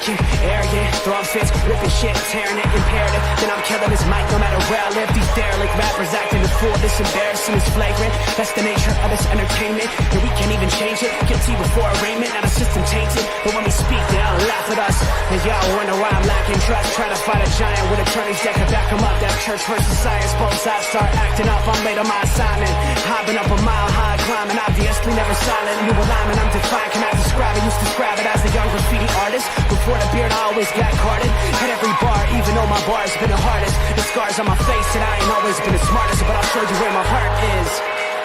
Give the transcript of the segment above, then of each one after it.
Speaking arrogant, throwing fits, ripping shit, tearing it, imperative. Then I'm killing this mic no matter where I live. These derelict rappers acting the fool, this embarrassing is flagrant. That's the nature of this entertainment. And we can't even change it. Guilty before arraignment, now the system tainted. But when we speak, they all laugh at us. And y'all wonder why I'm lacking trust. Try to fight a giant with attorneys that can back them up. That's church versus science. Both sides start acting up. I'm late on my assignment. Hopping up a mile high, climbing, obviously never silent. New alignment, I'm defiant, can I describe it? Used to describe it as a young graffiti artist. Before the beard, I always got carded. Hit every bar, even though my bar's been the hardest. The scars on my face, and I ain't always been the smartest. But I'll show you where my heart is.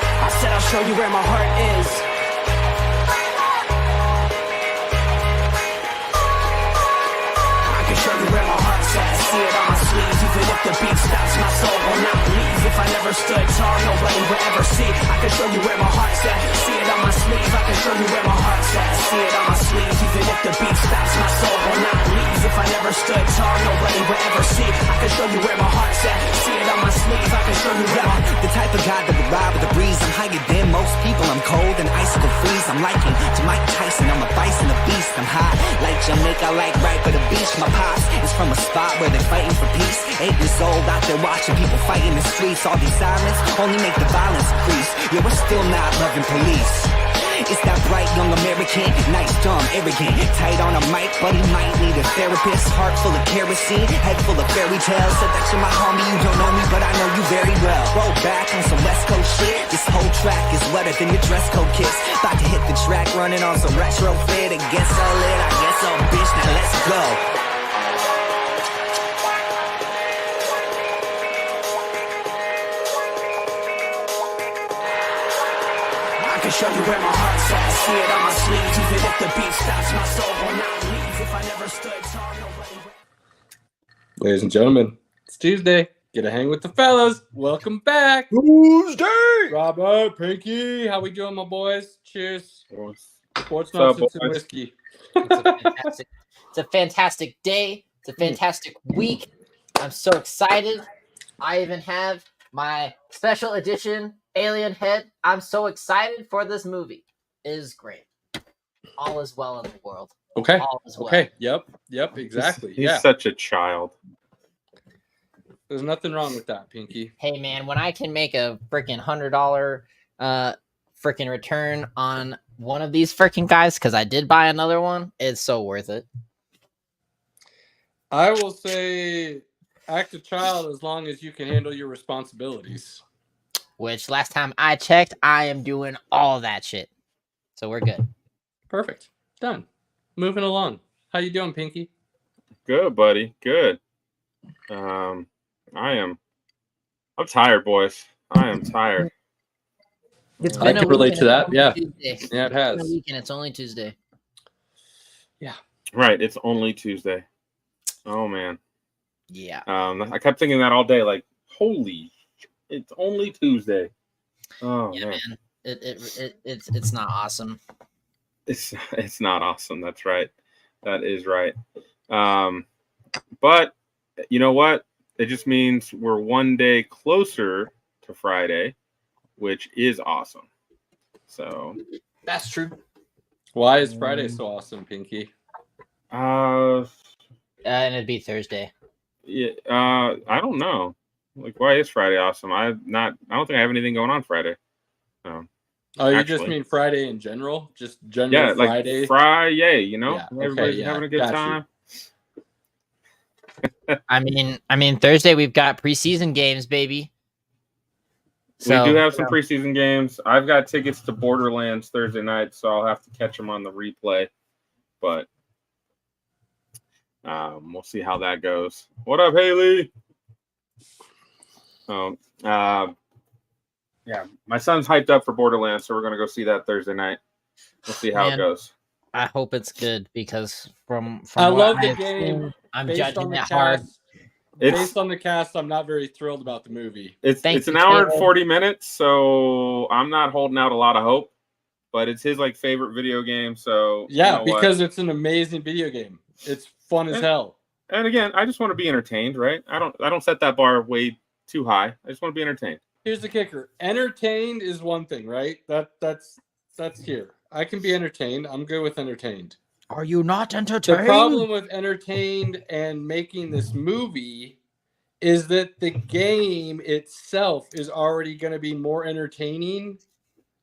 I said I'll show you where my heart is. I can show you where my heart's at. See it on my sleeves. Even if the beat stops, my soul will not leave. If I never stood tall, nobody will ever see. I can show you where my heart's at. See it on my sleeve. I can show you where my heart's at. See it on my sleeve. Even if the beat stops, my soul will not leave. If I never stood tall, nobody will ever see. I can show you where my heart's at. See it on my sleeve. I can show you where my... The type of guy that would ride with the breeze. I'm higher than most people. I'm cold and icicle freeze. I'm liking to Mike Tyson. I'm a bison, a beast. I'm hot like Jamaica, like right by the beach. My pops is from a spot where they're fighting for peace. 8 years old, out there watching people fight in the streets. All these sirens only make the violence increase. Yeah, we're still not loving police. It's that bright young American, nice, dumb, arrogant. Tight on a mic, but he might need a therapist. Heart full of kerosene, head full of fairy tales. Said that you're my homie, you don't know me, but I know you very well. Roll back on some West Coast shit. This whole track is wetter than your dress code kiss. About to hit the track, running on some retro fit. I guess so lit, I guess so bitch, now let's go. I can show you where my heart's at. See it on my sleeves. Even if the beat stops, my soul will not leave. If I never stood tall, nobody will... Ladies and gentlemen, it's Tuesday. Get a hang with the fellas. Welcome back. Tuesday. Robert, Pinky, how we doing, my boys? Cheers. Sports What's up, nonsense and boys? whiskey. It's a fantastic day. It's a fantastic week. I'm so excited. I even have my special edition alien head. I'm so excited for this movie. It is great. All is well in the world. Okay. All is well. Okay. Yep. Exactly. He's such a child. There's nothing wrong with that, Pinky. Hey man, when I can make a freaking $100 freaking return on one of these freaking guys, because I did buy another one, it's so worth it. I will say act a child as long as you can handle your responsibilities. Which last time I checked, I am doing all that shit. So we're good. Perfect. Done. Moving along. How you doing, Pinky? Good, buddy. Good. I'm tired, boys. I am tired. It's I can relate to that. Yeah. Tuesday. Yeah, it has. It's been a week and it's only Tuesday. Yeah. Right. It's only Tuesday. Oh man. Yeah. I kept thinking that all day. Like, holy, it's only Tuesday. Oh Yeah, man. It's not awesome. It's not awesome. That's right. That is right. But you know what? It just means we're one day closer to Friday, which is awesome. So That's true. Why is Friday so awesome, Pinky? And it'd be Thursday. Yeah, I don't know. Like, why is Friday awesome? I don't think I have anything going on Friday. Oh, you Actually. just mean Friday in general? Just general Yeah, like Friday? Friday, you know? Yeah, okay, Everybody's yeah, having a good got you. time. I mean Thursday we've got preseason games, baby. So, we do have some preseason games. I've got tickets to Borderlands Thursday night, so I'll have to catch them on the replay. But we'll see how that goes. What up, Haley? Yeah, my son's hyped up for Borderlands, so we're gonna go see that Thursday night. We'll see how it goes. I hope it's good because from I what love the I've game. seen, I'm Based on judging the it hard. cast, It's based on the cast, I'm not very thrilled about the movie. it's Thank an you, hour and Caleb. 40 minutes, so I'm not holding out a lot of hope. But it's his like favorite video game, so Yeah, you know what? because it's an amazing video game. It's fun as hell. And again, I just want to be entertained, right? I don't set that bar way too high. I just want to be entertained. Here's the kicker. Entertained is one thing, right? That's here. I can be entertained. I'm good with entertained. Are you not entertained? The problem with Entertained and making this movie is that the game itself is already going to be more entertaining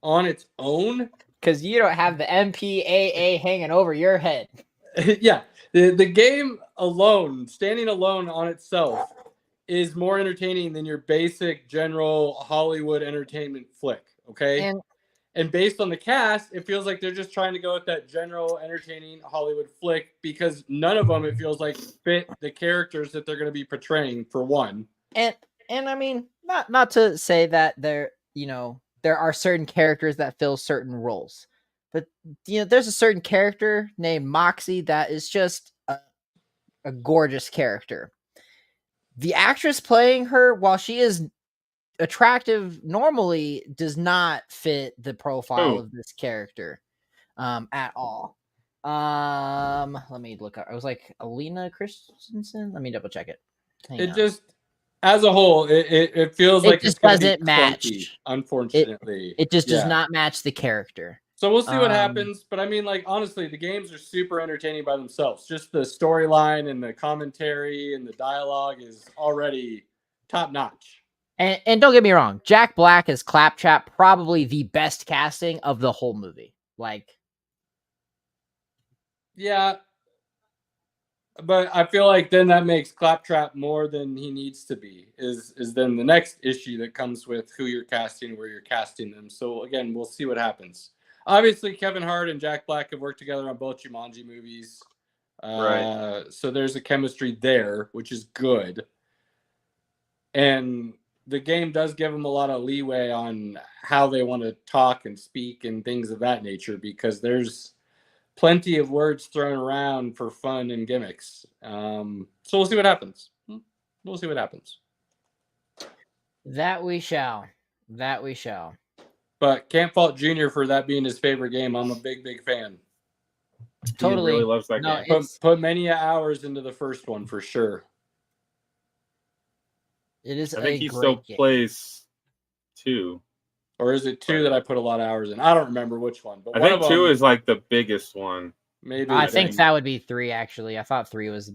on its own. Because you don't have the MPAA hanging over your head. Yeah, the game alone, standing alone on itself, is more entertaining than your basic general Hollywood entertainment flick. Okay, and based on the cast, it feels like they're just trying to go with that general entertaining Hollywood flick because none of them, it feels like, fit the characters that they're going to be portraying, for one. And I mean, not to say that there are certain characters that fill certain roles, but there's a certain character named Moxie that is just a gorgeous character. The actress playing her, while she is attractive normally, does not fit the profile of this character at all. Let me look up. I was like Alina Christensen. Let me double check it. Just as a whole, it feels like just it's gonna doesn't be match. clunky, unfortunately, it just does not match the character. So we'll see what happens. But I mean, like, honestly, the games are super entertaining by themselves. Just the storyline and the commentary and the dialogue is already top notch. And don't get me wrong, Jack Black as Claptrap, probably the best casting of the whole movie. Like, yeah, but I feel like then that makes Claptrap more than he needs to be. Is then the next issue that comes with who you're casting, where you're casting them. So again, we'll see what happens. Obviously, Kevin Hart and Jack Black have worked together on both Jumanji movies. Right. So there's a chemistry there, which is good. And the game does give them a lot of leeway on how they want to talk and speak and things of that nature, because there's plenty of words thrown around for fun and gimmicks. So we'll see what happens. We'll see what happens. That we shall. That we shall. But can't fault Junior for that being his favorite game. I'm a big fan. Totally. He really loves that game. Put many hours into the first one for sure. It is. I think he still plays 2. Or is it 2 that I put a lot of hours in? I don't remember which one. But I think 2 is like the biggest one. Maybe I think that would be 3. Actually, I thought 3 was the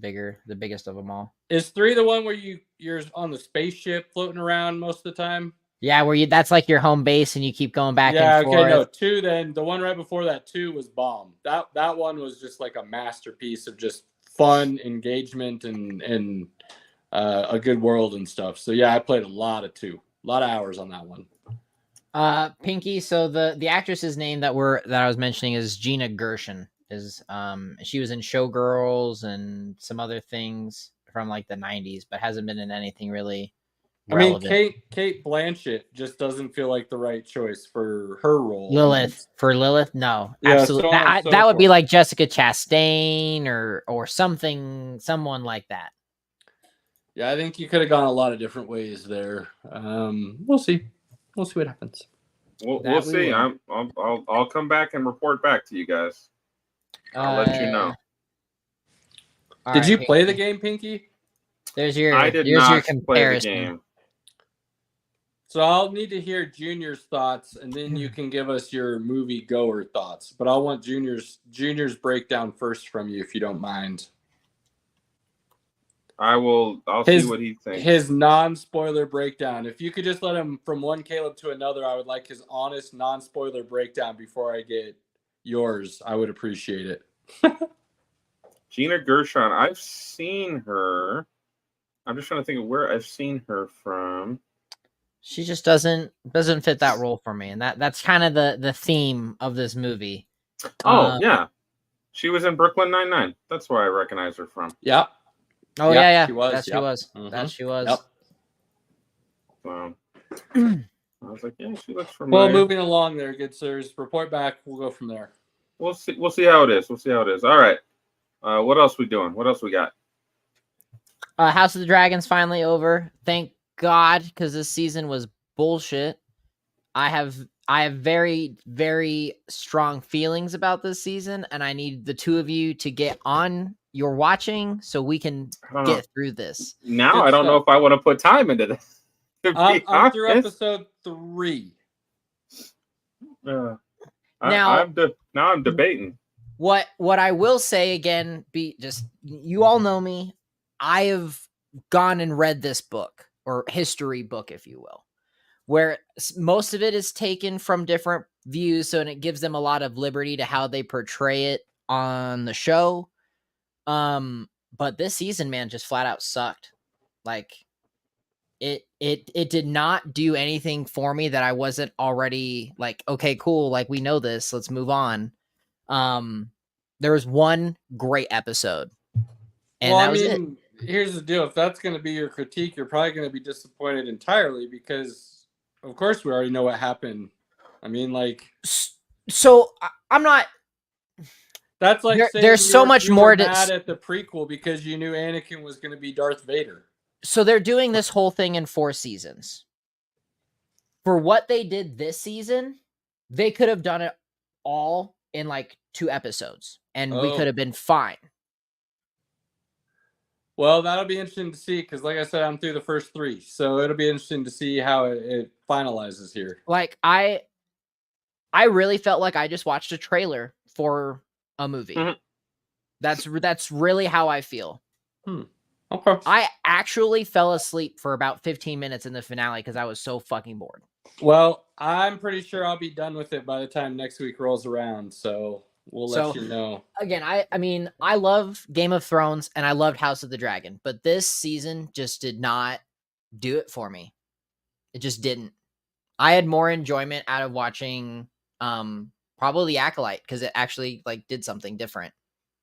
biggest of them all. Is 3 the one where you're on the spaceship floating around most of the time? Yeah, where that's like your home base and you keep going back and forth. Yeah, okay, no, 2 then. The one right before that, 2 was bomb. That one was just like a masterpiece of just fun, engagement, and a good world and stuff. So yeah, I played a lot of 2. A lot of hours on that one. Pinky, so the actress's name that I was mentioning is Gina Gershon. She was in Showgirls and some other things from like the 90s, but hasn't been in anything really relevant. I mean, Kate Blanchett just doesn't feel like the right choice for her role. Lilith? No, yeah, absolutely. That would be like Jessica Chastain or someone like that. Yeah, I think you could have gone a lot of different ways there. We'll see. We'll see what happens. We'll see. I'll come back and report back to you guys. I'll let you know. Did you play the game, Pinky? I did not play the game. So I'll need to hear Junior's thoughts, and then you can give us your movie goer thoughts. But I want Junior's breakdown first from you, if you don't mind. I'll see what he thinks. His non-spoiler breakdown. If you could just let him from one Caleb to another, I would like his honest non-spoiler breakdown before I get yours. I would appreciate it. Gina Gershon, I've seen her. I'm just trying to think of where I've seen her from. She just doesn't fit that role for me, and that's kind of the theme of this movie. Oh yeah, she was in Brooklyn Nine-Nine. That's where I recognize her from. Yeah. Oh yeah. She was. She was. Mm-hmm. That she was. Yep. I was like, yeah, she looks familiar. Well, moving along there, good sirs. Report back. We'll go from there. We'll see how it is. All right. What else we doing? What else we got? House of the Dragon's finally over. Thank God, because this season was bullshit. I have very, very strong feelings about this season, and I need the two of you to get on your watching so we can get through this. Now I don't know if I want to put time into this. I'm through episode 3. Now I'm debating. What I will say again, you all know me. I have gone and read this book, or history book, if you will, where most of it is taken from different views, so and it gives them a lot of liberty to how they portray it on the show. But this season, man, just flat out sucked. Like it did not do anything for me that I wasn't already like, okay, cool, like we know this, let's move on. There was one great episode. And well, I mean, here's the deal. If that's going to be your critique, you're probably going to be disappointed entirely because, of course, we already know what happened. I mean, like... So, I'm not... That's like saying there's so much more to... mad at the prequel because you knew Anakin was going to be Darth Vader. So they're doing this whole thing in 4 seasons. For what they did this season, they could have done it all in like 2 episodes, and we could have been fine. Well, that'll be interesting to see because, like I said, I'm through the first 3, so it'll be interesting to see how it finalizes here. Like I really felt like I just watched a trailer for a movie. Mm-hmm. That's really how I feel. Okay. I actually fell asleep for about 15 minutes in the finale because I was so fucking bored. Well, I'm pretty sure I'll be done with it by the time next week rolls around, so we'll let you know. Again, I mean, I love Game of Thrones and I loved House of the Dragon, but this season just did not do it for me. It just didn't. I had more enjoyment out of watching probably The Acolyte because it actually like did something different.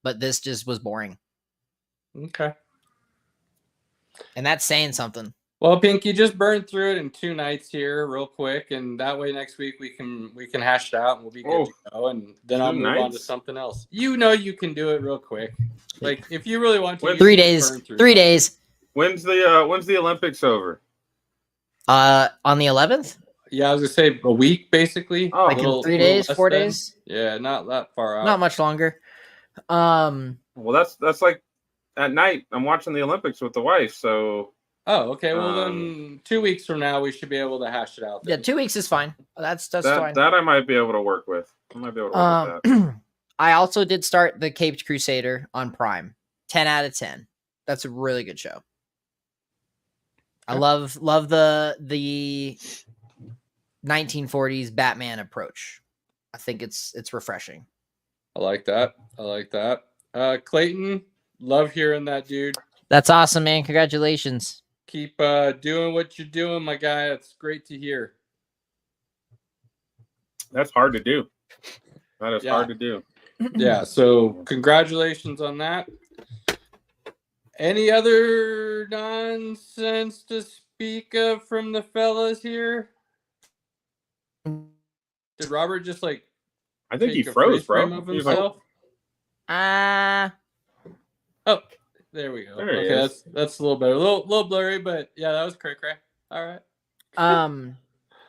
But this just was boring. Okay. And that's saying something. Well, Pink, you just burned through it in 2 nights here real quick, and that way next week we can hash it out and we'll be good to go, and then I'll move on to something else. You know you can do it real quick. Like if you really want to. 3 days. 3 days. When's the Olympics over? On the 11th? Yeah, I was gonna say a week basically. Like in 3 days, 4 days? Yeah, not that far out. Not much longer. Well, that's like at night. I'm watching the Olympics with the wife, so. Oh, okay. Well, then 2 weeks from now we should be able to hash it out. Then. Yeah, 2 weeks is fine. That's fine. That I might be able to work with. With that. I also did start the Caped Crusader on Prime. 10 out of 10. That's a really good show. I love the 1940s Batman approach. I think it's refreshing. I like that. Clayton, love hearing that, dude. That's awesome, man. Congratulations. Keep doing what you're doing, my guy. It's great to hear. That's hard to do. That is hard to do. Yeah, so congratulations on that. Any other nonsense to speak of from the fellas here? Did Robert just like... I think he froze, bro. Of himself? Oh, there we go. Okay, that's a little better. A little blurry, but yeah, that was cray. All right.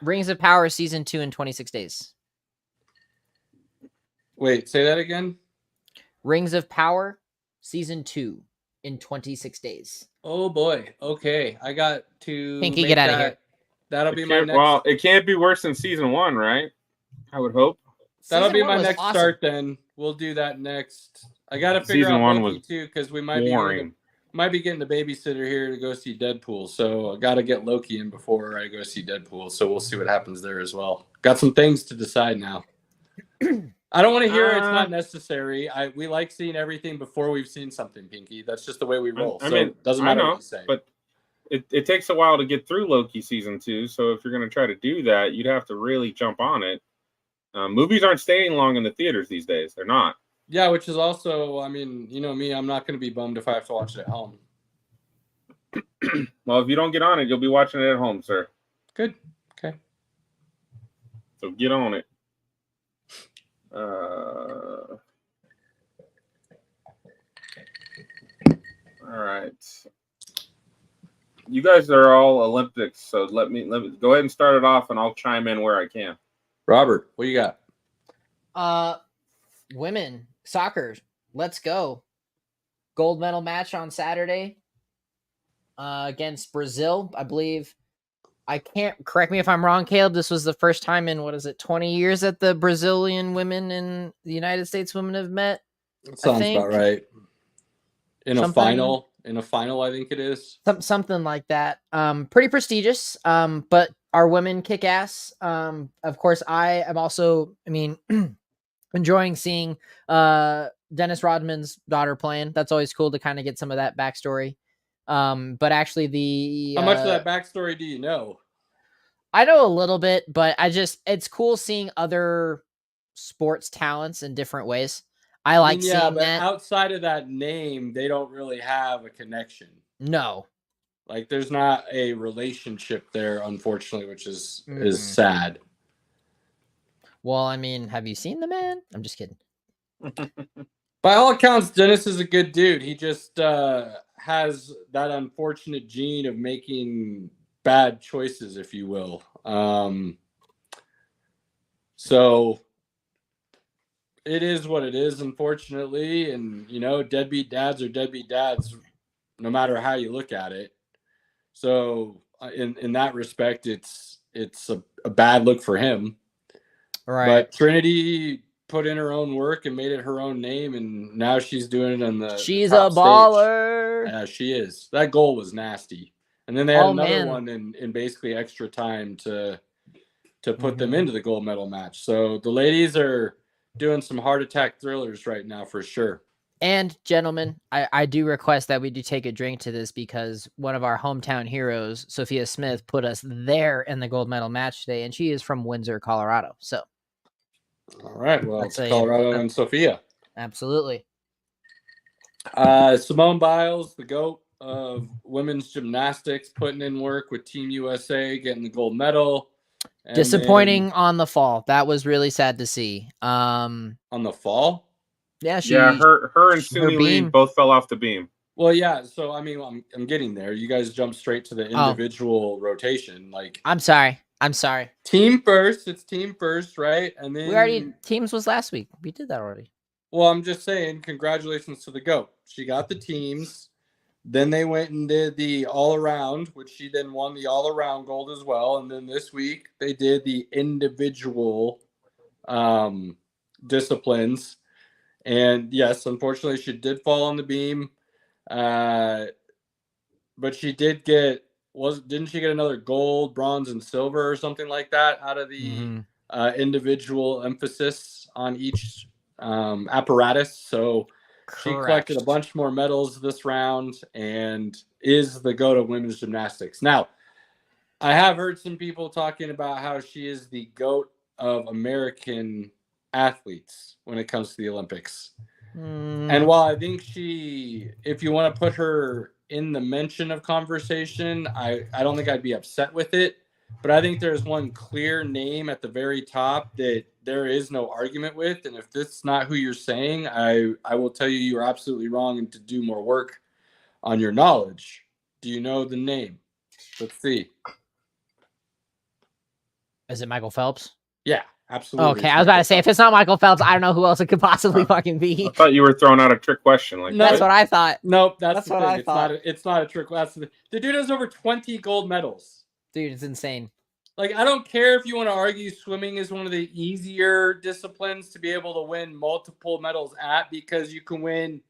Rings of Power season 2 in 26 days. Wait, say that again. Rings of Power season 2 in 26 days. Oh boy. Okay, I got to. Pinky, get out of here. That'll be my next. Well, it can't be worse than season 1, right? I would hope. That'll be my next start. Then we'll do that next. I got to figure out Loki too because we might be getting a babysitter here to go see Deadpool. So I got to get Loki in before I go see Deadpool. So we'll see what happens there as well. Got some things to decide now. I don't want to hear it's not necessary. We like seeing everything before we've seen something, Pinky. That's just the way we roll. It doesn't matter what you say. But it takes a while to get through Loki season 2. So if you're going to try to do that, you'd have to really jump on it. Movies aren't staying long in the theaters these days. They're not. Yeah, which is also, I mean, you know me, I'm not going to be bummed if I have to watch it at home. Well, if you don't get on it, you'll be watching it at home, sir. Good. Okay. So get on it. All right. You guys are all Olympics, so let me go ahead and start it off, and I'll chime in where I can. Robert, what you got? Women soccer, let's go. Gold medal match on Saturday against Brazil. I believe I can't, correct me if I'm wrong, Caleb. This was the first time in 20 years that the Brazilian women and the United States women have met. That sounds about right. In a final, I think it is something like that. Pretty prestigious. But our women kick ass. Of course, I am also, enjoying seeing Dennis Rodman's daughter playing. That's always cool to kind of get some of that backstory. But actually how much of that backstory do you know? I know a little bit, but it's cool seeing other sports talents in different ways. I like seeing that. Outside of that name, they don't really have a connection. No. Like there's not a relationship there, unfortunately, which is sad. Well, have you seen the man? I'm just kidding. By all accounts, Dennis is a good dude. He just has that unfortunate gene of making bad choices, if you will. So it is what it is, unfortunately. And, deadbeat dads are deadbeat dads, no matter how you look at it. So in that respect, it's a bad look for him. Right. But Trinity put in her own work and made it her own name, and now she's doing it on the She's top a baller. Yeah, she is. That goal was nasty. And then they had another one in basically extra time to put them into the gold medal match. So the ladies are doing some heart attack thrillers right now for sure. And gentlemen, I do request that we do take a drink to this because one of our hometown heroes, Sophia Smith, put us there in the gold medal match today, and she is from Windsor, Colorado. So, all right, well, it's Colorado and Sophia. Absolutely. Simone Biles, the GOAT of women's gymnastics, putting in work with Team USA, getting the gold medal. And disappointing on the fall. That was really sad to see. On the fall? Yeah, her and Sumi Lee both fell off the beam. Well, yeah. So I'm getting there. You guys jump straight to the individual rotation. Like, I'm sorry. Team first. It's team first, right? And then teams was last week. We did that already. Well, I'm just saying, congratulations to the GOAT. She got the teams. Then they went and did the all-around, which she then won the all-around gold as well. And then this week they did the individual disciplines. And yes, unfortunately, she did fall on the beam. But she did didn't she get another gold, bronze, and silver or something like that out of the individual emphasis on each apparatus? So she collected a bunch more medals this round and is the GOAT of women's gymnastics. Now, I have heard some people talking about how she is the GOAT of American athletes when it comes to the Olympics. And while I think if you want to put her in the mention of conversation, I don't think I'd be upset with it. But I think there's one clear name at the very top that there is no argument with. And if this is not who you're saying, I will tell you are absolutely wrong and to do more work on your knowledge. Do you know the name? Let's see. Is it Michael Phelps? Yeah, absolutely. Okay, I was about to say, if it's not Michael Phelps, I don't know who else it could possibly fucking be. I thought you were throwing out a trick question. No, that's what I thought. Nope, that's the thing. It's not a trick. The dude has over 20 gold medals. Dude, it's insane. Like, I don't care if you want to argue swimming is one of the easier disciplines to be able to win multiple medals at, because you can win,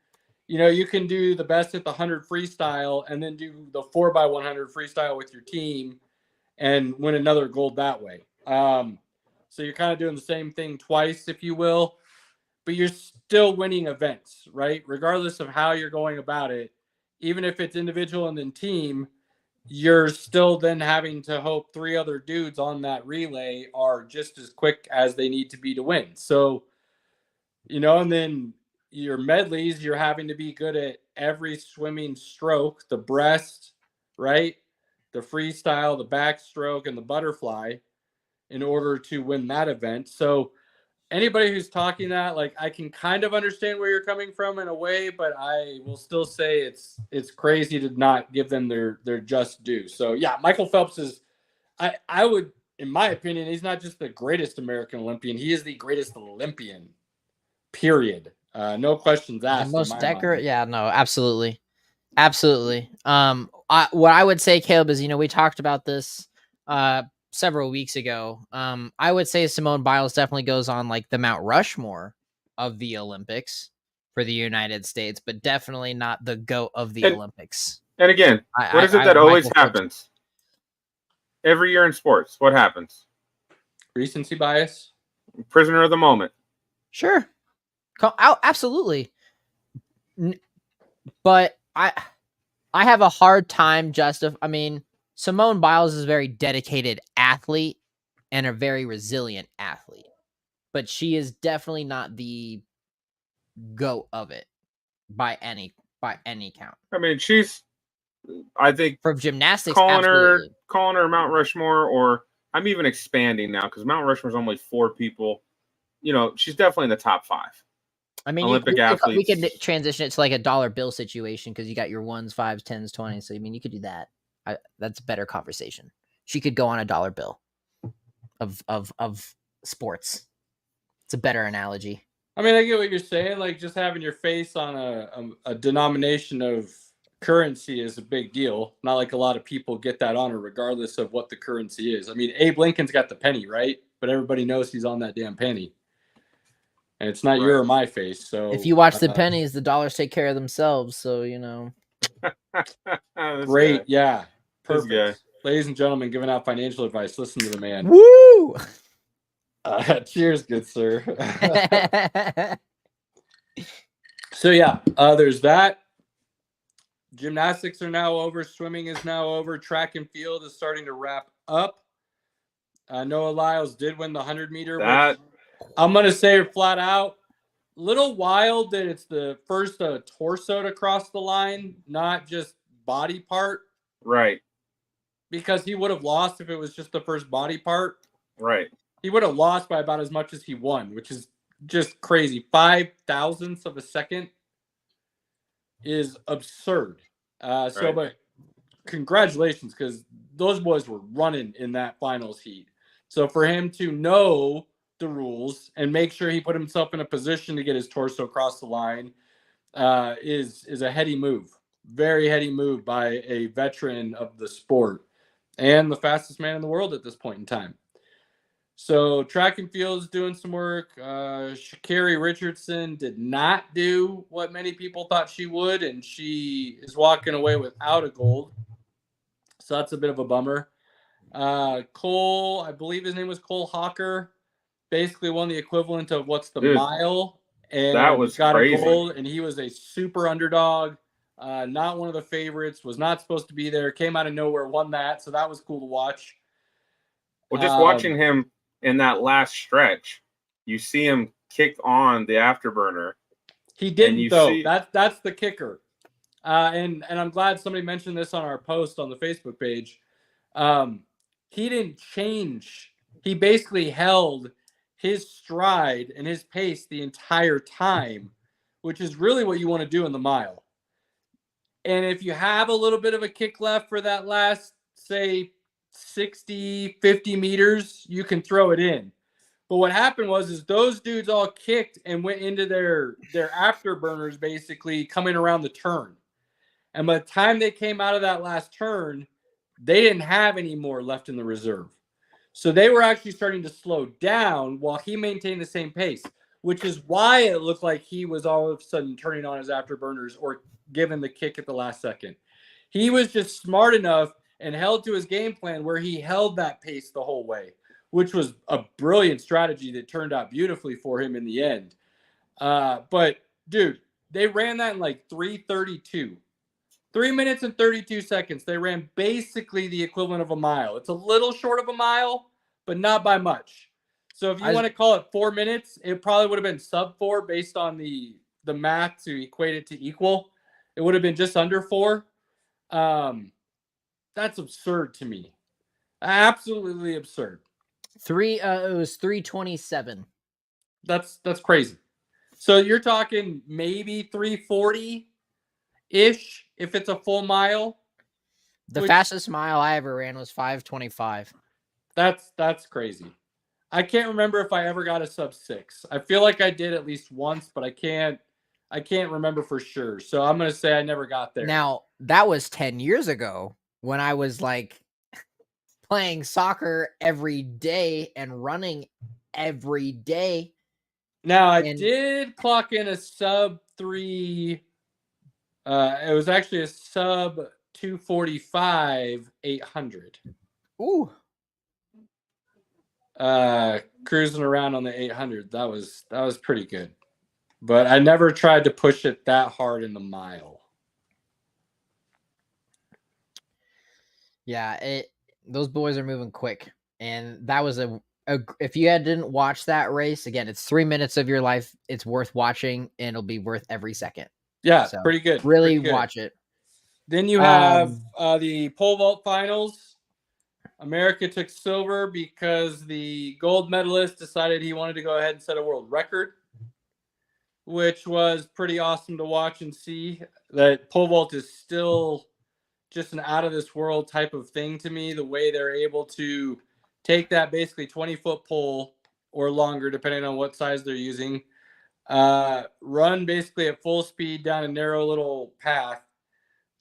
you can do the best at the 100 freestyle and then do the 4x100 freestyle with your team and win another gold that way. So you're kind of doing the same thing twice, if you will, but you're still winning events, right? Regardless of how you're going about it, even if it's individual and then team, you're still then having to hope 3 other dudes on that relay are just as quick as they need to be to win. So, and then your medleys, you're having to be good at every swimming stroke, the breast, right? The freestyle, the backstroke, and the butterfly in order to win that event. So anybody who's talking that, like, I can kind of understand where you're coming from in a way, but I will still say it's crazy to not give them their just due. So yeah, Michael Phelps is, I would, in my opinion, he's not just the greatest American Olympian, he is the greatest Olympian, period. No questions asked. Most decorated. Yeah, no, absolutely. What I would say, Caleb, is, we talked about this several weeks ago. I would say Simone Biles definitely goes on like the Mount Rushmore of the Olympics for the United States, but definitely not the GOAT of the Olympics. And again, what is it that always happens? Every year in sports, what happens? Recency bias. Prisoner of the moment. Sure. Absolutely. But I have a hard time I mean, Simone Biles is a very dedicated athlete and a very resilient athlete, but she is definitely not the GOAT of it by any count. I mean, I think from gymnastics, calling her Mount Rushmore, or I'm even expanding now because Mount Rushmore is only 4 people. You know, she's definitely in the top 5. I mean, Olympic athletes. We could transition it to like a dollar bill situation because you got your 1s, 5s, 10s, 20s. So I mean, you could do that. That's a better conversation. She could go on a dollar bill of sports. It's a better analogy. I mean, I get what you're saying. Like just having your face on a denomination of currency is a big deal. Not like a lot of people get that honor regardless of what the currency is. I mean, Abe Lincoln's got the penny, right? But everybody knows he's on that damn penny. And it's not your or my face. So if you watch the pennies, the dollars take care of themselves. So, you know. Great. Guy. Yeah. Perfect. Ladies and gentlemen, giving out financial advice. Listen to the man. Woo! Cheers, good sir. So, yeah, there's that. Gymnastics are now over. Swimming is now over. Track and field is starting to wrap up. Noah Lyles did win the 100-meter. Which I'm going to say flat out, little wild that it's the first torso to cross the line, not just body part. Right. Because he would have lost if it was just the first body part. Right. He would have lost by about as much as he won, which is just crazy. 5,000ths of a second is absurd. But congratulations, because those boys were running in that finals heat. So for him to know the rules and make sure he put himself in a position to get his torso across the line is a heady move. Very heady move by a veteran of the sport and the fastest man in the world at this point in time. So track and field is doing some work. Sha'Carri Richardson did not do what many people thought she would, and she is walking away without a gold. So that's a bit of a bummer. Cole, I believe his name was Cole Hawker, basically won the equivalent of what's the mile, and that was got crazy. A gold, and he was a super underdog. Not one of the favorites, was not supposed to be there, came out of nowhere, won that, so that was cool to watch. Well, just watching him in that last stretch, you see him kick on the afterburner. He didn't, though. That's the kicker. And I'm glad somebody mentioned this on our post on the Facebook page. He didn't change. He basically held his stride and his pace the entire time, which is really what you want to do in the mile. And if you have a little bit of a kick left for that last, say, 60, 50 meters, you can throw it in. But what happened was those dudes all kicked and went into their afterburners, basically coming around the turn. And by the time they came out of that last turn, they didn't have any more left in the reserve. So they were actually starting to slow down while he maintained the same pace, which is why it looked like he was all of a sudden turning on his afterburners or giving the kick at the last second. He was just smart enough and held to his game plan where he held that pace the whole way, which was a brilliant strategy that turned out beautifully for him in the end. But, dude, they ran that in like 3:32. 3 minutes and 32 seconds. They ran basically the equivalent of a mile. It's a little short of a mile, but not by much. So if you want to call it 4 minutes, it probably would have been sub 4 based on the math to equate it to equal. It would have been just under 4. That's absurd to me. Absolutely absurd. It was 3:27. That's crazy. So you're talking maybe 3:40-ish if it's a full mile. The fastest mile I ever ran was 5:25. That's crazy. I can't remember if I ever got a sub 6. I feel like I did at least once, but I can't remember for sure. So I'm gonna say I never got there. Now that was 10 years ago when I was like playing soccer every day and running every day. Now, I did clock in a sub 3. It was actually a sub 245 800. Ooh. Cruising around on the 800. That was pretty good. But I never tried to push it that hard in the mile. Yeah, those boys are moving quick. And that was if you didn't watch that race, again, it's 3 minutes of your life. It's worth watching, and it'll be worth every second. Yeah, so pretty good. Really pretty good. watch it. Then you have the pole vault finals. America took silver because the gold medalist decided he wanted to go ahead and set a world record, which was pretty awesome to watch and see. That pole vault is still just an out of this world type of thing to me. The way they're able to take that basically 20-foot pole or longer, depending on what size they're using, run basically at full speed down a narrow little path,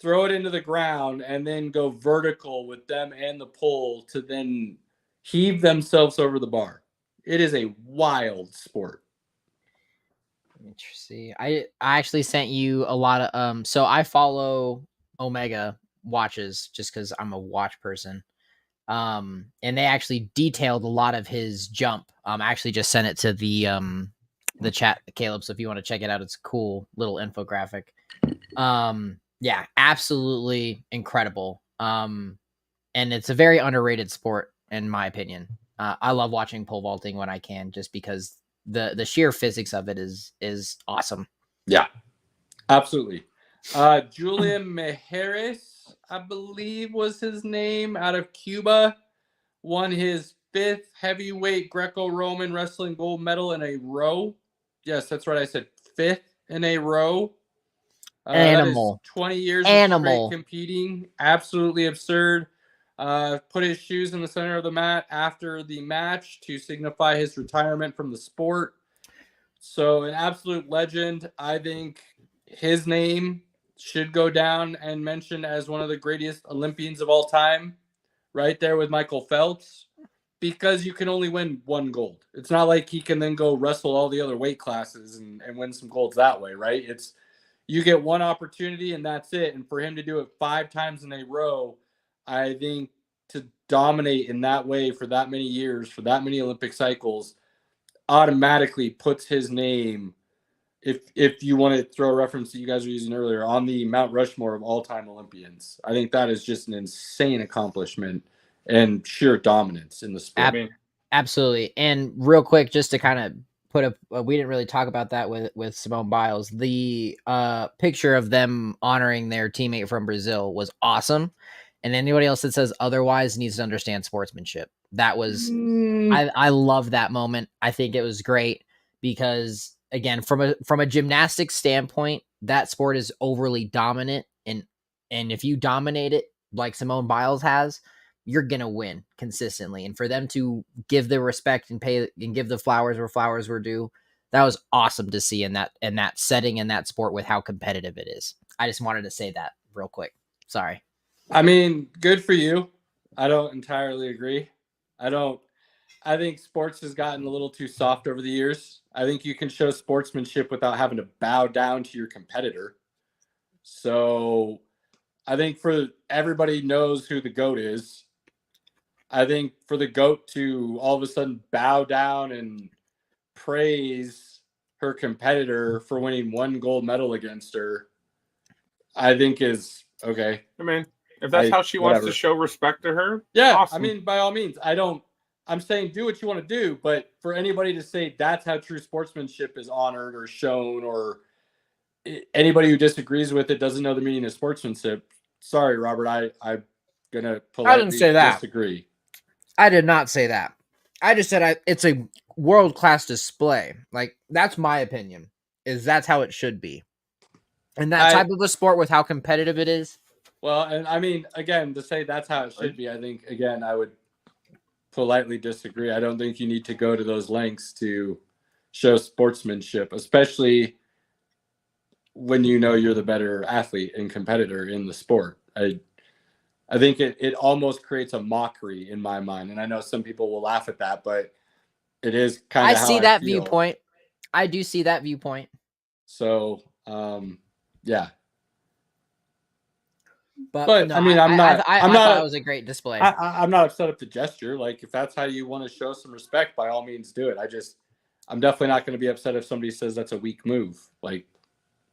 throw it into the ground, and then go vertical with them and the pole to then heave themselves over the bar. It is a wild sport. Interesting. I actually sent you a lot of so I follow Omega watches just because I'm a watch person. And they actually detailed a lot of his jump. I actually just sent it to the chat, Caleb. So if you want to check it out, it's a cool little infographic. Yeah, absolutely incredible. And it's a very underrated sport, in my opinion. I love watching pole vaulting when I can, just because the sheer physics of it is awesome. Yeah, absolutely. Julian Mejeres, I believe was his name, out of Cuba, won his 5th heavyweight Greco-Roman wrestling gold medal in a row. Yes, that's right. I said 5th in a row. Animal. That is 20 years of straight competing. Absolutely absurd. Put his shoes in the center of the mat after the match to signify his retirement from the sport. So an absolute legend. I think his name should go down and mentioned as one of the greatest Olympians of all time, right there with Michael Phelps, because you can only win one gold. It's not like he can then go wrestle all the other weight classes and win some golds that way, right? It's you get one opportunity and that's it. And for him to do it 5 times in a row, I think to dominate in that way for that many years, for that many Olympic cycles, automatically puts his name, if you want to throw a reference that you guys were using earlier, on the Mount Rushmore of all-time Olympians. I think that is just an insane accomplishment and sheer dominance in the sport. Absolutely. And real quick, just to kind of put we didn't really talk about that with Simone Biles. The picture of them honoring their teammate from Brazil was awesome. And anybody else that says otherwise needs to understand sportsmanship. That was, I love that moment. I think it was great because, again, from a gymnastics standpoint, that sport is overly dominant. And if you dominate it like Simone Biles has, you're going to win consistently. And for them to give the respect and pay and give the flowers where flowers were due, that was awesome to see in that setting, in that sport, with how competitive it is. I just wanted to say that real quick. Sorry. I mean, good for you. I don't entirely agree. I think sports has gotten a little too soft over the years. I think you can show sportsmanship without having to bow down to your competitor. So I think for everybody knows who the GOAT is. I think for the GOAT to all of a sudden bow down and praise her competitor for winning 1 gold medal against her, I think is okay. I mean, if that's how she wants to show respect to her, yeah, awesome. I mean, by all means, I'm saying do what you want to do, but for anybody to say that's how true sportsmanship is honored or shown, or anybody who disagrees with it doesn't know the meaning of sportsmanship, sorry, Robert, I'm gonna politely disagree. I did not say that. I just said it's a world-class display. Like, that's my opinion, is that's how it should be. And that type of a sport with how competitive it is. Well, and I mean, again, to say that's how it should be, I think, again, I would politely disagree. I don't think you need to go to those lengths to show sportsmanship, especially when you know you're the better athlete and competitor in the sport. I think it almost creates a mockery in my mind. And I know some people will laugh at that, but it is kind of how I see that feel. viewpoint. I do see that viewpoint. So, yeah. But no, I mean, I thought it was a great display. I'm not upset at the gesture. Like, if that's how you want to show some respect, by all means do it. I'm definitely not going to be upset if somebody says that's a weak move. Like,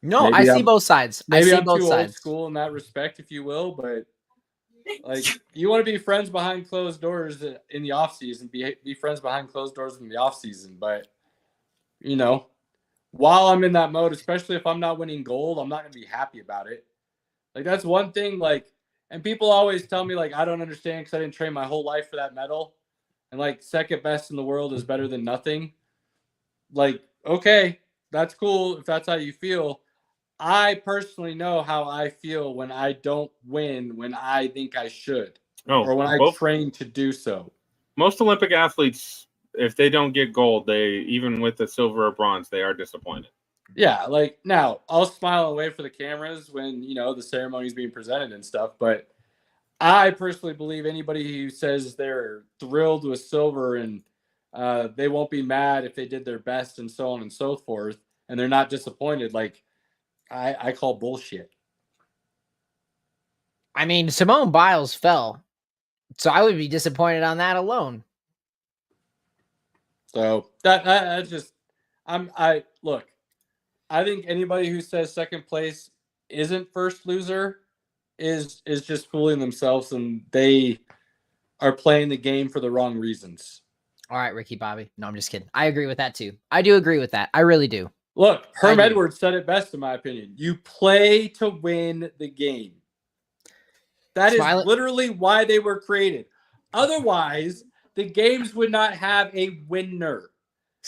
no, I see both sides. Maybe I'm too old school in that respect, if you will, but like, you want to be friends behind closed doors in the off season, be friends behind closed doors in the off season. But, you know, while I'm in that mode, especially if I'm not winning gold, I'm not going to be happy about it. Like, that's one thing, like, and people always tell me, like, I don't understand because I didn't train my whole life for that medal. And, like, second best in the world is better than nothing. Like, okay, that's cool if that's how you feel. I personally know how I feel when I don't win when I think I should, or when I train to do so. Most Olympic athletes, if they don't get gold, even with the silver or bronze, they are disappointed. Yeah, like, now I'll smile and wave for the cameras when, you know, the ceremony is being presented and stuff, but I personally believe anybody who says they're thrilled with silver and they won't be mad if they did their best and so on and so forth, and they're not disappointed, like, I call bullshit. I mean, Simone Biles fell, so I would be disappointed on that alone. So that's just, look, I think anybody who says second place isn't first loser is just fooling themselves, and they are playing the game for the wrong reasons. All right, Ricky Bobby. No, I'm just kidding. I agree with that too. I do agree with that. I really do. Look, Herm Edwards said it best, in my opinion. You play to win the game. That is literally why they were created. Otherwise, the games would not have a winner.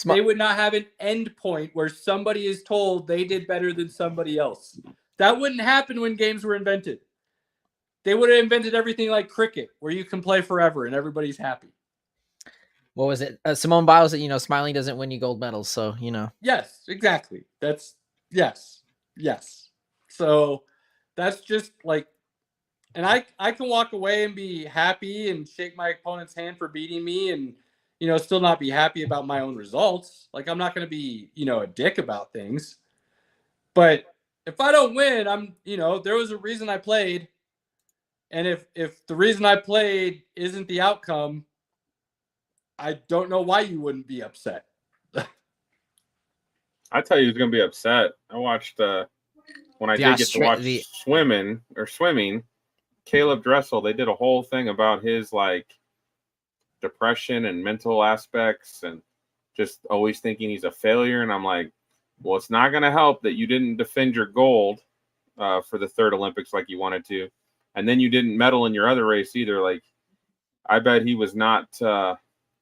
They would not have an end point where somebody is told they did better than somebody else. That wouldn't happen when games were invented. They would have invented everything like cricket, where you can play forever and everybody's happy. What was it? Simone Biles, you know, smiling doesn't win you gold medals. So, you know. Yes, exactly. Yes. So that's just like, and I can walk away and be happy and shake my opponent's hand for beating me and, you know, still not be happy about my own results. Like, I'm not going to be, you know, a dick about things. But if I don't win, you know, there was a reason I played. And if the reason I played isn't the outcome, I don't know why you wouldn't be upset. I tell you, who's going to be upset. I watched when I did get to watch swimming. Caleb Dressel. They did a whole thing about his like depression and mental aspects, and just always thinking he's a failure. And I'm like, well, it's not going to help that you didn't defend your gold for the third Olympics like you wanted to, and then you didn't medal in your other race either. Like, I bet he was not.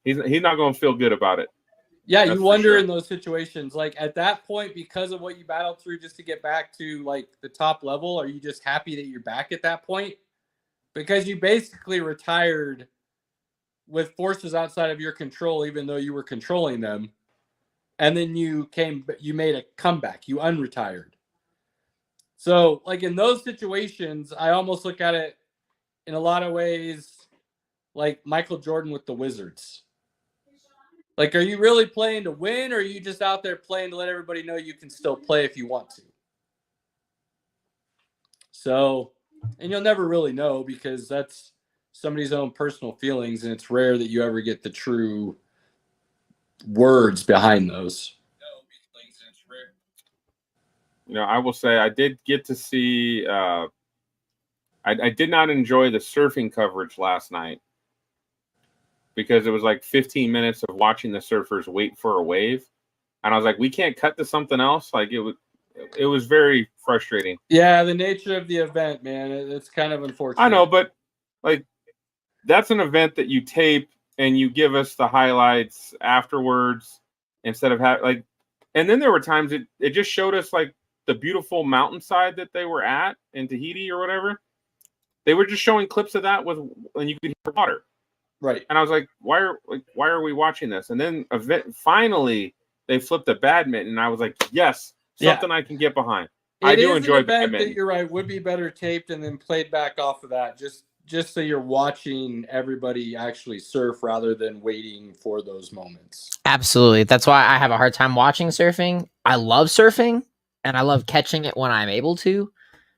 He's not going to feel good about it. Yeah, you wonder in those situations, like at that point, because of what you battled through just to get back to like the top level, are you just happy that you're back at that point? Because you basically retired with forces outside of your control, even though you were controlling them. And then you made a comeback, you unretired. So like in those situations, I almost look at it in a lot of ways like Michael Jordan with the Wizards. Like, are you really playing to win, or are you just out there playing to let everybody know you can still play if you want to? So, and you'll never really know because that's somebody's own personal feelings, and it's rare that you ever get the true words behind those. You know, I will say I did get to see I did not enjoy the surfing coverage last night, because it was like 15 minutes of watching the surfers wait for a wave. And I was like, we can't cut to something else. Like, it was very frustrating. Yeah, the nature of the event, man, it's kind of unfortunate. I know, but like, that's an event that you tape and you give us the highlights afterwards instead of like, and then there were times it just showed us like the beautiful mountainside that they were at in Tahiti or whatever. They were just showing clips of that and you could hear water. Right. And I was like, why are we watching this? And then finally they flipped a badminton, and I was like, yes, something I can get behind. I do enjoy badminton. That you're right, would be better taped and then played back off of that. Just just so you're watching everybody actually surf rather than waiting for those moments. Absolutely. That's why I have a hard time watching surfing. I love surfing and I love catching it when I'm able to.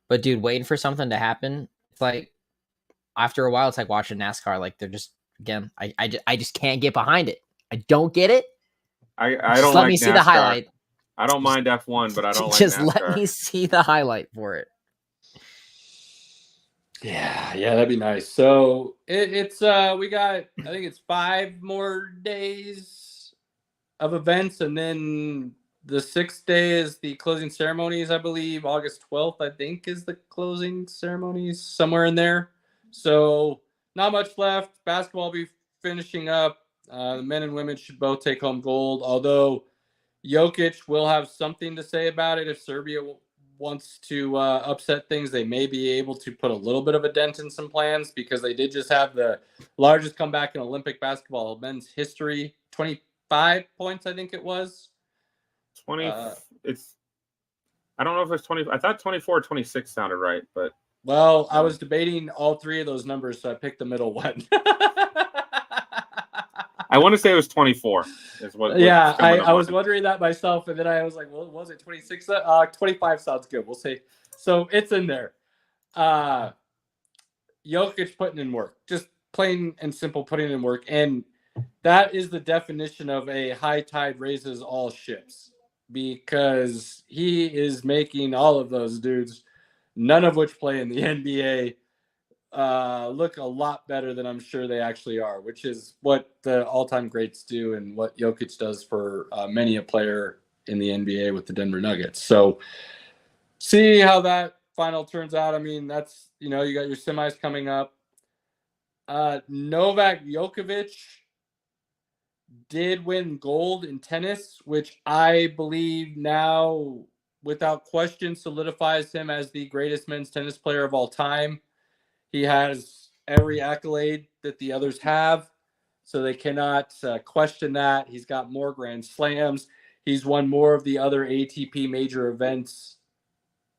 But dude, waiting for something to happen, it's like after a while, it's like watching NASCAR. Like they're just again, I just can't get behind it. I don't get it. I just don't let like me see NASCAR. the highlight. I don't mind F1, but I don't like just NASCAR. let me see the highlight for it. Yeah, that'd be nice. So it's we got, I think it's 5 more days of events, and then the 6th day is the closing ceremonies. I believe August 12th, I think, is the closing ceremonies, somewhere in there. So not much left. Basketball will be finishing up. The men and women should both take home gold, although Jokic will have something to say about it. If Serbia wants to upset things, they may be able to put a little bit of a dent in some plans, because they did just have the largest comeback in Olympic basketball men's history. 25 points, I think it was. 20. It's. I don't know if it's 20. I thought 24 or 26 sounded right, but. Well, I was debating all 3 of those numbers, so I picked the middle one. I want to say it was 24. Is what? Yeah, I was wondering that myself, and then I was like, well, was it 26? 25 sounds good. We'll see. So it's in there. Jokic putting in work, just plain and simple putting in work. And that is the definition of a high tide raises all ships, because he is making all of those dudes, none of which play in the NBA, look a lot better than I'm sure they actually are, which is what the all-time greats do and what Jokic does for many a player in the NBA with the Denver Nuggets. So see how that final turns out. I mean, that's, you got your semis coming up. Novak Djokovic did win gold in tennis, which I believe now, without question, solidifies him as the greatest men's tennis player of all time. He has every accolade that the others have, so they cannot question that. He's got more Grand Slams. He's won more of the other ATP major events.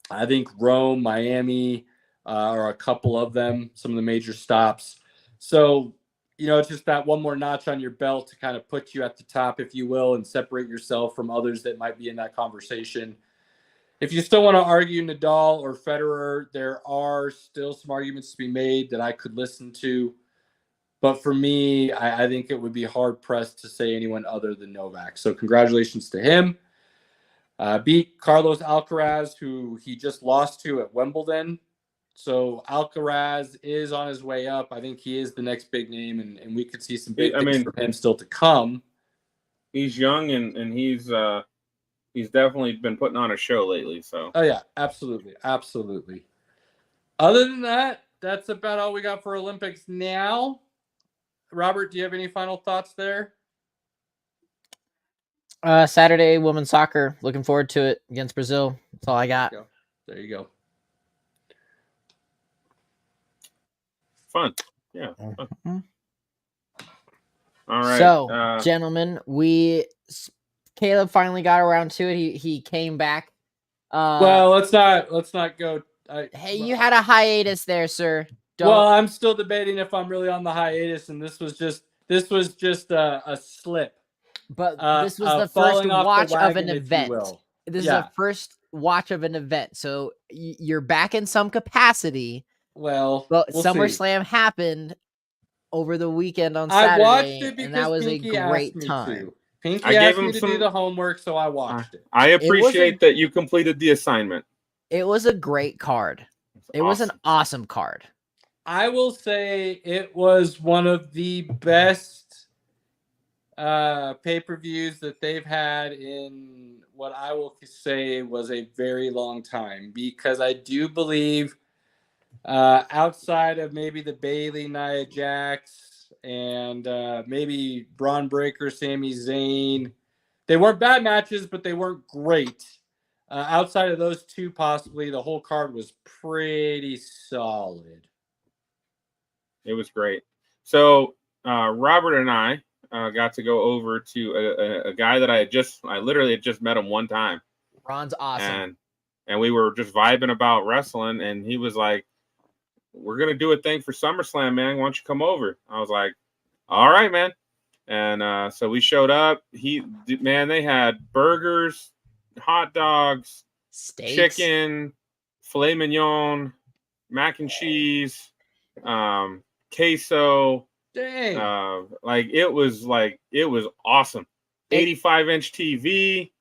I think Rome, Miami are a couple of them, some of the major stops. So, it's just that one more notch on your belt to kind of put you at the top, if you will, and separate yourself from others that might be in that conversation. If you still want to argue Nadal or Federer, there are still some arguments to be made that I could listen to. But for me, I think it would be hard-pressed to say anyone other than Novak. So congratulations to him. Beat Carlos Alcaraz, who he just lost to at Wimbledon. So Alcaraz is on his way up. I think he is the next big name, and we could see some big things from him still to come. He's young, and he's definitely been putting on a show lately. So. Oh, yeah, absolutely. Absolutely. Other than that, that's about all we got for Olympics now. Robert, do you have any final thoughts there? Saturday, women's soccer. Looking forward to it against Brazil. That's all I got. There you go. Fun. Yeah. Fun. Mm-hmm. All right. So, gentlemen, Caleb finally got around to it. He came back. Well, let's not go. You had a hiatus there, sir. Well, I'm still debating if I'm really on the hiatus, and this was just a slip. But this was the first watch of an event. This is the first watch of an event. So you're back in some capacity. Well, Summer Slam happened over the weekend on Saturday. I watched it because and that was Pinky a great time. Pinky asked me to do the homework, so I watched it. I appreciate that you completed the assignment. It was a great card. It was an awesome card. I will say it was one of the best pay-per-views that they've had in what I will say was a very long time, because I do believe outside of maybe the Bayley, Nia Jax, and maybe Braun Breaker, Sami Zayn, they weren't bad matches, but they weren't great. Outside of those two, possibly, the whole card was pretty solid. It was great. So Robert and I got to go over to a guy that I literally had just met him one time. Ron's awesome. And we were just vibing about wrestling, and he was like, we're going to do a thing for SummerSlam, man. Why don't you come over? I was like, all right, man. And so we showed up. They had burgers, hot dogs, Steaks. chicken, filet mignon, mac and cheese, queso. Dang. It was awesome. 85-inch TV.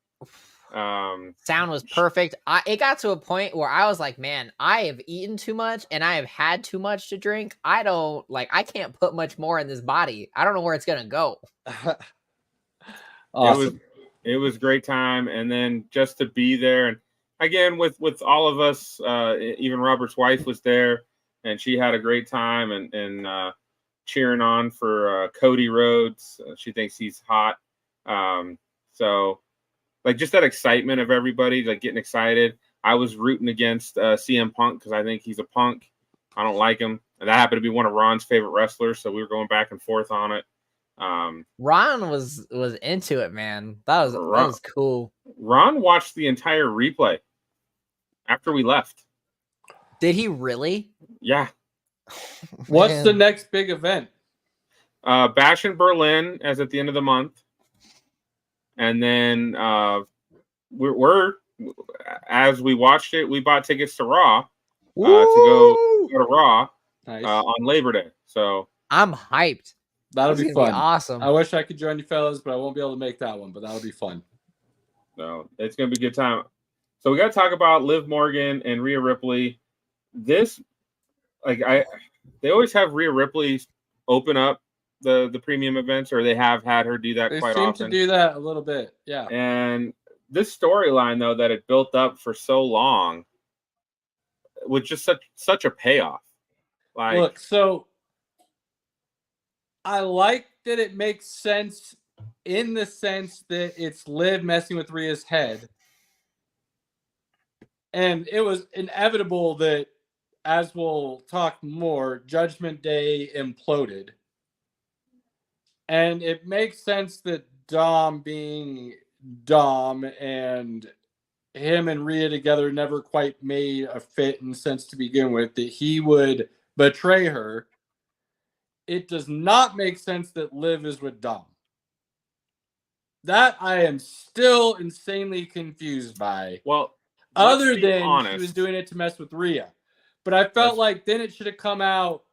Sound was perfect. It got to a point where I was like, man, I have eaten too much and I have had too much to drink. I can't put much more in this body. I don't know where it's gonna go. Awesome. It was great time, and then just to be there, and again with all of us, even Robert's wife was there, and she had a great time and cheering on for Cody Rhodes. She thinks he's hot. So just that excitement of everybody, getting excited. I was rooting against CM Punk because I think he's a punk. I don't like him. And that happened to be one of Ron's favorite wrestlers, so we were going back and forth on it. Ron was into it, man. That was cool. Ron watched the entire replay after we left. Did he really? Yeah. What's the next big event? Bash in Berlin as at the end of the month. And then we're as we watched it, we bought tickets to Raw to go to Raw on Labor Day. So I'm hyped. That'll be fun. Awesome. I wish I could join you fellas, but I won't be able to make that one. But that'll be fun. So it's gonna be a good time. So we got to talk about Liv Morgan and Rhea Ripley. They always have Rhea Ripley open up the premium events, or they have had her do that quite often. They seem to do that a little bit, yeah. And this storyline, though, that it built up for so long, was just such a payoff. Look, so I like that it makes sense in the sense that it's Liv messing with Rhea's head. And it was inevitable that, as we'll talk more, Judgment Day imploded. And it makes sense that Dom being Dom and him and Rhea together never quite made a fit in sense to begin with, that he would betray her. It does not make sense that Liv is with Dom. That I am still insanely confused by. Well, other than she was doing it to mess with Rhea. But I felt like then it should have come out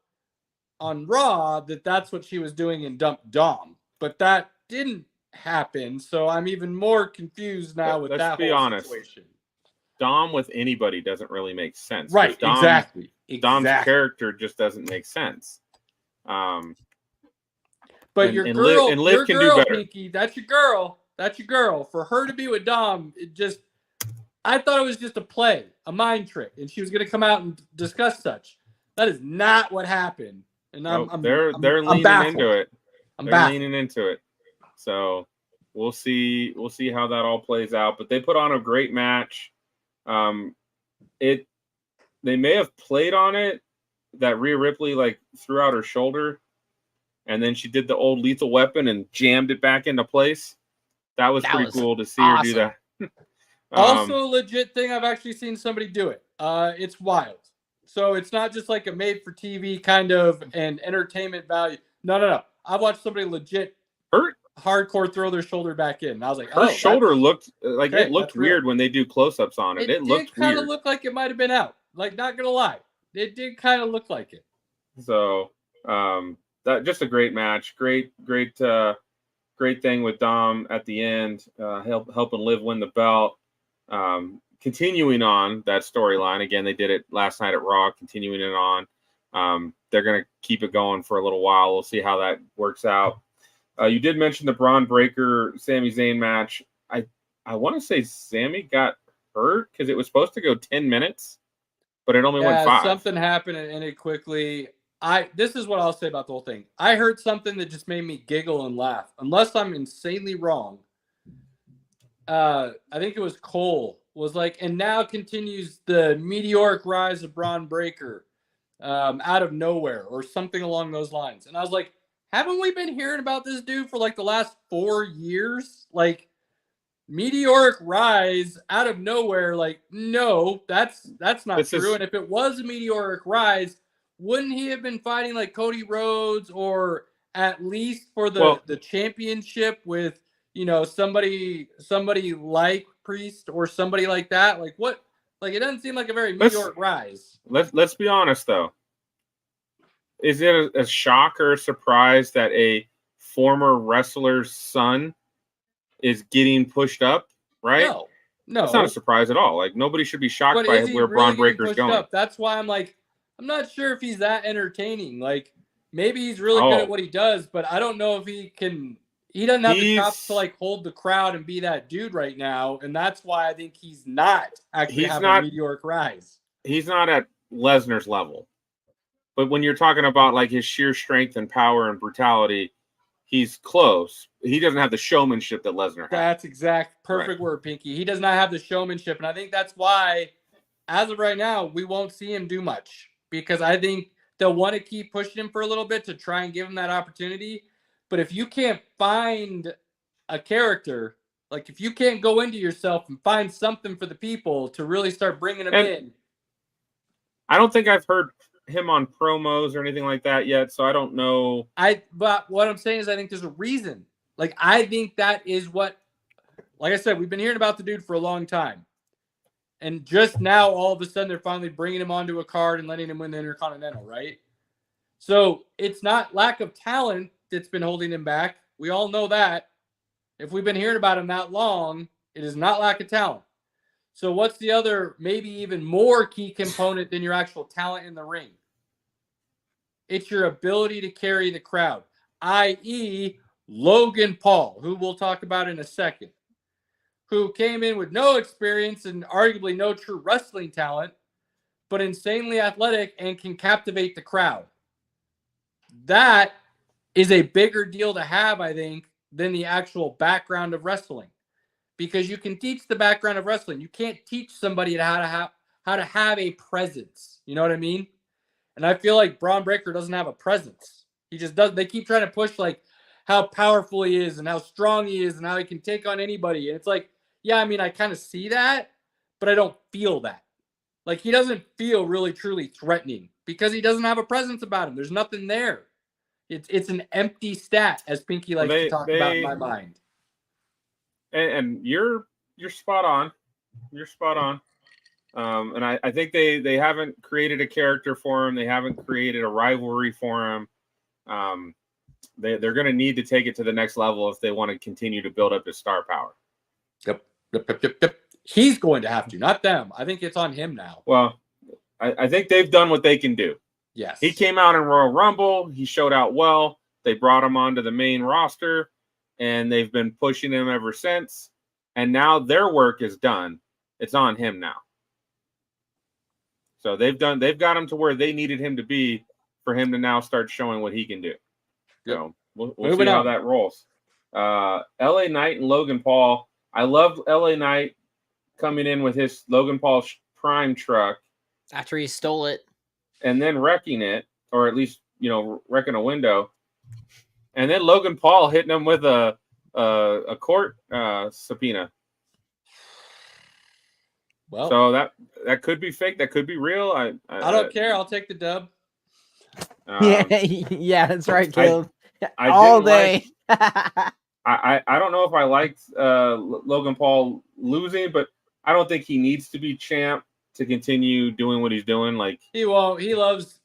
on Raw that that's what she was doing and dumped Dom. But that didn't happen, so I'm even more confused now with that whole situation. Dom with anybody doesn't really make sense. Right, exactly. Dom's character just doesn't make sense. But your girl, Liv can do better. Pinky, that's your girl. That's your girl. For her to be with Dom, I thought it was just a play, a mind trick, and she was going to come out and discuss such. That is not what happened. And they're leaning into it. They're leaning into it. So we'll see how that all plays out. But they put on a great match. They may have played on it that Rhea Ripley threw out her shoulder, and then she did the old Lethal Weapon and jammed it back into place. That was pretty cool to see her do that. Also, a legit thing, I've actually seen somebody do it. It's wild. So it's not just like a made-for-TV kind of and entertainment value. No. I watched somebody legit hardcore throw their shoulder back in. And I was like, her shoulder looked like it looked weird when they do close-ups on it. It looked weird. It kind of looked like it might have been out. Not gonna lie, it did kind of look like it. So that just a great match, great thing with Dom at the end, helping Liv win the belt. Continuing on that storyline, again, they did it last night at Raw, continuing it on. They're going to keep it going for a little while. We'll see how that works out. You did mention the Braun Breaker Sami Zayn match. I want to say Sami got hurt because it was supposed to go 10 minutes, but it only went 5. Something happened and it quickly. This is what I'll say about the whole thing. I heard something that just made me giggle and laugh. Unless I'm insanely wrong. I think it was Cole was like, and now continues the meteoric rise of Braun Breaker out of nowhere or something along those lines. And I was like, haven't we been hearing about this dude for the last 4 years? Meteoric rise out of nowhere. No, that's not true. And if it was a meteoric rise, wouldn't he have been fighting like Cody Rhodes or at least for the championship with, you know, somebody like Priest or somebody like that? Like what? Like it doesn't seem like a very meteoric rise. Let's be honest though. Is it a shock or a surprise that a former wrestler's son is getting pushed up? Right? No, it's not a surprise at all. Like nobody should be shocked by where really Braun Breaker's going. Up? That's why I'm like, I'm not sure if he's that entertaining. Like maybe he's really good at what he does, but I don't know if he can. He doesn't have the chops to like hold the crowd and be that dude right now, and that's why I think he's not actually having a meteoric rise. He's not at Lesnar's level, but when you're talking about like his sheer strength and power and brutality, he's close. He doesn't have the showmanship that Lesnar has. That's perfect word, Pinky. He does not have the showmanship, and I think that's why, as of right now, we won't see him do much because I think they'll want to keep pushing him for a little bit to try and give him that opportunity. But if you can't find a character, like if you can't go into yourself and find something for the people to really start bringing him in. I don't think I've heard him on promos or anything like that yet, so I don't know. But what I'm saying is I think there's a reason. Like I think that is what, like I said, we've been hearing about the dude for a long time. And just now, all of a sudden, they're finally bringing him onto a card and letting him win the Intercontinental, right? So it's not lack of talent that's been holding him back. We all know that. If we've been hearing about him that long, it is not lack of talent. So what's the other, maybe even more key component than your actual talent in the ring? It's your ability to carry the crowd, i.e. Logan Paul, who we'll talk about in a second, who came in with no experience and arguably no true wrestling talent, but insanely athletic and can captivate the crowd. That is a bigger deal to have, I think, than the actual background of wrestling. Because you can teach the background of wrestling. You can't teach somebody how to have a presence. You know what I mean? And I feel like Braun Breaker doesn't have a presence. He just does. They keep trying to push like how powerful he is and how strong he is and how he can take on anybody. And it's like, yeah, I mean, I kind of see that, but I don't feel that. Like he doesn't feel really truly threatening because he doesn't have a presence about him. There's nothing there. It's an empty stat, as Pinky likes to talk about in my mind. And you're spot on. You're spot on. And I think they haven't created a character for him. They haven't created a rivalry for him. They're going to need to take it to the next level if they want to continue to build up his star power. Yep. He's going to have to, not them. I think it's on him now. Well, I think they've done what they can do. Yes. He came out in Royal Rumble. He showed out well. They brought him onto the main roster, and they've been pushing him ever since. And now their work is done. It's on him now. So they've got him to where they needed him to be for him to now start showing what he can do. Yep. So we'll see how that rolls. LA Knight and Logan Paul. I love LA Knight coming in with his Logan Paul prime truck after he stole it and then wrecking it, or at least, wrecking a window. And then Logan Paul hitting him with a court subpoena. Well, so that could be fake. That could be real. I don't care. I'll take the dub. Yeah, that's right, Caleb. I all day. I don't know if I liked Logan Paul losing, but I don't think he needs to be champ to continue doing what he's doing. Like he won't.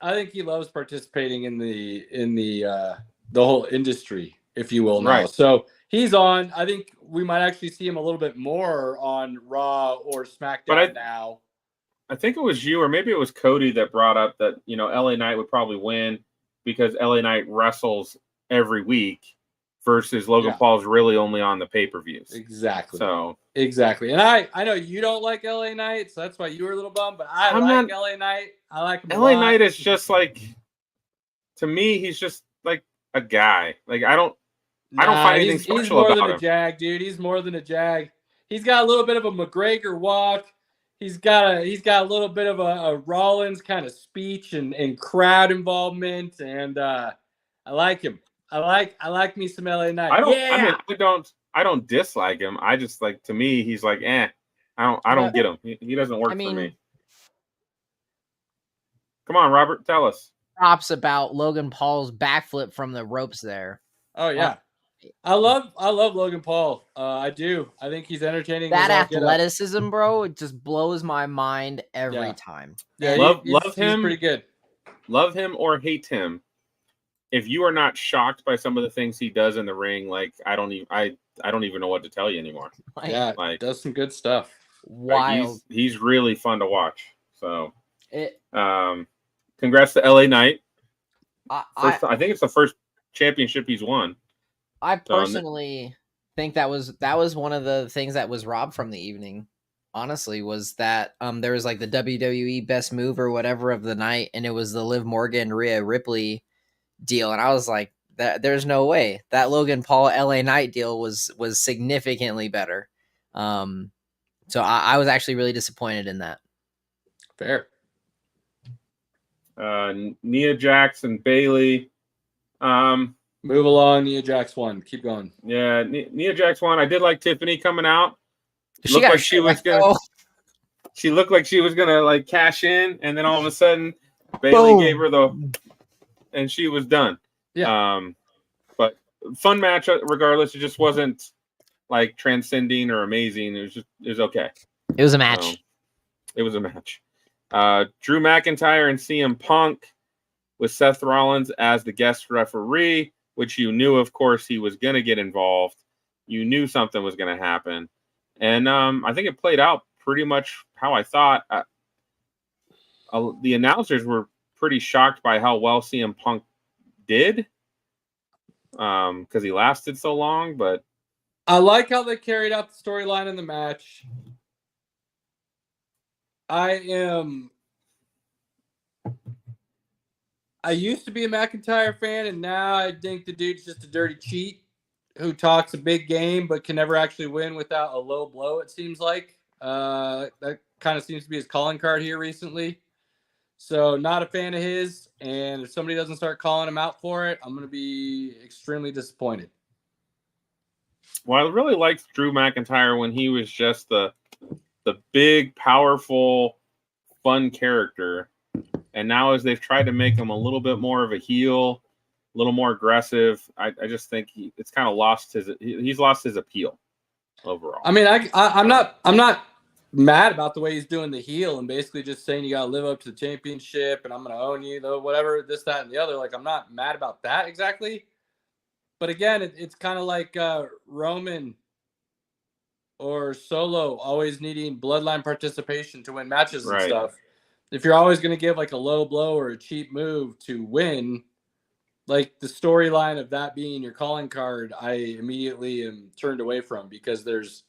I think he loves participating in the whole industry, if you will. Now. Right. So he's on. I think we might actually see him a little bit more on Raw or SmackDown now. I think it was you, or maybe it was Cody, that brought up that LA Knight would probably win because LA Knight wrestles every week versus Logan Paul's really only on the pay-per-views. Exactly. So exactly. And I know you don't like LA Knight, so that's why you were a little bummed, but I like LA Knight. I like him a lot. LA Knight is just like, to me, he's just like a guy. Like I don't find anything special about him. He's more than a jag, dude. He's more than a jag. He's got a little bit of a McGregor walk. He's got a little bit of a Rollins kind of speech and crowd involvement, and I like him. I like me some LA Knight. I don't dislike him. I just like, to me, he's like, I don't get him. He doesn't work for me. Come on, Robert, tell us. props about Logan Paul's backflip from the ropes there. Oh yeah. I love Logan Paul. I do. I think he's entertaining. That athleticism, bro, it just blows my mind every time. Yeah, love him. He's pretty good. Love him or hate him. If you are not shocked by some of the things he does in the ring, like I don't even know what to tell you anymore. Yeah, like does some good stuff. Wild. Like, he's really fun to watch. So, congrats to LA Knight. I think it's the first championship he's won. I personally think that was one of the things that was robbed from the evening. Honestly, was that there was like the WWE best move or whatever of the night, and it was the Liv Morgan Rhea Ripley deal, and I was like, there's no way that Logan Paul LA Knight deal was significantly better. So I was actually really disappointed in that. Fair. Nia Jax and Bailey. Move along. Nia Jax won. Keep going. Yeah, Nia Jax won. I did like Tiffany coming out. She looked like she was gonna like cash in, and then all of a sudden Bailey gave her and she was done. Yeah. But fun match regardless. It just wasn't like transcending or amazing. It was okay. It was a match. It was a match. Drew McIntyre and CM Punk with Seth Rollins as the guest referee, which you knew, of course, he was going to get involved. You knew something was going to happen. And I think it played out pretty much how I thought. The announcers were pretty shocked by how well CM Punk did because he lasted so long. But I like how they carried out the storyline in the match. I used to be a McIntyre fan, and now I think the dude's just a dirty cheat who talks a big game but can never actually win without a low blow, it seems like. That kind of seems to be his calling card here recently. So not a fan of his, and if somebody doesn't start calling him out for it, I'm going to be extremely disappointed. Well, I really liked Drew McIntyre when he was just the big, powerful, fun character. And now as they've tried to make him a little bit more of a heel, a little more aggressive, I just think he's lost his appeal overall. I mean, I'm not mad about the way he's doing the heel and basically just saying you got to live up to the championship and I'm going to own you, though, whatever, this, that, and the other. Like, I'm not mad about that exactly. But again, it's kind of like Roman or Solo always needing bloodline participation to win matches and stuff. If you're always going to give like a low blow or a cheap move to win, like the storyline of that being your calling card, I immediately am turned away from because there's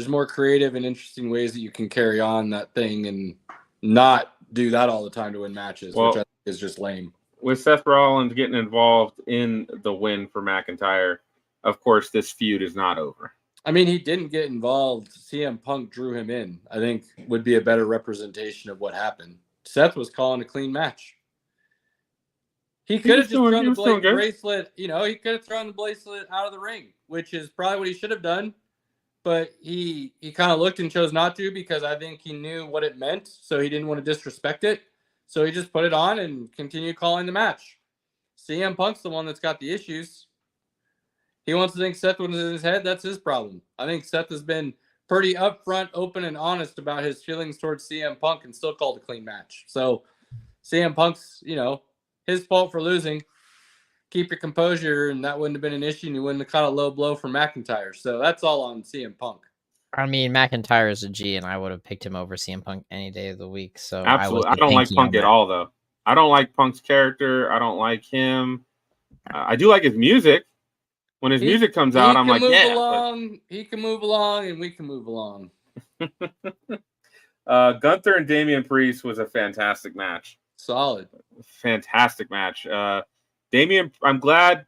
more creative and interesting ways that you can carry on that thing and not do that all the time to win matches, which I think is just lame. With Seth Rollins getting involved in the win for McIntyre, of course, this feud is not over. I mean, he didn't get involved. CM Punk drew him in, I think would be a better representation of what happened. Seth was calling a clean match. He could have just thrown the bracelet, he could have thrown the bracelet out of the ring, which is probably what he should have done. But he kind of looked and chose not to because I think he knew what it meant, so he didn't want to disrespect it. So he just put it on and continued calling the match. CM Punk's the one that's got the issues. He wants to think Seth was in his head. That's his problem. I think Seth has been pretty upfront, open, and honest about his feelings towards CM Punk and still called a clean match. So CM Punk's, his fault for losing. Keep your composure, and that wouldn't have been an issue, and you wouldn't have caught a low blow from McIntyre. So that's all on CM Punk. I mean, McIntyre is a G, and I would have picked him over CM Punk any day of the week. So absolutely, I don't like Punk at all, though. I don't like Punk's character. I don't like him. I do like his music. When his music comes out, I'm like, yeah. He can move along, and we can move along. Gunther and Damian Priest was a fantastic match. Solid. Fantastic match. Damian, I'm glad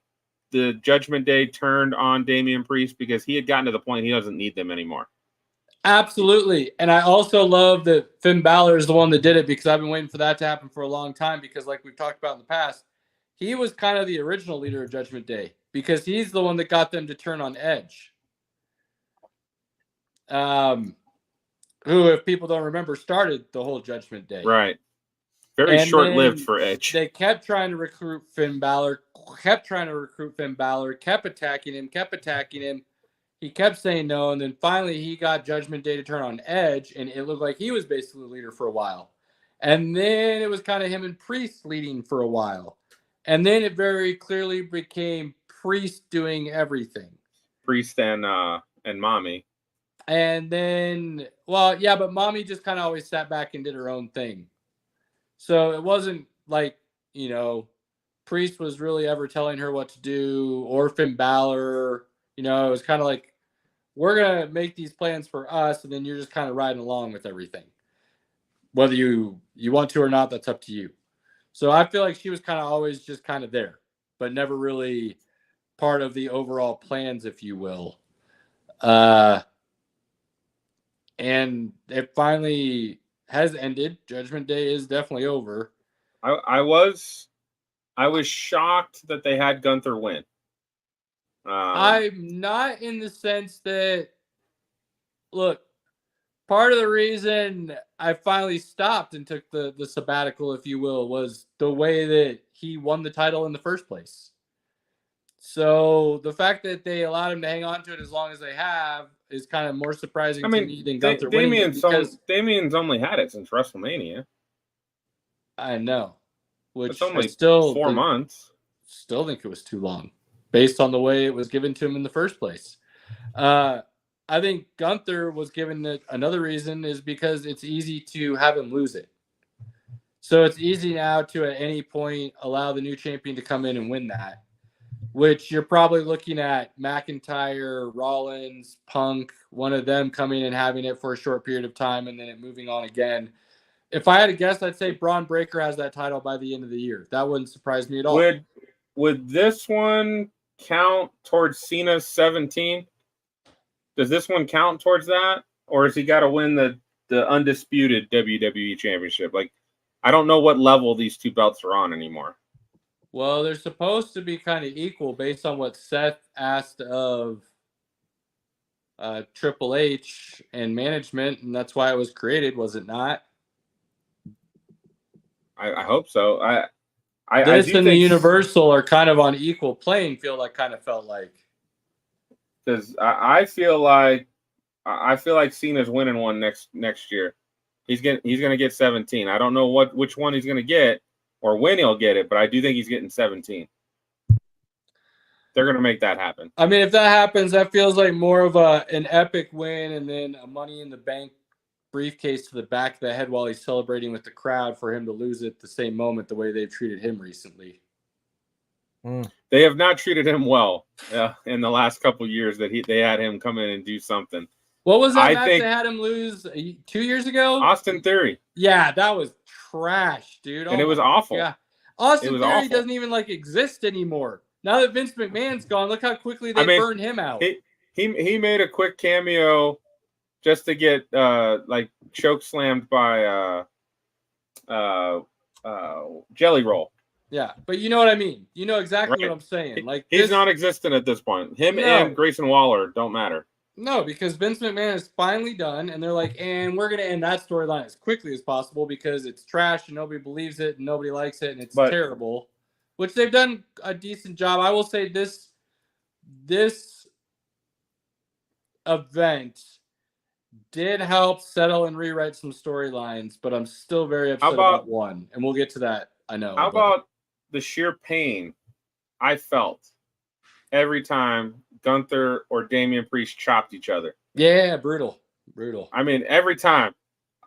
the Judgment Day turned on Damian Priest because he had gotten to the point he doesn't need them anymore. Absolutely. And I also love that Finn Balor is the one that did it because I've been waiting for that to happen for a long time because like we've talked about in the past, he was kind of the original leader of Judgment Day because he's the one that got them to turn on Edge. Who, if people don't remember, started the whole Judgment Day. Right. Very short-lived for Edge. They kept trying to recruit Finn Balor, kept attacking him. He kept saying no, and then finally he got Judgment Day to turn on Edge, and it looked like he was basically the leader for a while. And then it was kind of him and Priest leading for a while. And then it very clearly became Priest doing everything. Priest and Mommy. And then, well, yeah, but Mommy just kind of always sat back and did her own thing. So it wasn't like, Priest was really ever telling her what to do, or Finn Balor. It was kind of like, we're going to make these plans for us, and then you're just kind of riding along with everything. Whether you want to or not, that's up to you. So I feel like she was kind of always just kind of there, but never really part of the overall plans, if you will. And it finally has ended. Judgment Day is definitely over. I was shocked that they had Gunther win. I'm not, in the sense that, look, part of the reason I finally stopped and took the sabbatical, if you will, was the way that he won the title in the first place. So the fact that they allowed him to hang on to it as long as they have is kind of more surprising to me than Gunther winning it, because Damien's only had it since WrestleMania. I know, which it's only still 4 months. Still think it was too long, based on the way it was given to him in the first place. I think Gunther was given it. Another reason is because it's easy to have him lose it. So it's easy now to, at any point, allow the new champion to come in and win that, which you're probably looking at McIntyre, Rollins, Punk, one of them coming and having it for a short period of time and then it moving on again. If I had to guess, I'd say Braun Breaker has that title by the end of the year. That wouldn't surprise me at all. Would this one count towards Cena's 17? Does this one count towards that? Or has he got to win the undisputed WWE Championship? Like, I don't know what level these two belts are on anymore. Well, they're supposed to be kind of equal based on what Seth asked of Triple H and management, and that's why it was created, was it not? I hope so. This and the Universal are kind of on equal playing field. I kind of felt like, because I feel like Cena's winning one next year. He's gonna get 17. I don't know which one he's gonna get or when he'll get it, but I do think he's getting 17. They're gonna make that happen. I mean, if that happens, that feels like more of an epic win, and then a Money in the Bank briefcase to the back of the head while he's celebrating with the crowd for him to lose it the same moment, the way they've treated him recently. They have not treated him well in the last couple years that they had him come in and do something. What was that match they had him lose 2 years ago? Austin Theory. Yeah, that was trash, dude. And it was awful. Yeah, Austin Theory doesn't even exist anymor. Now that Vince McMahon's gone, look how quickly they burned him out. He made a quick cameo just to get choke slammed by Jelly Roll. Yeah, but you know what I mean. You know exactly what I'm saying. He's non-existent at this point. Him and Grayson Waller don't matter. No, because Vince McMahon is finally done, and they're like, and we're going to end that storyline as quickly as possible because it's trash and nobody believes it and nobody likes it and it's terrible, which they've done a decent job. I will say this event did help settle and rewrite some storylines, but I'm still very upset about one, and we'll get to that, I know. How about the sheer pain I felt every time Gunther or Damian Priest chopped each other? Yeah, brutal. I mean, every time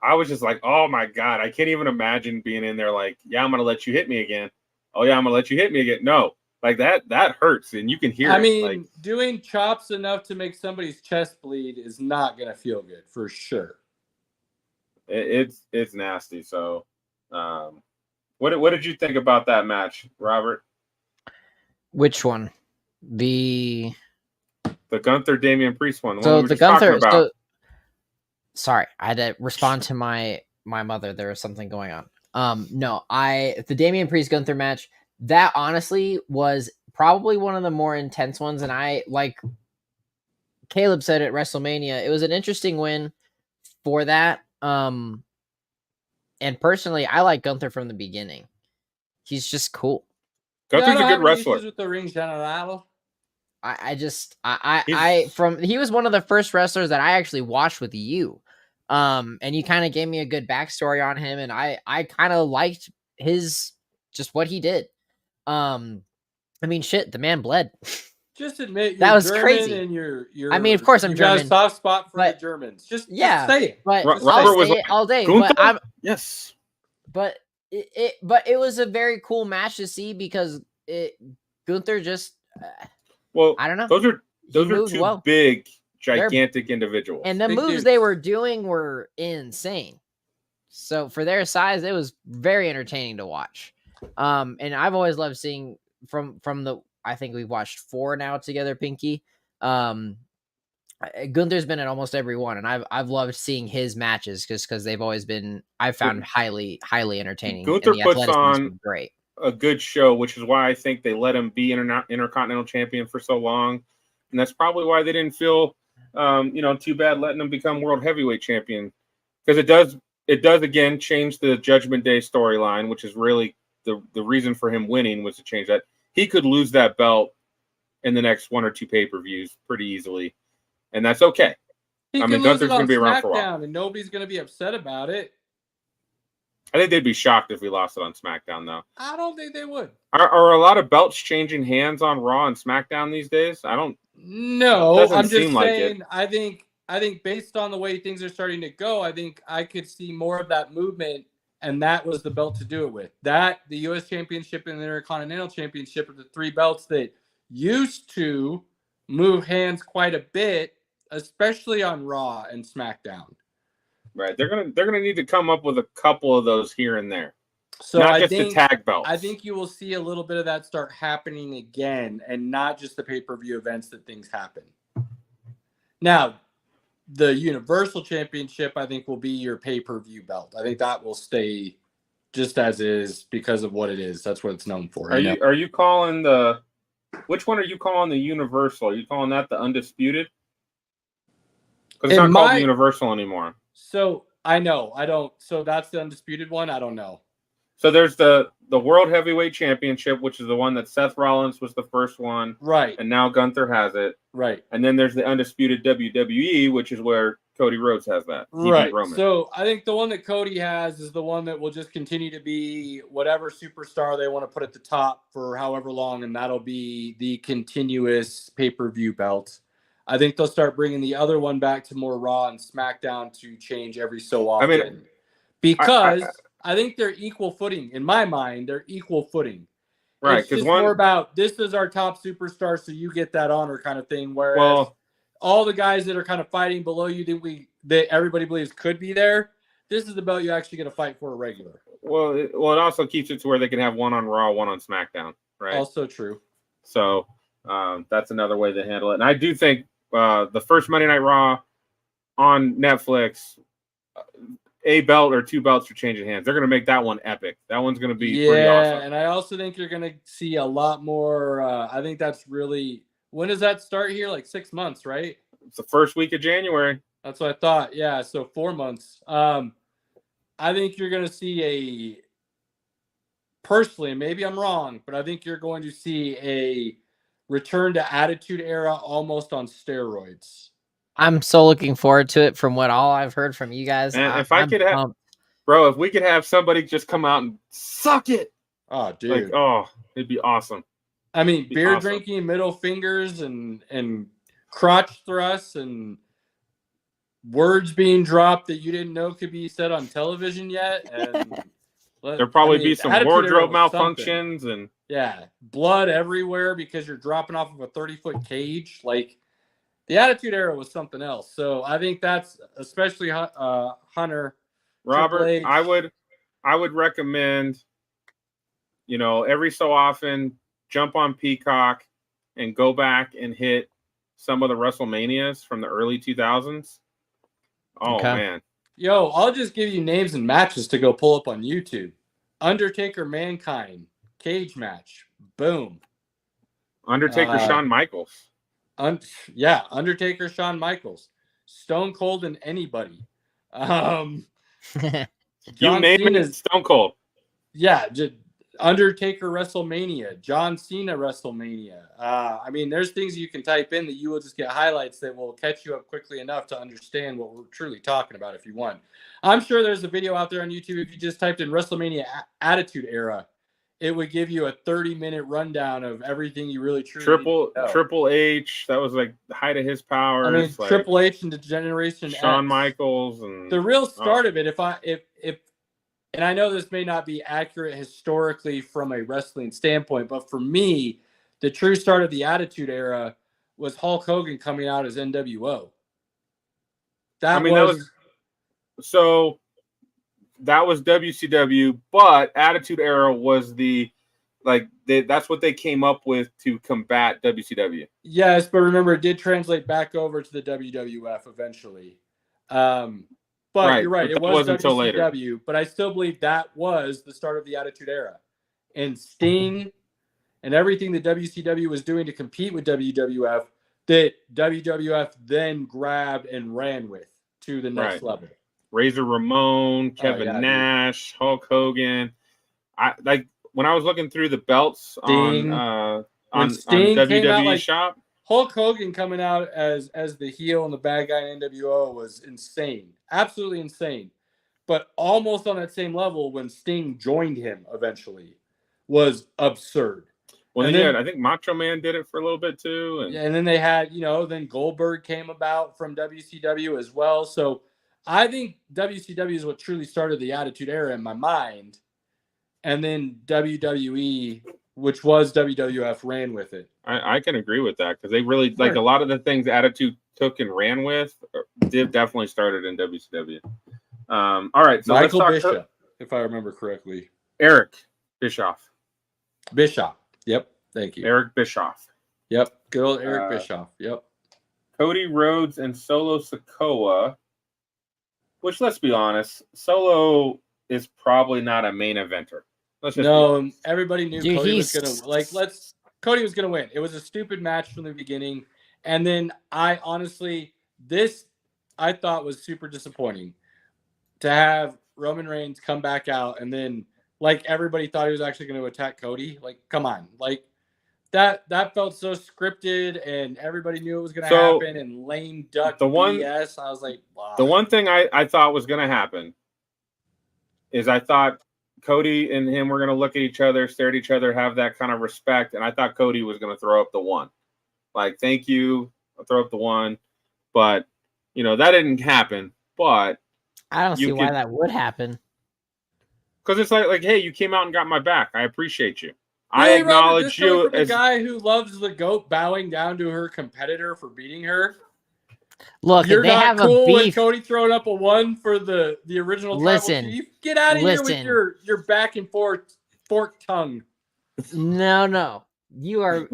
I was just like, oh my God, I can't even imagine being in there like, yeah, I'm going to let you hit me again. Oh yeah, I'm going to let you hit me again. No, like that hurts and you can hear it. I mean, doing chops enough to make somebody's chest bleed is not going to feel good for sure. It's nasty. So, what did you think about that match, Robert? Which one? The Gunther Damian Priest one. So the Gunther. Sorry, I had to respond to my mother. There was something going on. The Damian Priest Gunther match, that honestly was probably one of the more intense ones, and I, like Caleb said at WrestleMania, it was an interesting win for that. And personally, I like Gunther from the beginning. He's just cool. Gunther's a good wrestler. With the ring general. He was one of the first wrestlers that I actually watched with you. And you kind of gave me a good backstory on him, and I kind of liked just what he did. I mean, shit, the man bled. Just admit that was German crazy. And you're. I mean, of course I'm German. You got a soft spot for the Germans. Just say it. But Robert was like, all day. Gunther? But yes. But it was a very cool match to see because Gunther just. Well, I don't know. Those are two big, gigantic individuals. And the moves they were doing were insane. So for their size, it was very entertaining to watch. And I've always loved seeing from the. I think we've watched 4 now together, Pinky. Gunther's been at almost every one, and I've loved seeing his matches because they've always been I've found highly entertaining. Gunther puts on great. A good show, which is why I think they let him be Intercontinental Champion for so long, and that's probably why they didn't feel too bad letting him become World Heavyweight Champion, because it does again change the Judgment Day storyline, which is really the reason for him winning was to change that. He could lose that belt in the next 1 or 2 pay-per-views pretty easily, and that's okay. Gunther's going to be around for a while, and nobody's going to be upset about it. I think they'd be shocked if we lost it on SmackDown, though. I don't think they would. Are a lot of belts changing hands on Raw and SmackDown these days? I don't. No, I'm just saying. I think based on the way things are starting to go, I think I could see more of that movement, and that was the belt to do it with. That, the U.S. Championship and the Intercontinental Championship are the 3 belts that used to move hands quite a bit, especially on Raw and SmackDown. Right, they're gonna need to come up with a couple of those here and there. So not just the tag belts. I think you will see a little bit of that start happening again, and not just the pay-per-view events that things happen. Now, the Universal Championship, I think, will be your pay-per-view belt. I think that will stay just as is because of what it is. That's what it's known for. Are you calling which one are you calling the Universal? Are you calling that the Undisputed? Because it's not called the Universal anymore. So I know. I don't. So that's the Undisputed one? I don't know. So there's the World Heavyweight Championship, which is the one that Seth Rollins was the first one. Right. And now Gunther has it. Right. And then there's the Undisputed WWE, which is where Cody Rhodes has that. Right. So I think the one that Cody has is the one that will just continue to be whatever superstar they want to put at the top for however long, and that'll be the continuous pay-per-view belt. I think they'll start bringing the other one back to more Raw and SmackDown to change every so often. I mean, because I think they're equal footing. In my mind, they're equal footing. Right. It's just more about this is our top superstar, so you get that honor kind of thing. Whereas all the guys that are kind of fighting below you that everybody believes could be there, this is the belt you actually get to fight for a regular. Well, it also keeps it to where they can have one on Raw, one on SmackDown. Right. Also true. So that's another way to handle it. And I do think the first Monday Night Raw on Netflix, a belt or 2 belts are changing hands. They're going to make that one epic. That one's going to be pretty awesome. And I also think you're going to see a lot more. I think that's really, when does that start here? Like 6 months, right? It's the first week of January. That's what I thought. Yeah, so 4 months. I think you're going to see personally, maybe I'm wrong, but I think you're going to see a return to Attitude Era almost on steroids. I'm so looking forward to it from what all I've heard from you guys. And if we could have somebody just come out and suck it. Oh, dude. It'd be awesome. I mean, beer drinking, middle fingers, and crotch thrusts, and words being dropped that you didn't know could be said on television yet. And there'll probably be some wardrobe malfunctions and blood everywhere because you're dropping off of a 30-foot cage. Like, the Attitude Era was something else. So I think that's especially Hunter. Robert, I would recommend, every so often jump on Peacock and go back and hit some of the WrestleManias from the early 2000s. Oh, man. Yo, I'll just give you names and matches to go pull up on YouTube. Undertaker, Mankind, cage match. Boom. Undertaker, Shawn Michaels. Undertaker, Shawn Michaels, Stone Cold, and anybody. John name Cena it, Stone Cold. Yeah, Undertaker WrestleMania, John Cena WrestleMania. I mean, there's things you can type in that you will just get highlights that will catch you up quickly enough to understand what we're truly talking about if you want. I'm sure there's a video out there on YouTube. If you just typed in WrestleMania Attitude Era, it would give you a 30-minute rundown of everything you really truly need to know. Triple H, that was like the height of his powers. I mean, like Triple H and the Generation Shawn X. Michaels and the real start of it. If and I know this may not be accurate historically from a wrestling standpoint, but for me, the true start of the Attitude Era was Hulk Hogan coming out as NWO. That was WCW, but Attitude Era was that's what they came up with to combat WCW. Yes, but remember, it did translate back over to the WWF eventually. But right, you're right. It was WCW, but I still believe that was the start of the Attitude Era. And Sting and everything that WCW was doing to compete with WWF, that WWF then grabbed and ran with to the next level. Razor Ramon, Kevin Nash, Hulk Hogan. When I was looking through the belts Sting, on WWE Shop. Hulk Hogan coming out as the heel and the bad guy in NWO was insane. Absolutely insane. But almost on that same level when Sting joined him eventually was absurd. Well, then I think Macho Man did it for a little bit too. And then they had, then Goldberg came about from WCW as well. So I think WCW is what truly started the Attitude Era in my mind. And then WWE, which was WWF, ran with it. I can agree with that because they really a lot of the things Attitude took and ran with definitely started in WCW. All right, so Michael Bishop, if I remember correctly. Eric Bischoff. Yep, thank you. Eric Bischoff. Yep, good old Eric Bischoff. Yep. Cody Rhodes and Solo Sikoa, which let's be honest, Solo is probably not a main eventer. Everybody knew Cody was gonna Cody was gonna win. It was a stupid match from the beginning, and then I thought was super disappointing to have Roman Reigns come back out, and then everybody thought he was actually going to attack Cody. Come on, that felt so scripted, and everybody knew it was going to happen, and lame duck BS. I was like, wow. The one thing I thought was going to happen is I thought Cody and him were going to look at each other, stare at each other, have that kind of respect. And I thought Cody was going to throw up the one. Thank you. I'll throw up the one. But, that didn't happen. But I don't see why that would happen. Because it's hey, you came out and got my back. I appreciate you. Really, I acknowledge you as a guy who loves the GOAT bowing down to her competitor for beating her. Look, you're they not have cool a beef. With Cody throwing up a 1 for the original tribal chief. Get out of here with your back and forth forked tongue. No. You are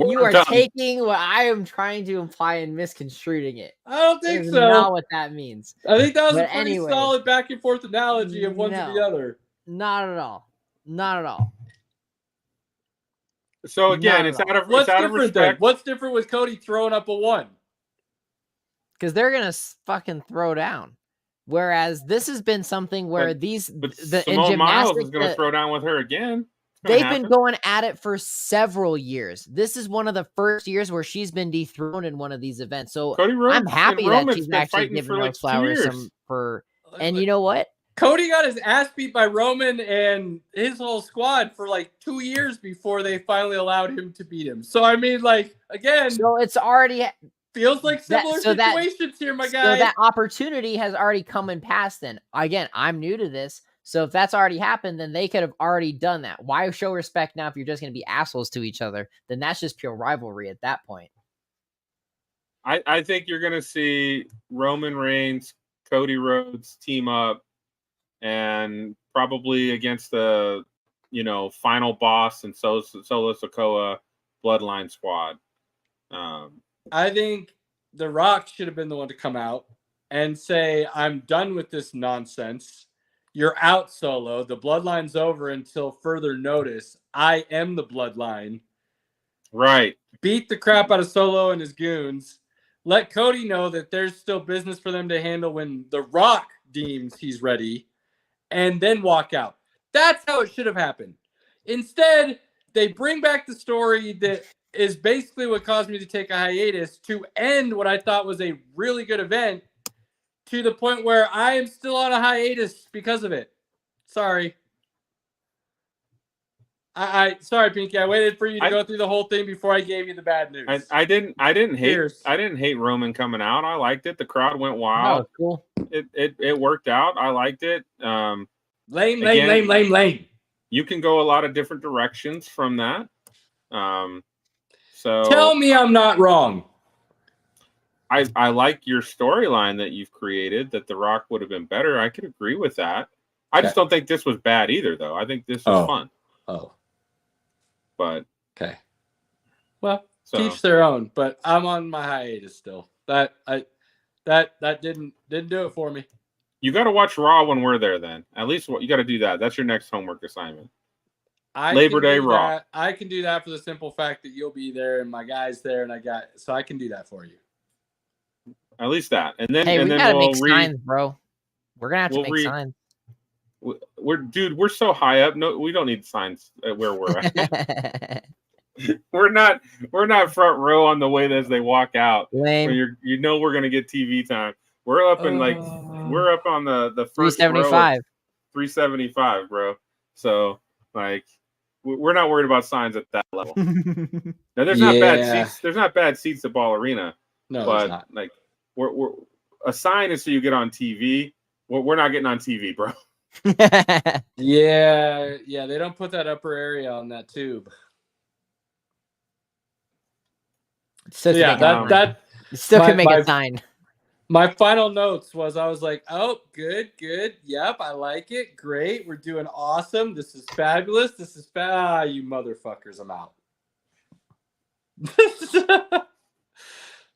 taking what I am trying to imply and misconstruing it. I don't think so. Not what that means. I think that was a pretty solid back and forth analogy of one to the other. Not at all. Not at all. So again, it's out of respect. Then? What's different with Cody throwing up a 1? Because they're gonna fucking throw down. Whereas this has been something where Simone Miles is gonna throw down with her again. They've been going at it for several years. This is one of the first years where she's been dethroned in one of these events. So I'm happy that she's actually giving those flowers and you know what? Cody got his ass beat by Roman and his whole squad for 2 years before they finally allowed him to beat him. So I mean, again, so it's already feels like similar situations here, my guy. So that opportunity has already come and passed. Then again, I'm new to this. So if that's already happened, then they could have already done that. Why show respect now if you're just going to be assholes to each other? Then that's just pure rivalry at that point. I think you're going to see Roman Reigns, Cody Rhodes team up, and probably against the final boss and Solo Sikoa Bloodline squad. I think The Rock should have been the one to come out and say, "I'm done with this nonsense. You're out, Solo. The Bloodline's over until further notice. I am the Bloodline." Right. Beat the crap out of Solo and his goons. Let Cody know that there's still business for them to handle when The Rock deems he's ready. and then walk out. That's how it should have happened. Instead, they bring back the story that is basically what caused me to take a hiatus to end what I thought was a really good event, to the point where I am still on a hiatus because of it. Sorry. Sorry, Pinky. I waited for you to go through the whole thing before I gave you the bad news. I didn't hate Roman coming out. I liked it. The crowd went wild. Oh, cool. It worked out. I liked it. Lame. You can go a lot of different directions from that. So tell me I'm not wrong. I like your storyline that you've created, that The Rock would have been better. I could agree with that. I just don't think this was bad either, though. I think this was fun. But okay. Well, teach their own. But I'm on my hiatus still. That didn't do it for me. You got to watch Raw when we're there. Then at least you got to do that. That's your next homework assignment. Labor Day Raw. I can do that for the simple fact that you'll be there and my guy's there, and so I can do that for you. At least that, and then we gotta make signs, bro. We're gonna have to make signs. We're so high up. No, we don't need signs where we're at. we're not front row on the way as they walk out. Where we're gonna get TV time. We're up in we're up on the first 375. 375, bro. So we're not worried about signs at that level. Now there's not bad seats. There's not bad seats at Ball Arena. No, but there's not. We're a sign is so you get on TV. We're not getting on TV, bro. yeah, they don't put that upper area on that tube. So that still can make a sign. My final notes was I was like, oh, good. Yep, I like it. Great. We're doing awesome. This is fabulous. This is you motherfuckers, I'm out.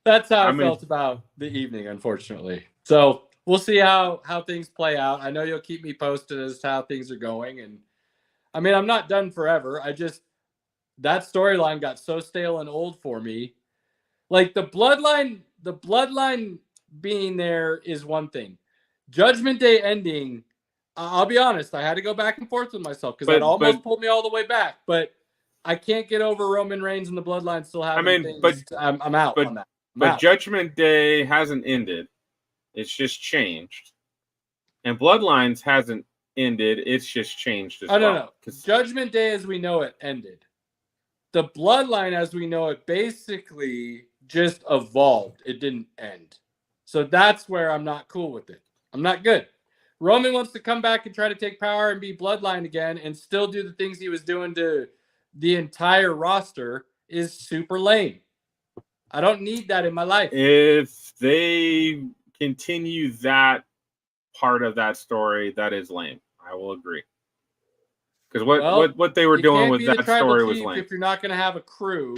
That's how I felt about the evening, unfortunately. So we'll see how things play out. I know you'll keep me posted as to how things are going. And I mean, I'm not done forever. That storyline got so stale and old for me. Like the bloodline being there is one thing. Judgment Day ending, I'll be honest, I had to go back and forth with myself because it almost pulled me all the way back. But I can't get over Roman Reigns and the bloodline still having things. I'm out on that. But Judgment Day hasn't ended. It's just changed. And Bloodlines hasn't ended. It's just changed as well. No. Judgment Day as we know it ended. The Bloodline as we know it basically just evolved. It didn't end. So that's where I'm not cool with it. I'm not good. Roman wants to come back and try to take power and be Bloodline again and still do the things he was doing to the entire roster is super lame. I don't need that in my life. If they continue that part of that story, that is lame. I will agree. Because what they were doing with that story was lame. If you're not going to have a crew,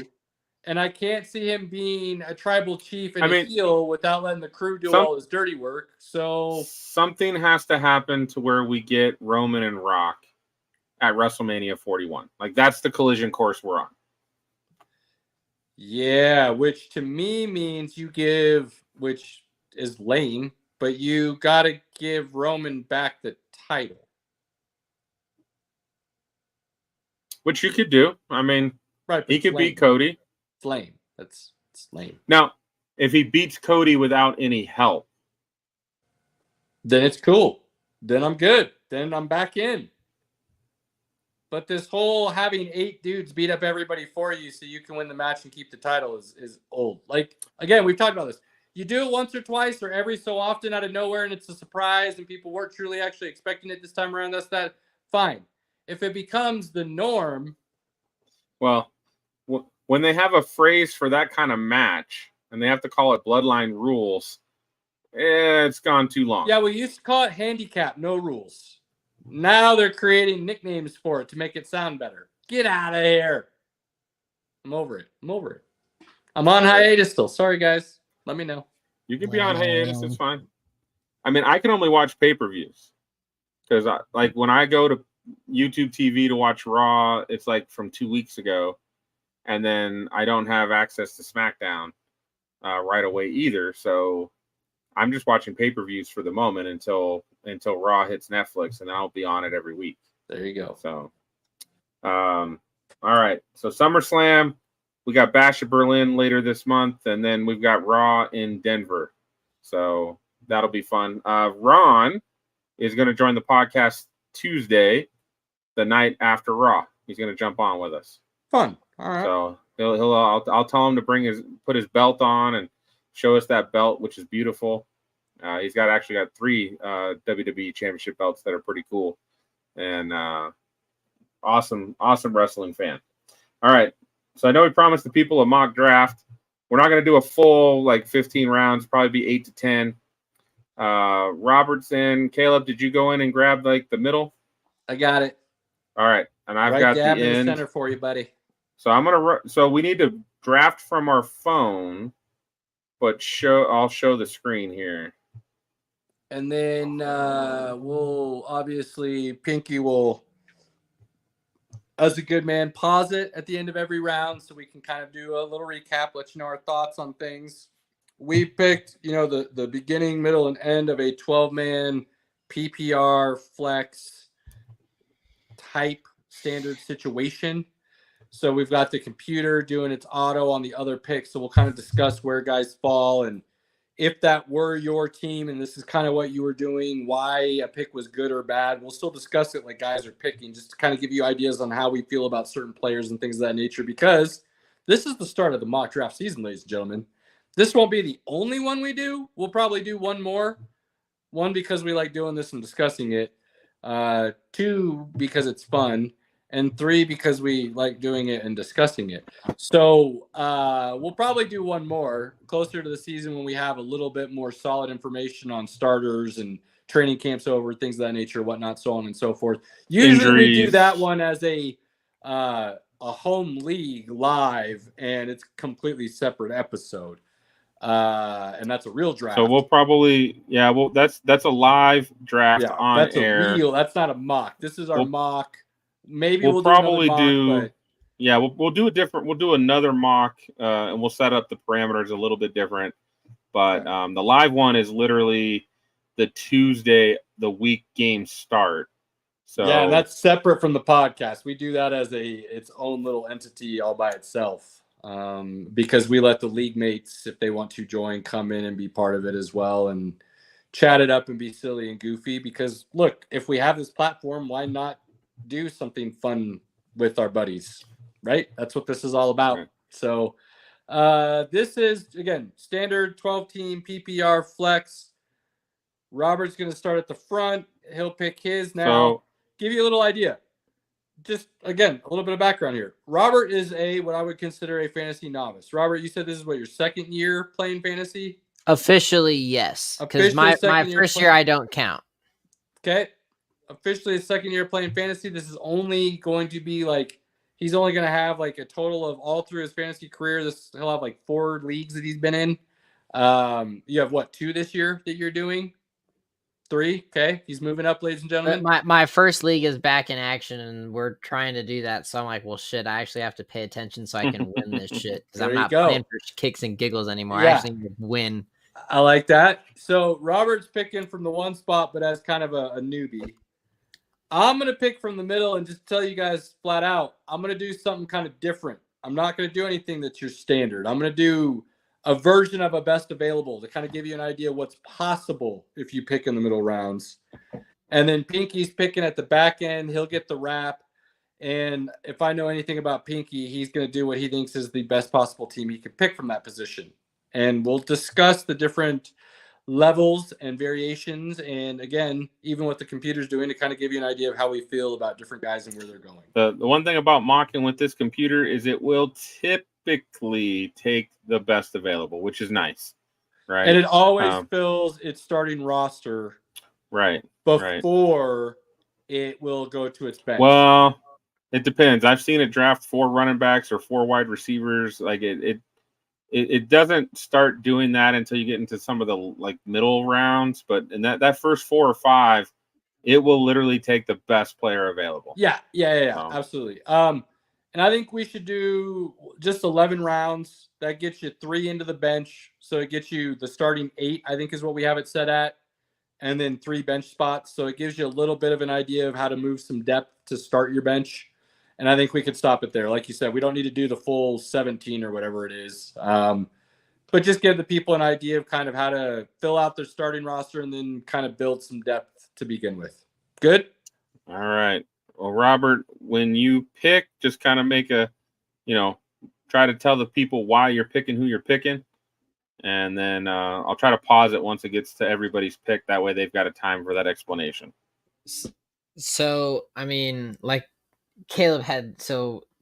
and I can't see him being a tribal chief and a heel without letting the crew do all his dirty work. So something has to happen to where we get Roman and Rock at WrestleMania 41. That's the collision course we're on. Yeah, which to me means which is lame, but you got to give Roman back the title. Which you could do. I mean, right, he could beat Cody. It's lame. It's lame. Now, if he beats Cody without any help, then it's cool. Then I'm good. Then I'm back in. But this whole having 8 dudes beat up everybody for you so you can win the match and keep the title is old. Again, we've talked about this. You do it once or twice or every so often out of nowhere and it's a surprise and people weren't truly actually expecting it this time around. That's that. Fine. If it becomes the norm. Well, when they have a phrase for that kind of match and they have to call it Bloodline Rules, it's gone too long. Yeah, we used to call it Handicap, no rules. Now they're creating nicknames for it to make it sound better. Get out of here. I'm over it. I'm on hiatus still. Sorry, guys. Let me know. You can be on hiatus. It's fine. I mean, I can only watch pay-per-views. Because when I go to YouTube TV to watch Raw, it's from 2 weeks ago. And then I don't have access to SmackDown right away either. So I'm just watching pay-per-views for the moment until until Raw hits Netflix, and I'll be on it every week. There you go. So, all right. So SummerSlam, we got Bash of Berlin later this month, and then we've got Raw in Denver. So that'll be fun. Ron is going to join the podcast Tuesday, the night after Raw. He's going to jump on with us. Fun. All right. So I'll tell him to put his belt on and show us that belt, which is beautiful. He's actually got 3 WWE Championship belts that are pretty cool, and awesome wrestling fan. All right, so I know we promised the people a mock draft. We're not going to do a full 15 rounds, probably be 8 to 10. Robertson, Caleb, did you go in and grab the middle? I got it. All right, and I've got the end. In the center for you, buddy. So I'm gonna. So we need to draft from our phone, but I'll show the screen here. And then we'll obviously Pinky will, as a good man, pause it at the end of every round so we can kind of do a little recap, let you know our thoughts on things. We picked, the beginning, middle, and end of a 12-man PPR flex type standard situation. So we've got the computer doing its auto on the other picks. So we'll kind of discuss where guys fall, and if that were your team and this is kind of what you were doing, why a pick was good or bad. We'll still discuss it like guys are picking, just to kind of give you ideas on how we feel about certain players and things of that nature, because this is the start of the mock draft season, ladies and gentlemen. This won't be the only one we do. We'll probably do one more. One, because we like doing this and discussing it. 2, because it's fun. And 3, because we like doing it and discussing it. So we'll probably do one more closer to the season when we have a little bit more solid information on starters and training camps over, things of that nature, whatnot, so on and so forth. Usually we do that one as a home league live, and it's a completely separate episode. And that's a real draft. So we'll probably, that's a live draft on that's air. That's not a mock. This is our mock. Maybe we'll probably do we'll do a different. We'll do another mock, and we'll set up the parameters a little bit different. But the live one is literally the Tuesday the week games start. So that's separate from the podcast. We do that as its own little entity all by itself, because we let the league mates, if they want to join, come in and be part of it as well and chat it up and be silly and goofy. Because look, if we have this platform, why not do something fun with our buddies, right? That's what this is all about. Right. So this is, again, standard 12-team PPR flex. Robert's going to start at the front. He'll pick his now. So, give you a little idea. Just, again, a little bit of background here. Robert is what I would consider a fantasy novice. Robert, you said this is your second year playing fantasy? Officially, yes. Because my first year I don't count. Okay. Officially his second year playing fantasy. This is only going to be he's only going to have a total of all through his fantasy career. He'll have 4 leagues that he's been in. You have 2 this year that you're doing? 3. Okay. He's moving up, ladies and gentlemen. My first league is back in action, and we're trying to do that. So I'm like, well, shit, I actually have to pay attention so I can win this shit. Because I'm not playing for kicks and giggles anymore. I actually need to win. I like that. So Robert's picking from the 1 spot, but as kind of a newbie. I'm going to pick from the middle and just tell you guys flat out, I'm going to do something kind of different. I'm not going to do anything that's your standard. I'm going to do a version of a best available to kind of give you an idea of what's possible if you pick in the middle rounds. And then Pinky's picking at the back end. He'll get the wrap. And if I know anything about Pinky, he's going to do what he thinks is the best possible team he can pick from that position. And we'll discuss the different levels and variations, and again, even what the computer's doing, to kind of give you an idea of how we feel about different guys and where they're going. The one thing about mocking with this computer is it will typically take the best available, which is nice, right? And it always fills its starting roster right before it will go to its bench. Well, it depends. I've seen it draft 4 running backs or 4 wide receivers. It doesn't start doing that until you get into some of the middle rounds, but in that first 4 or 5, it will literally take the best player available. Yeah, absolutely. And I think we should do just 11 rounds. That gets you 3 into the bench, so it gets you the starting 8. I think is what we have it set at. and then 3 bench spots. So it gives you a little bit of an idea of how to move some depth to start your bench. And I think we could stop it there. Like you said, we don't need to do the full 17 or whatever it is. But just give the people an idea of kind of how to fill out their starting roster and then kind of build some depth to begin with. Good? All right. Well, Robert, when you pick, just kind of make a, try to tell the people why you're picking who you're picking. And then I'll try to pause it once it gets to everybody's pick. That way they've got a time for that explanation. So, I mean, like Caleb had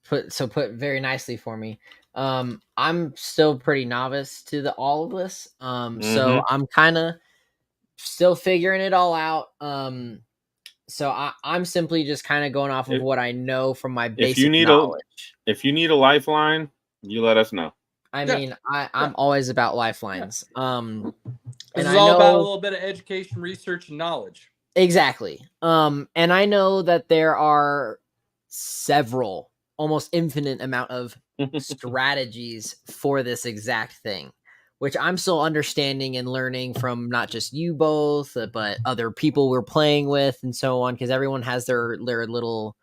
put very nicely for me. I'm still pretty novice to all of this. So I'm kind of still figuring it all out. So I'm simply just kind of going off of what I know from my basic knowledge. If you need a lifeline, you let us know. I mean, I'm always about lifelines. This and is all about a little bit of education, research, and knowledge. Exactly. And I know that there are several, almost infinite amount of strategies for this exact thing, which I'm still understanding and learning from not just you both, but other people we're playing with and so on, because everyone has their little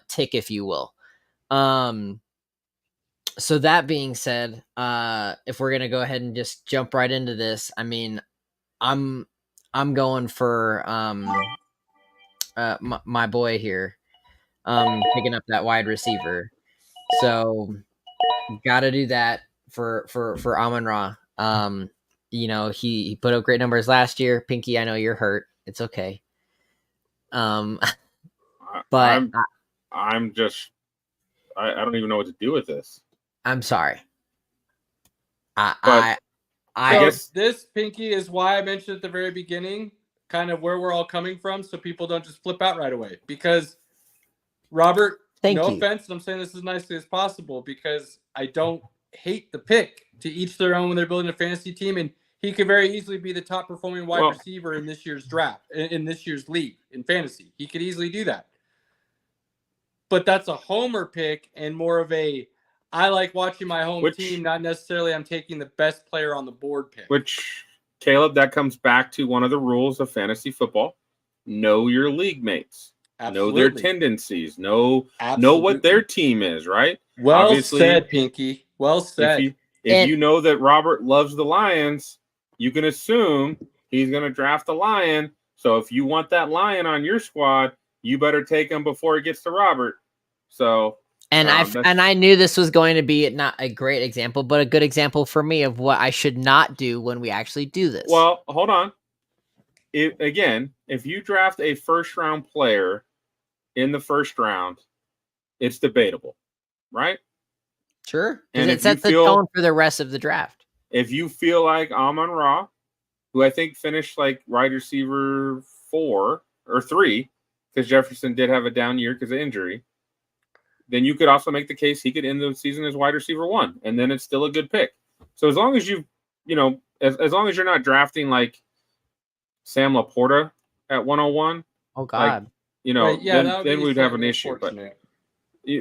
tick, if you will. So that being said, if we're gonna go ahead and just jump right into this, I mean, I'm going for my boy here, picking up that wide receiver. So got to do that for Amon-Ra. He put up great numbers last year. Pinky, I know you're hurt. It's okay. But I'm just I don't even know what to do with this. I'm sorry. I guess this, Pinky, is why I mentioned at the very beginning kind of where we're all coming from, so people don't just flip out right away. Because Robert, no offense, and I'm saying this as nicely as possible, because I don't hate the pick. To each their own when they're building a fantasy team, and he could very easily be the top performing wide receiver in this year's draft, in this year's league in fantasy. He could easily do that. But that's a homer pick and more of a I like watching my home team, not necessarily I'm taking the best player on the board pick. Which, Caleb, that comes back to one of the rules of fantasy football. Know your league mates. Absolutely. Know their tendencies. Know what their team is, right? Well Obviously, said, Pinky. Well said. If you know that Robert loves the Lions, you can assume he's going to draft a Lion. So if you want that Lion on your squad, you better take him before it gets to Robert. So, and I knew this was going to be not a great example, but a good example for me of what I should not do when we actually do this. Well, hold on. If you draft a first-round player in the first round, it's debatable, right? Sure, because it sets the tone for the rest of the draft. If you feel like Amon-Ra, who I think finished like wide receiver 4 or 3, because Jefferson did have a down year because of injury, then you could also make the case he could end the season as wide receiver 1, and then it's still a good pick. So as long as as long as you're not drafting like Sam Laporta at 101, oh god, then we'd have an issue. But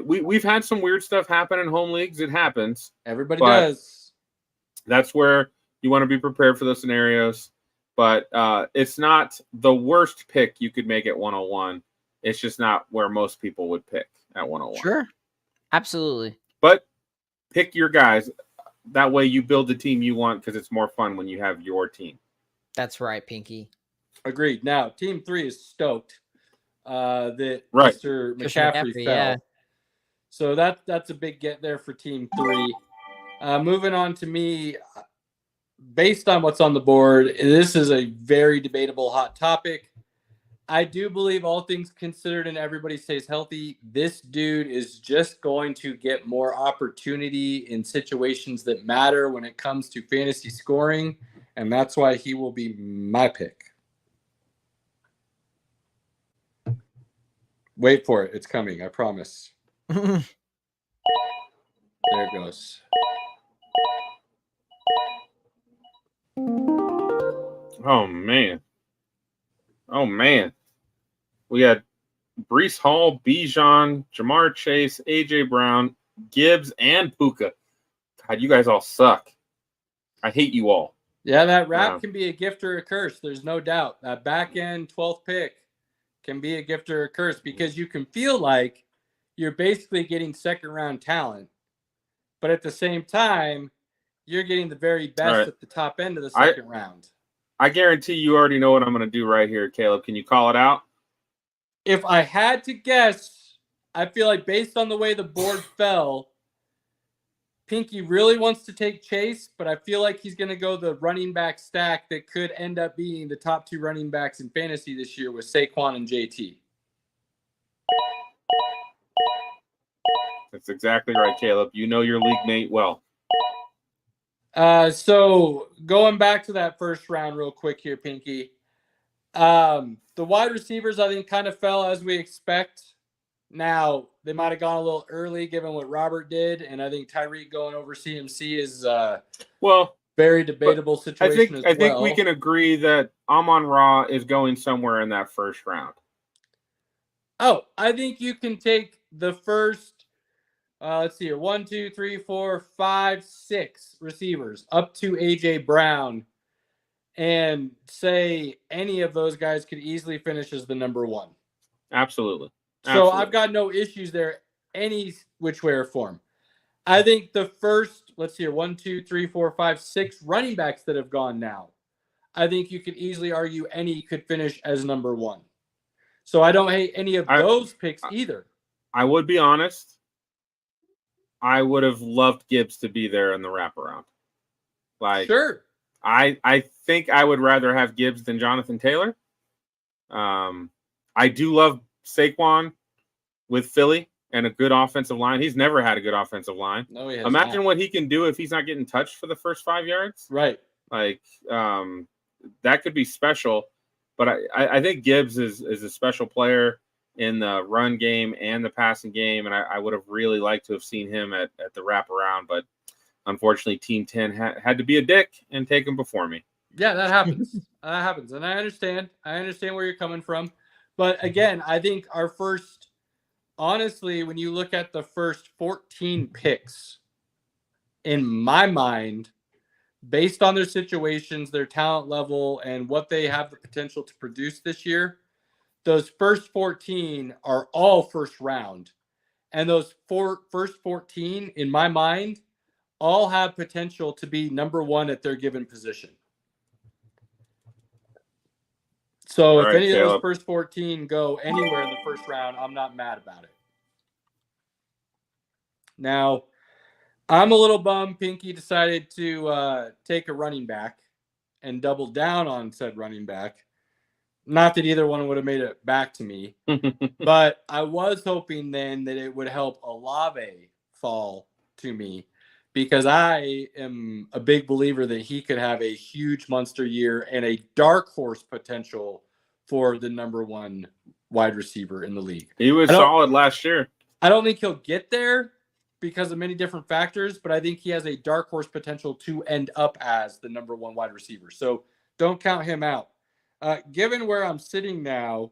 we've had some weird stuff happen in home leagues. It happens. Everybody does. That's where you want to be prepared for those scenarios. But it's not the worst pick you could make at 101. It's just not where most people would pick at 101. Sure. Absolutely. But pick your guys. That way you build the team you want, because it's more fun when you have your team. That's right, Pinky. Agreed. Now, Team 3 is stoked that Mr. McCaffrey fell. Yeah. So that's a big get there for Team 3. Moving on to me, based on what's on the board, this is a very debatable hot topic. I do believe, all things considered and everybody stays healthy, this dude is just going to get more opportunity in situations that matter when it comes to fantasy scoring, and that's why he will be my pick. Wait for it. It's coming. I promise. There it goes. Oh, man. We had Breece Hall, Bijan, Jamar Chase, A.J. Brown, Gibbs, and Puka. God, you guys all suck. I hate you all. Yeah, that wrap can be a gift or a curse. There's no doubt. That back end 12th pick can be a gift or a curse because you can feel like you're basically getting second round talent, but at the same time, you're getting the very best at the top end of the second round. I guarantee you already know what I'm going to do right here, Caleb. Can you call it out? If I had to guess, I feel like based on the way the board fell, Pinky really wants to take Chase, but I feel like he's going to go the running back stack that could end up being the top 2 running backs in fantasy this year with Saquon and JT. That's exactly right, Caleb. You know your league mate well. So going back to that first round real quick here, Pinky. The wide receivers, I think, kind of fell as we expect. Now, they might have gone a little early given what Robert did, and I think Tyreek going over CMC is very debatable situation I think we can agree that Amon-Ra is going somewhere in that first round. Oh, I think you can take the first, let's see here, 1, 2, 3, 4, 5, 6 receivers up to A.J. Brown and say any of those guys could easily finish as the number 1. Absolutely. So I've got no issues there any which way or form. I think the first, let's see here, 1, 2, 3, 4, 5, 6 running backs that have gone now, I think you could easily argue any could finish as number 1. So I don't hate any of those picks either. I would be honest. I would have loved Gibbs to be there in the wraparound. Sure. I think I would rather have Gibbs than Jonathan Taylor. I do love Saquon with Philly and a good offensive line. He's never had a good offensive line. No, he has Imagine what he can do if he's not getting touched for the first 5 yards. Right. That could be special. But I think Gibbs is a special player in the run game and the passing game, and I would have really liked to have seen him at the wraparound, but unfortunately, Team 10 had to be a dick and take him before me. Yeah, that happens. That happens, and I understand. I understand where you're coming from. But again, I think our first, honestly, when you look at the first 14 picks, in my mind, based on their situations, their talent level, and what they have the potential to produce this year, those first 14 are all first round. And those first 14, in my mind, all have potential to be number 1 at their given position. So if any of those first 14 go anywhere in the first round, I'm not mad about it. Now, I'm a little bummed Pinky decided to take a running back and double down on said running back. Not that either one would have made it back to me, but I was hoping then that it would help Olave fall to me because I am a big believer that he could have a huge monster year and a dark horse potential for the number 1 wide receiver in the league. He was solid last year. I don't think he'll get there because of many different factors, but I think he has a dark horse potential to end up as the number 1 wide receiver. So don't count him out. Given where I'm sitting now,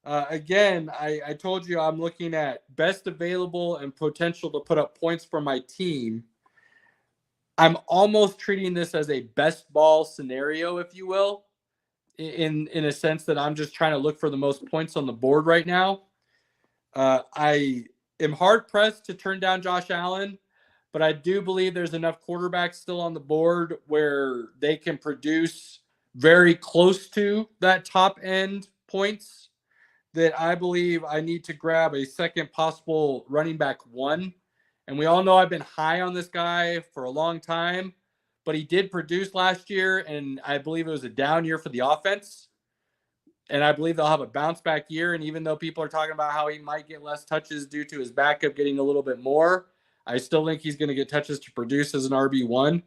again, I told you I'm looking at best available and potential to put up points for my team. I'm almost treating this as a best ball scenario, if you will, in a sense that I'm just trying to look for the most points on the board right now. I am hard pressed to turn down Josh Allen, but I do believe there's enough quarterbacks still on the board where they can produce very close to that top end points that I believe I need to grab a second possible running back 1. And we all know I've been high on this guy for a long time, but he did produce last year, and I believe it was a down year for the offense. And I believe they'll have a bounce back year. And even though people are talking about how he might get less touches due to his backup getting a little bit more, I still think he's going to get touches to produce as an RB1.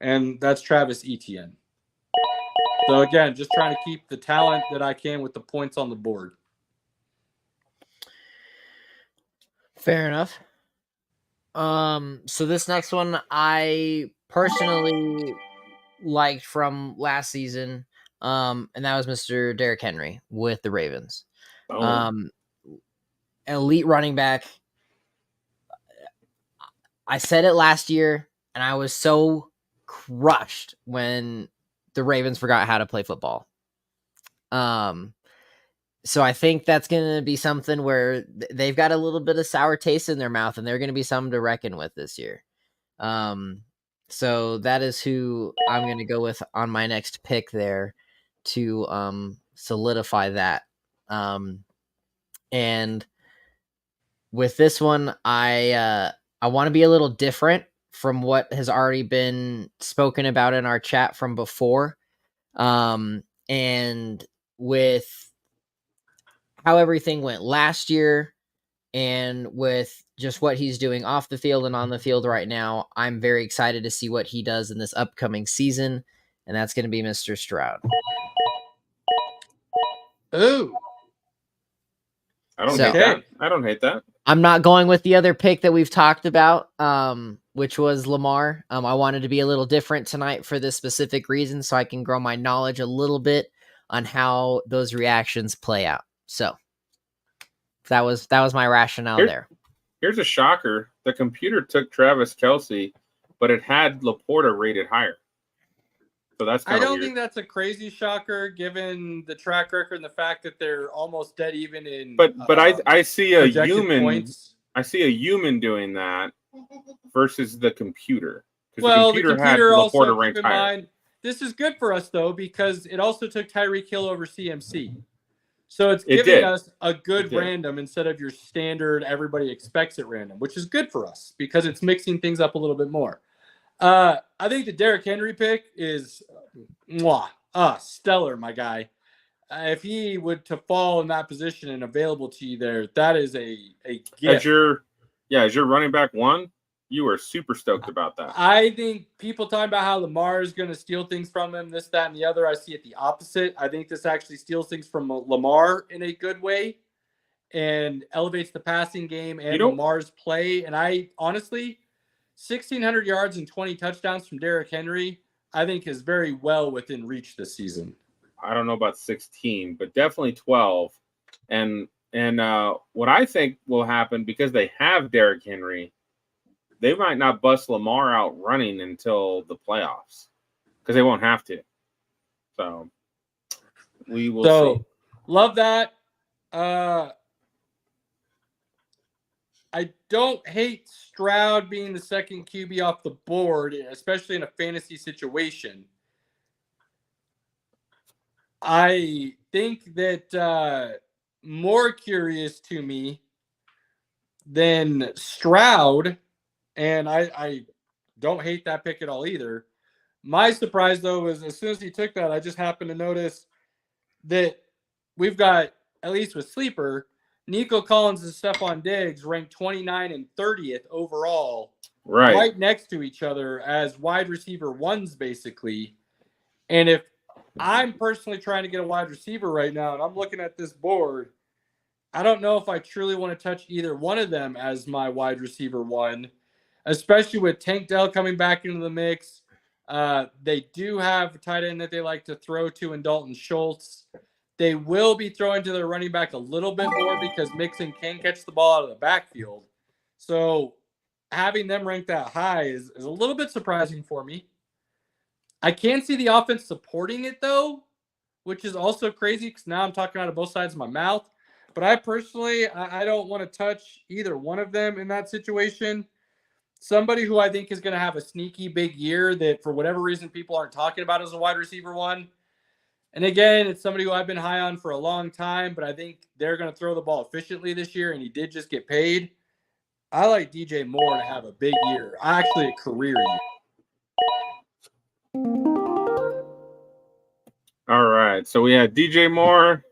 And that's Travis Etienne. So again, just trying to keep the talent that I can with the points on the board. Fair enough. So this next one I personally liked from last season, and that was Mr. Derrick Henry with the Ravens. Elite running back. I said it last year, and I was so crushed when the Ravens forgot how to play football. So I think that's going to be something where they've got a little bit of sour taste in their mouth, and they're going to be something to reckon with this year. So that is who I'm going to go with on my next pick there to solidify that. And with this one, I want to be a little different from what has already been spoken about in our chat from before. And with how everything went last year and with just what he's doing off the field and on the field right now, I'm very excited to see what he does in this upcoming season. And that's going to be Mr. Stroud. Ooh. I don't hate that. I don't hate that. I'm not going with the other pick that we've talked about, which was Lamar. I wanted to be a little different tonight for this specific reason, so I can grow my knowledge a little bit on how those reactions play out. So that was my rationale there. Here's a shocker. The computer took Travis Kelce, but it had Laporta rated higher. So that's I don't think that's a crazy shocker given the track record and the fact that they're almost dead even in But I see a human points. I see a human doing that versus the computer. Well, the computer had also, Laporta ranked keep in higher. mind, this is good for us though because it also took Tyreek Hill over CMC. So it's giving us a good random instead of your standard everybody expects it random, which is good for us because it's mixing things up a little bit more. I think the Derrick Henry pick is stellar, my guy. If he would to fall in that position and available to you there, that is a gift. As your running back one, you are super stoked about that. I think people talking about how Lamar is going to steal things from him, this, that, and the other. I see it the opposite. I think this actually steals things from Lamar in a good way and elevates the passing game and Lamar's play. And I honestly, 1,600 yards and 20 touchdowns from Derrick Henry, I think is very well within reach this season. I don't know about 16, but definitely 12. And what I think will happen because they have Derrick Henry, they might not bust Lamar out running until the playoffs because they won't have to. So we will see. Love that. I don't hate Stroud being the second QB off the board, especially in a fantasy situation. I think that more curious to me than Stroud, and I don't hate that pick at all either. My surprise, though, was as soon as he took that, I just happened to notice that we've got, at least with Sleeper, Nico Collins and Stephon Diggs ranked 29 and 30th overall, right next to each other as wide receiver ones, basically. And if I'm personally trying to get a wide receiver right now, and I'm looking at this board, I don't know if I truly want to touch either one of them as my wide receiver one, especially with Tank Dell coming back into the mix. They do have a tight end that they like to throw to in Dalton Schultz. They will be throwing to their running back a little bit more because Mixon can catch the ball out of the backfield. So having them ranked that high is a little bit surprising for me. I can see the offense supporting it, though, which is also crazy because now I'm talking out of both sides of my mouth. But I personally, I don't want to touch either one of them in that situation. Somebody who I think is going to have a sneaky big year that for whatever reason people aren't talking about as a wide receiver one. And again, it's somebody who I've been high on for a long time, but I think they're going to throw the ball efficiently this year, and he did just get paid. I like DJ Moore to have a big year, actually a career year. All right, so we had DJ Moore,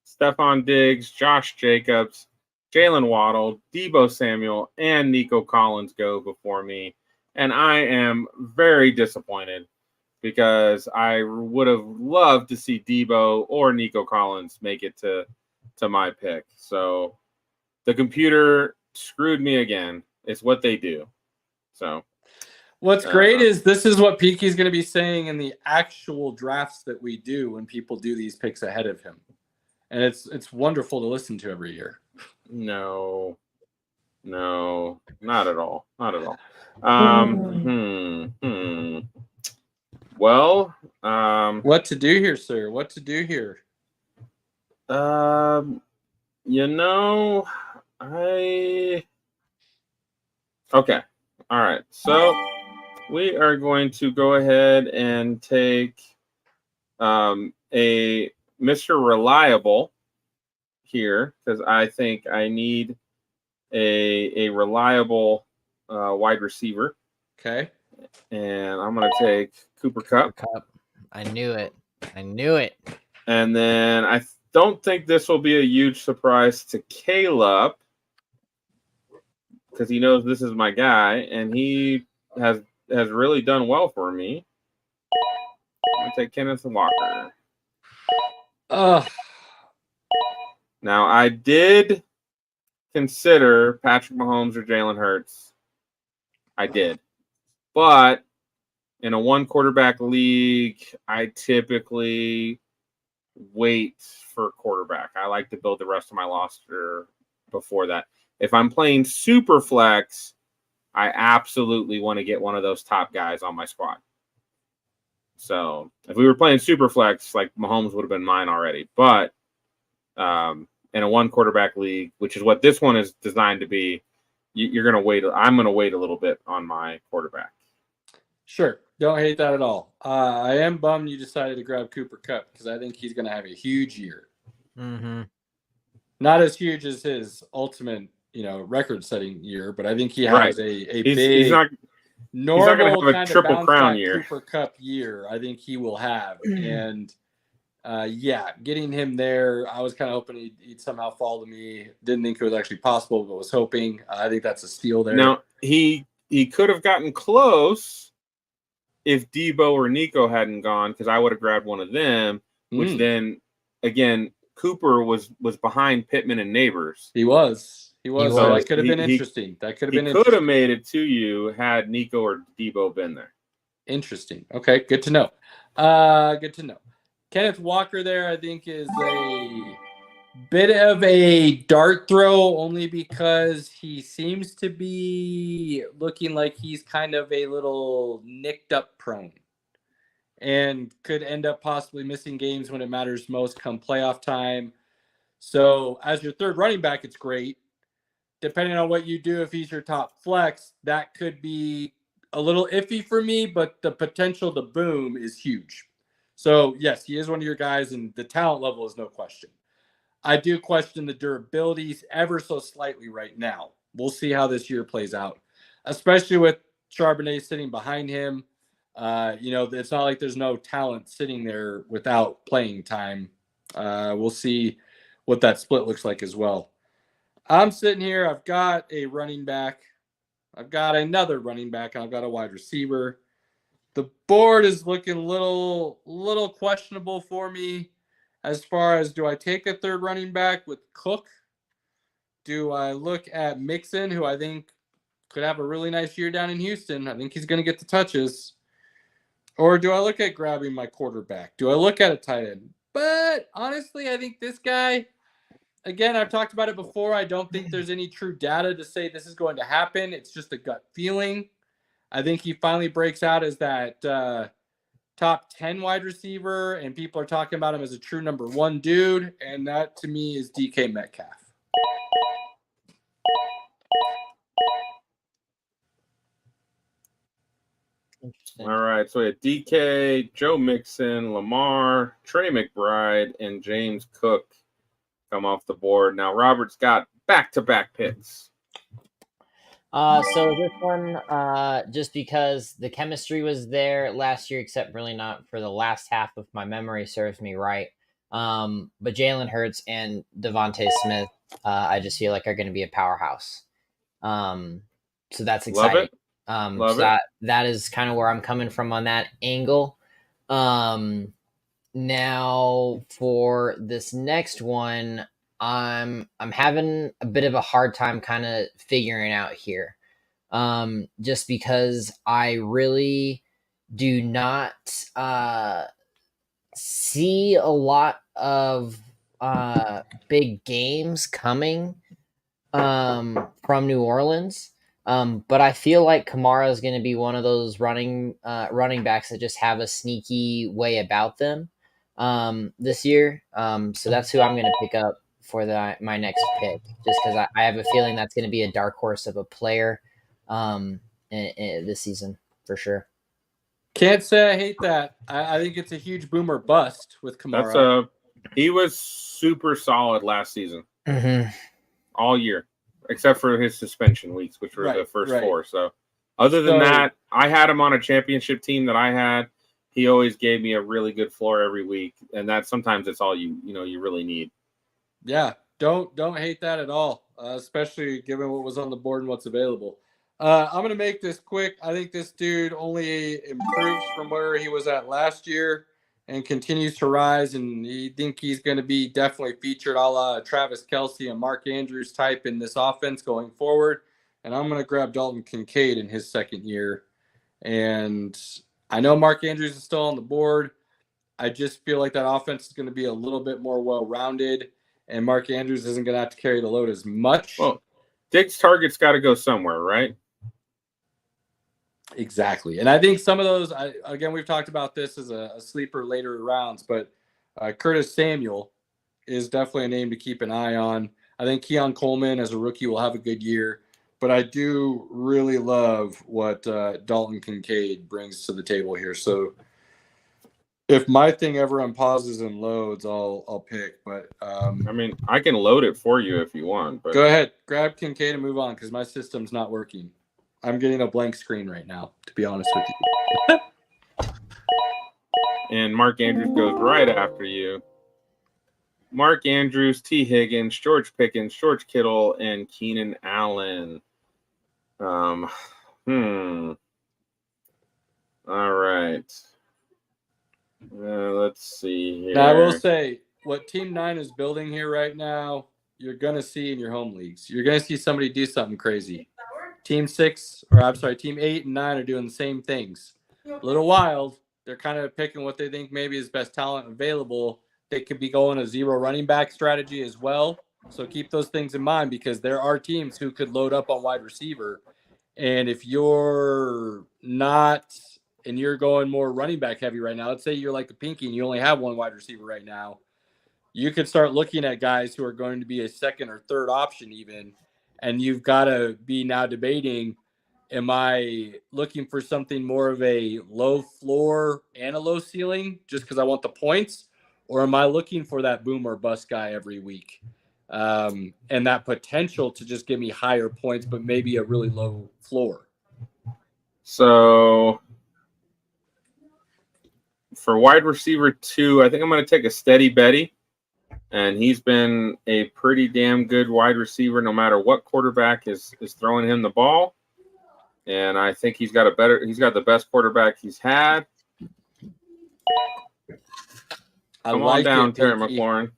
Stephon Diggs, Josh Jacobs, Jalen Waddle, Deebo Samuel, and Nico Collins go before me. And I am very disappointed because I would have loved to see Deebo or Nico Collins make it to my pick. So the computer screwed me again. It's what they do. So what's great is this is what Peaky's going to be saying in the actual drafts that we do when people do these picks ahead of him. And it's wonderful to listen to every year. No, not at all. Not at all. Well, What to do here, sir? What to do here? Okay. All right. So we are going to go ahead and take a Mr. Reliable here because I think I need a reliable wide receiver. Okay. And I'm going to take Cooper Kupp. I knew it. And then I don't think this will be a huge surprise to Caleb because he knows this is my guy, and he has really done well for me. I'm going to take Kenneth Walker. Now, I did consider Patrick Mahomes or Jalen Hurts. I did. But in a one quarterback league, I typically wait for quarterback. I like to build the rest of my roster before that. If I'm playing super flex, I absolutely want to get one of those top guys on my squad. So if we were playing super flex, like Mahomes would have been mine already. But in a one quarterback league, which is what this one is designed to be, you're going to wait. I'm going to wait a little bit on my quarterback. Sure. Don't hate that at all. I am bummed you decided to grab Cooper Kupp because I think he's going to have a huge year. Mm-hmm. Not as huge as his ultimate, record-setting year, but I think he has a big, he's not normal have a kind triple of crown year. Cooper Kupp year. I think he will have, and getting him there, I was kind of hoping he'd somehow fall to me. Didn't think it was actually possible, but was hoping. I think that's a steal there. Now he could have gotten close if Debo or Nico hadn't gone, because I would have grabbed one of them. Which then again, Cooper was behind Pittman and Neighbors. He was. So that could have been interesting. That could have been. He could have made it to you had Nico or Debo been there. Interesting. Okay, good to know. Kenneth Walker there, I think, is a bit of a dart throw only because he seems to be looking like he's kind of a little nicked up prone and could end up possibly missing games when it matters most come playoff time. So as your third running back, it's great. Depending on what you do, if he's your top flex, that could be a little iffy for me, but the potential to boom is huge. So, yes, he is one of your guys, and the talent level is no question. I do question the durability ever so slightly right now. We'll see how this year plays out, especially with Charbonnet sitting behind him. It's not like there's no talent sitting there without playing time. We'll see what that split looks like as well. I'm sitting here. I've got a running back. I've got another running back, and I've got a wide receiver. The board is looking a little questionable for me as far as, do I take a third running back with Cook? Do I look at Mixon, who I think could have a really nice year down in Houston? I think he's going to get the touches. Or do I look at grabbing my quarterback? Do I look at a tight end? But honestly, I think this guy, again, I've talked about it before. I don't think there's any true data to say this is going to happen. It's just a gut feeling. I think he finally breaks out as that top 10 wide receiver, and people are talking about him as a true number one dude, and that to me is DK Metcalf. All right, so we had DK, Joe Mixon, Lamar, Trey McBride, and James Cook come off the board. Now Robert's got back-to-back picks. So this one, just because the chemistry was there last year, except really not for the last half, if my memory serves me right. But Jalen Hurts and Devontae Smith, I just feel like are going to be a powerhouse. So that's exciting. Love it. That is kind of where I'm coming from on that angle. Now for this next one, I'm having a bit of a hard time kind of figuring out here. Just because I really do not see a lot of big games coming from New Orleans. But I feel like Kamara is going to be one of those running backs that just have a sneaky way about them this year. So that's who I'm going to pick up for my next pick, just because I have a feeling that's going to be a dark horse of a player in this season for sure. Can't say I hate that. I think it's a huge boomer bust with Kamara. He was super solid last season, mm-hmm. all year, except for his suspension weeks, which were the first 4. So other than that, I had him on a championship team that I had. He always gave me a really good floor every week, and that sometimes it's all you really need. Yeah, don't hate that at all, especially given what was on the board and what's available. I'm going to make this quick. I think this dude only improves from where he was at last year and continues to rise, and you think he's going to be definitely featured a la Travis Kelce and Mark Andrews type in this offense going forward. And I'm going to grab Dalton Kincaid in his second year. And I know Mark Andrews is still on the board. I just feel like that offense is going to be a little bit more well-rounded, and Mark Andrews isn't going to have to carry the load as much. Well, Dick's target's got to go somewhere, right? Exactly. And I think some of those, again, we've talked about this as a sleeper later rounds, but Curtis Samuel is definitely a name to keep an eye on. I think Keon Coleman as a rookie will have a good year, but I do really love what Dalton Kincaid brings to the table here. So if my thing ever unpauses and loads, I'll pick. But I mean, I can load it for you if you want. But go ahead, grab Kincaid and move on because my system's not working. I'm getting a blank screen right now, to be honest with you. And Mark Andrews goes right after you. Mark Andrews, T. Higgins, George Pickens, George Kittle, and Keenan Allen. All right. Let's see here. Now, I will say, what Team 9 is building here right now, you're going to see in your home leagues. You're going to see somebody do something crazy. Team 8 and 9 are doing the same things. A little wild. They're kind of picking what they think maybe is best talent available. They could be going a 0 running back strategy as well. So keep those things in mind because there are teams who could load up on wide receiver. And if you're not, and you're going more running back heavy right now, let's say you're like a Pinky and you only have one wide receiver right now, you could start looking at guys who are going to be a second or third option even. And you've got to be now debating, am I looking for something more of a low floor and a low ceiling just because I want the points? Or am I looking for that boom or bust guy every week? And that potential to just give me higher points, but maybe a really low floor. So for wide receiver 2, I think I'm going to take a Steady Betty. And he's been a pretty damn good wide receiver no matter what quarterback is throwing him the ball. And I think he's got the best quarterback he's had. Come on down, Terry McLaurin.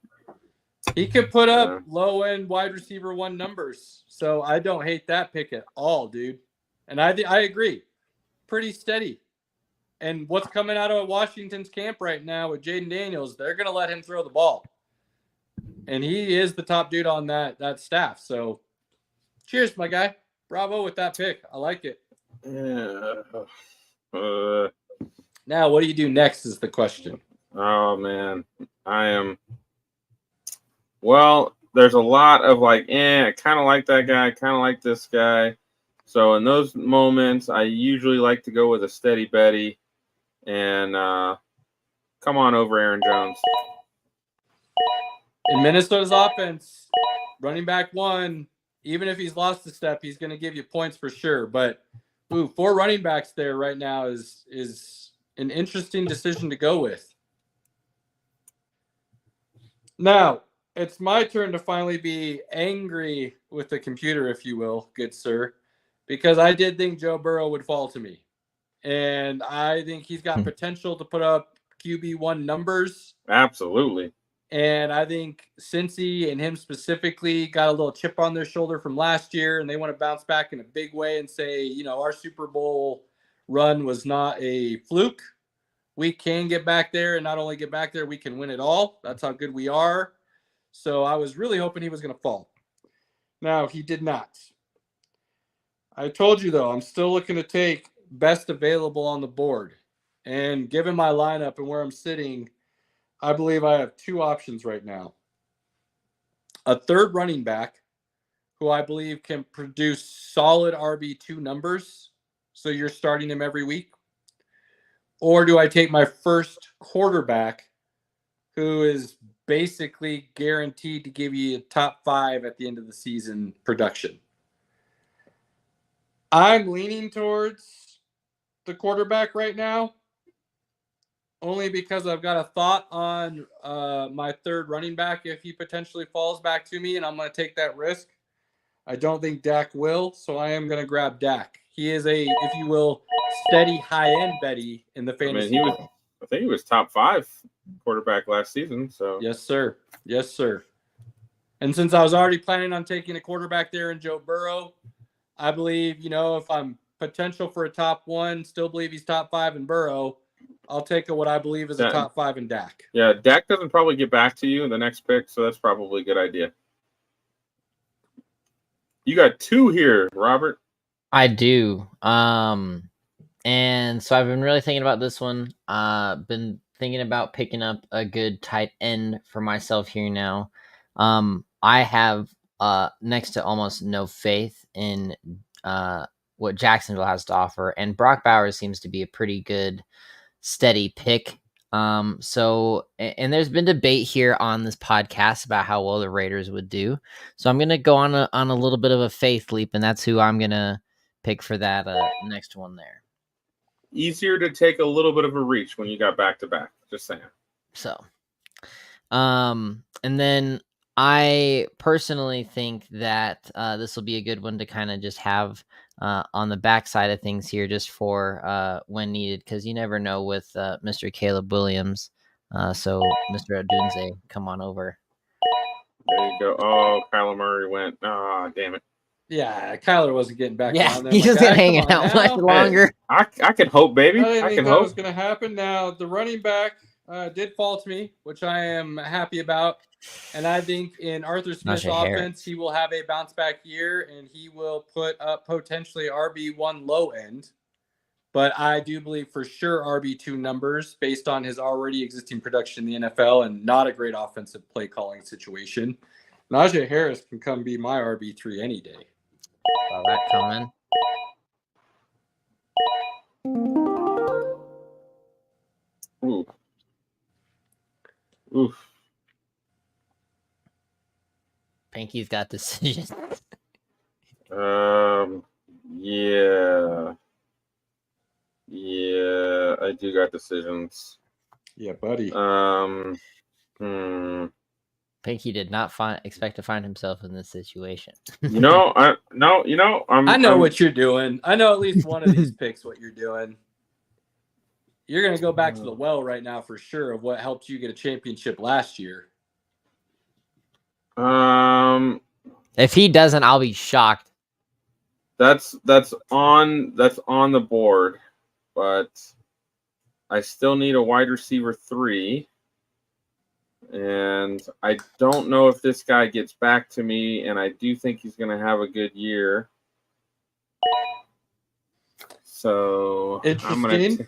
He could put up low-end wide receiver 1 numbers. So I don't hate that pick at all, dude. And I agree. Pretty steady. And what's coming out of Washington's camp right now with Jaden Daniels, they're going to let him throw the ball. And he is the top dude on that staff. So cheers, my guy. Bravo with that pick. I like it. Yeah. Now, what do you do next is the question. Oh, man. Well, there's a lot of I kind of like that guy, kind of like this guy. So in those moments, I usually like to go with a Steady Betty. And come on over, Aaron Jones. In Minnesota's offense, running back 1, even if he's lost a step, he's going to give you points for sure. But 4 running backs there right now is an interesting decision to go with. Now, it's my turn to finally be angry with the computer, if you will, good sir, because I did think Joe Burrow would fall to me. And I think he's got potential to put up QB1 numbers. Absolutely. And I think Cincy and him specifically got a little chip on their shoulder from last year, and they want to bounce back in a big way and say, our Super Bowl run was not a fluke. We can get back there, and not only get back there, we can win it all. That's how good we are. So I was really hoping he was going to fall. Now, he did not. I told you, though, I'm still looking to take best available on the board. And given my lineup and where I'm sitting, I believe I have two options right now. A third running back, who I believe can produce solid RB2 numbers, so you're starting him every week. Or do I take my first quarterback, who is basically guaranteed to give you a top 5 at the end of the season production? I'm leaning towards the quarterback right now, only because I've got a thought on my third running back if he potentially falls back to me, and I'm going to take that risk. I don't think Dak will, so I am going to grab Dak. He is a, if you will, steady high-end Betty in the fantasy. I think he was top 5 quarterback last season. So yes, sir. Yes, sir. And since I was already planning on taking a quarterback there in Joe Burrow, I believe, if I'm potential for a top 1, still believe he's top 5 in Burrow, I'll take what I believe is a top 5 in Dak. Yeah, Dak doesn't probably get back to you in the next pick, so that's probably a good idea. You got 2 here, Robert. I do. And so I've been really thinking about this one. Been thinking about picking up a good tight end for myself here now. I have next to almost no faith in what Jacksonville has to offer, and Brock Bowers seems to be a pretty good, steady pick. So there's been debate here on this podcast about how well the Raiders would do. So I'm gonna go on a little bit of a faith leap, and that's who I'm gonna pick for that next one there. Easier to take a little bit of a reach when you got back-to-back. Just saying. So, and then I personally think that this will be a good one to kind of just have on the backside of things here, just for when needed, because you never know with Mr. Caleb Williams. So, Mr. Odunze, come on over. There you go. Oh, Kyler Murray went. Ah, damn it. Yeah, Kyler wasn't getting back down there. He's just hanging out much longer. I can hope, baby. I can hope. That was going to happen. Now, the running back did fall to me, which I am happy about. And I think in Arthur Smith's offense, he will have a bounce-back year, and he will put up potentially RB1 low end. But I do believe for sure RB2 numbers based on his already existing production in the NFL and not a great offensive play calling situation. Najee Harris can come be my RB3 any day. Saw that coming. Oof. Pinky's got decisions. Yeah, I do got decisions. Yeah, buddy. Pinky did not expect to find himself in this situation. I know what you're doing. I know at least one of these picks what you're doing. You're going to go back to the well right now for sure of what helped you get a championship last year. If he doesn't, I'll be shocked. That's on the board, but I still need a wide receiver 3. And I don't know if this guy gets back to me, and I do think he's going to have a good year. So I'm going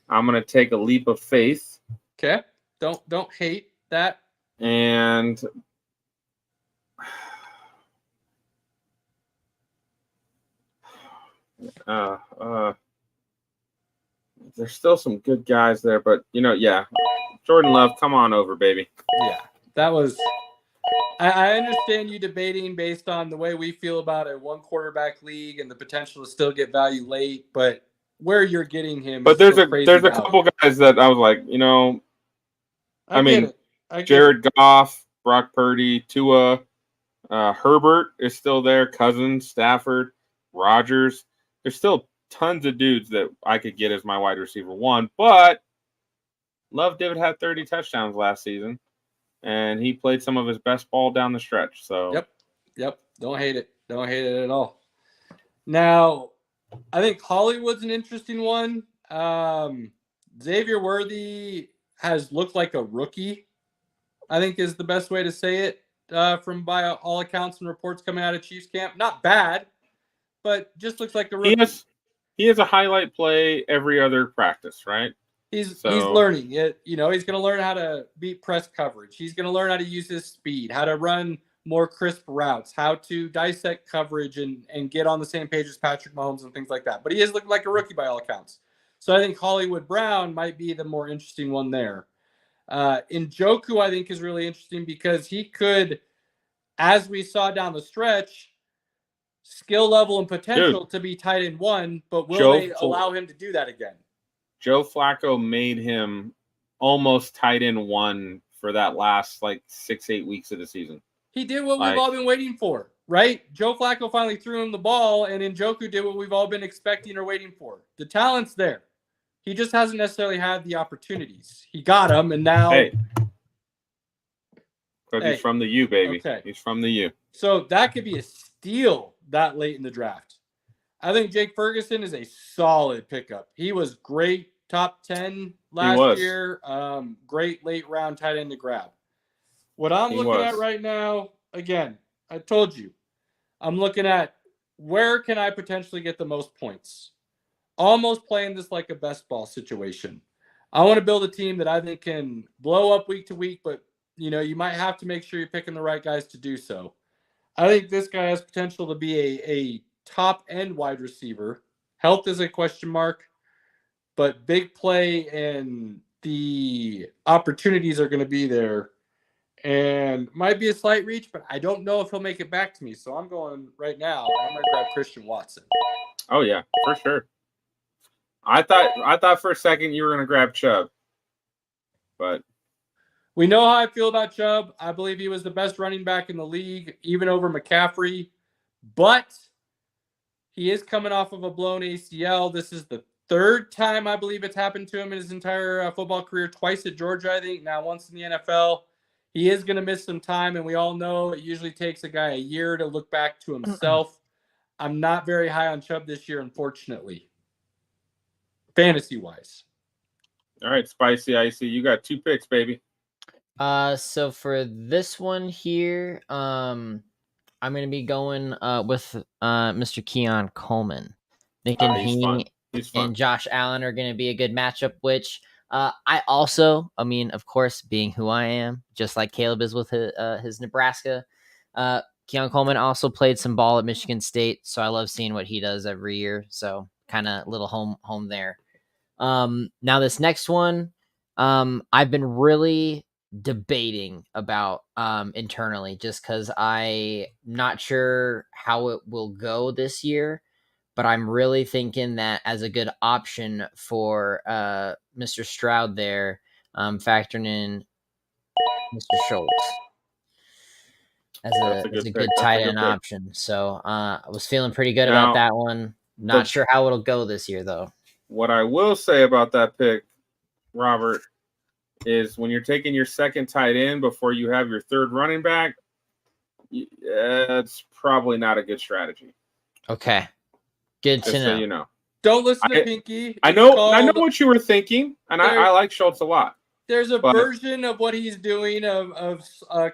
to take a leap of faith. Okay. Don't hate that. And there's still some good guys there, but Jordan Love, come on over, baby. Yeah, that was. I understand you debating based on the way we feel about a 1 quarterback league and the potential to still get value late, but where you're getting him. But there's a couple guys that I was like, Jared Goff, Brock Purdy, Tua, Herbert is still there, Cousins, Stafford, Rodgers. There's still tons of dudes that I could get as my wide receiver 1, but Love did have 30 touchdowns last season, and he played some of his best ball down the stretch. So Yep. Don't hate it. Don't hate it at all. Now, I think Hollywood's an interesting one. Xavier Worthy has looked like a rookie, I think is the best way to say it, from by all accounts and reports coming out of Chiefs camp. Not bad, but just looks like a rookie. He has a highlight play every other practice, right? He's learning it. He's going to learn how to beat press coverage. He's going to learn how to use his speed, how to run more crisp routes, how to dissect coverage and get on the same page as Patrick Mahomes and things like that. But he is looking like a rookie by all accounts. So I think Hollywood Brown might be the more interesting one there. Njoku, I think, is really interesting because he could, as we saw down the stretch, skill level and potential to be tight end 1, but will they allow him to do that again? Joe Flacco made him almost tight end 1 for that last 6-8 weeks of the season. He did what we've all been waiting for, right? Joe Flacco finally threw him the ball, and Njoku did what we've all been expecting or waiting for. The talent's there. He just hasn't necessarily had the opportunities. He got them, and now... He's from the U, baby. Okay. He's from the U. So that could be a steal that late in the draft. I think Jake Ferguson is a solid pickup. He was great, top 10 last year. Great late round tight end to grab. What I'm looking at right now, again, I told you, I'm looking at where can I potentially get the most points. Almost playing this like a best ball situation. I want to build a team that I think can blow up week to week, but you might have to make sure you're picking the right guys to do so. I think this guy has potential to be a top-end wide receiver. Health is a question mark, but big play and the opportunities are going to be there. And might be a slight reach, but I don't know if he'll make it back to me. So I'm going right now. I'm going to grab Christian Watson. Oh, yeah, for sure. I thought for a second you were going to grab Chubb, but... We know how I feel about Chubb. I believe he was the best running back in the league, even over McCaffrey. But he is coming off of a blown ACL. This is the 3rd time I believe it's happened to him in his entire football career. Twice at Georgia, I think. Now once in the NFL. He is going to miss some time, and we all know it usually takes a guy a year to look back to himself. I'm not very high on Chubb this year, unfortunately. Fantasy-wise. All right, Spicy Icy. You got 2 picks, baby. So for this one here, I'm going to be going with Mr. Keon Coleman. Thinking he's fun. And Josh Allen are going to be a good matchup, which I also, of course, being who I am, just like Caleb is with his Nebraska, Keon Coleman also played some ball at Michigan State, so I love seeing what he does every year. So kind of little home there. Now this next one, I've been really debating about internally just because I'm not sure how it will go this year, but I'm really thinking that as a good option for Mr. Stroud there, factoring in Mr. Schultz as a good tight end option. So I was feeling pretty good about that one. Not sure how it'll go this year though. What I will say about that pick, Robert, is when you're taking your second tight end before you have your 3rd running back, it's probably not a good strategy. Okay. Good to know. So you know. Don't listen to Pinky. I know what you were thinking, and I like Schultz a lot. There's a version of what he's doing of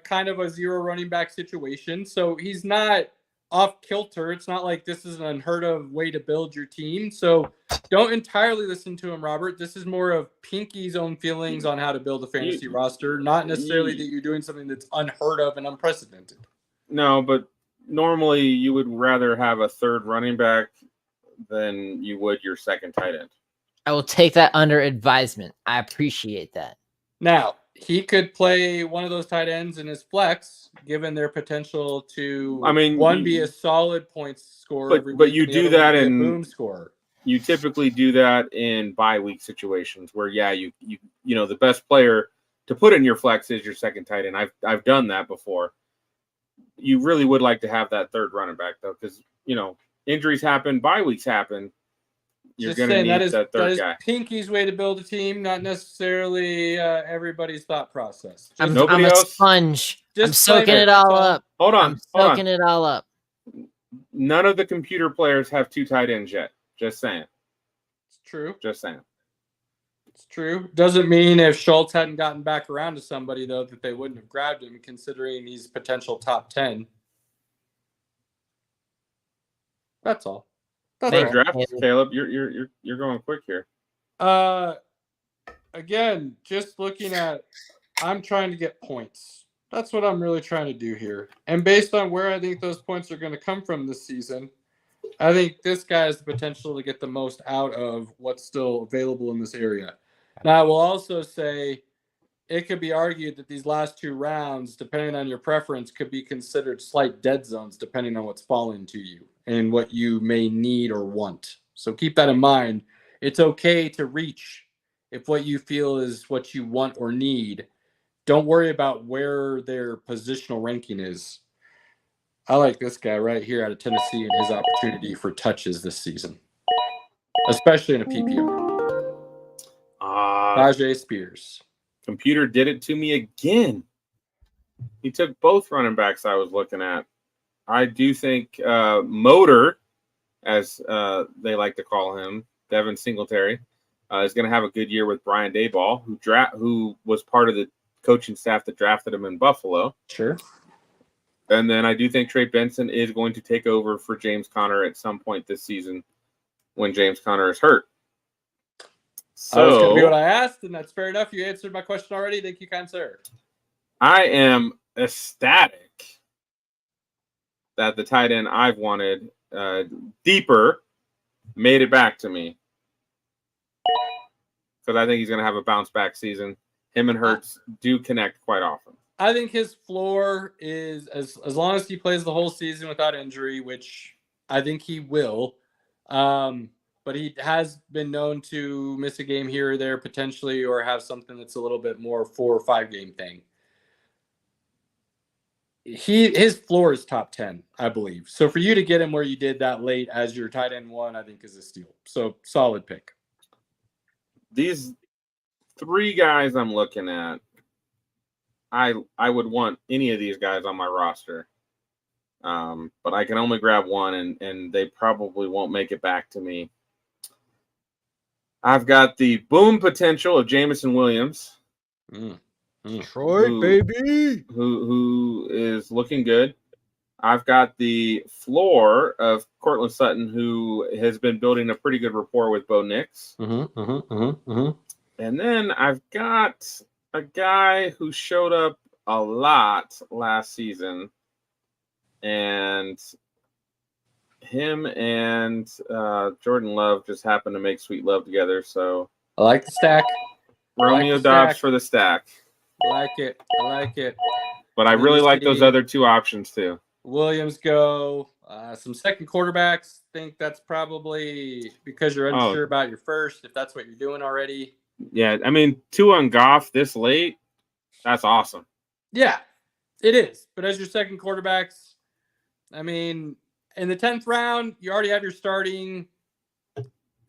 kind of a 0 running back situation. So he's not off kilter. It's not like this is an unheard of way to build your team. So don't entirely listen to him, Robert. This is more of Pinky's own feelings on how to build a fantasy roster, not necessarily that you're doing something that's unheard of and unprecedented. No, but normally you would rather have a 3rd running back than you would your second tight end. I will take that under advisement. I appreciate that. Now, he could play one of those tight ends in his flex, given their potential to be a solid points scorer every week. But you do that in boom scorer. You typically do that in bye week situations where you the best player to put in your flex is your second tight end. I've done that before. You really would like to have that 3rd running back though, because injuries happen, bye weeks happen. You're going to need that 3rd guy. Pinky's way to build a team, not necessarily everybody's thought process. I'm a sponge. I'm soaking it all up. Hold on. Soaking it all up. None of the computer players have 2 tight ends yet. Just saying. It's true. Just saying. It's true. Doesn't mean if Schultz hadn't gotten back around to somebody, though, that they wouldn't have grabbed him, considering he's potential top 10. That's all. Draft, Caleb. You're going quick here. Again, just looking at, I'm trying to get points. That's what I'm really trying to do here. And based on where I think those points are going to come from this season, I think this guy has the potential to get the most out of what's still available in this area. Now, I will also say it could be argued that these last 2 rounds, depending on your preference, could be considered slight dead zones, depending on what's falling to you and what you may need or want. So keep that in mind. It's okay to reach if what you feel is what you want or need. Don't worry about where their positional ranking is. I like this guy right here out of Tennessee and his opportunity for touches this season, especially in a PPR. Rajay Spears. Computer did it to me again. He took both running backs I was looking at. I do think Motor, as they like to call him, Devin Singletary, is going to have a good year with Brian Daboll, who was part of the coaching staff that drafted him in Buffalo. Sure. And then I do think Trey Benson is going to take over for James Conner at some point this season when James Conner is hurt. So that was going to be what I asked, and that's fair enough. You answered my question already. Thank you, kind sir. I am ecstatic that the tight end I've wanted deeper made it back to me, because I think he's going to have a bounce back season. Him and Hurts do connect quite often. I think his floor is, as long as he plays the whole season without injury, which I think he will. But he has been known to miss a game here or there potentially, or have something that's a little bit more 4 or 5 game thing. His floor is top 10, I believe. So for you to get him where you did that late as your tight end 1, I think is a steal. So solid pick. These 3 guys I'm looking at, I would want any of these guys on my roster. But I can only grab one, and they probably won't make it back to me. I've got the boom potential of Jameson Williams. Detroit, baby. Who is looking good. I've got the floor of Cortland Sutton, who has been building a pretty good rapport with Bo Nix. And then I've got a guy who showed up a lot last season, and him and Jordan Love just happened to make sweet love together. So I like the stack. Romeo Dobbs for the stack. I like it. But I really like those other 2 options too. Williams go. Some second quarterbacks. Think that's probably because you're unsure about your first, if that's what you're doing already. Yeah, I mean, 2 on Goff this late, that's awesome. Yeah, it is. But as your second quarterbacks, I mean, in the 10th round, you already have your starting.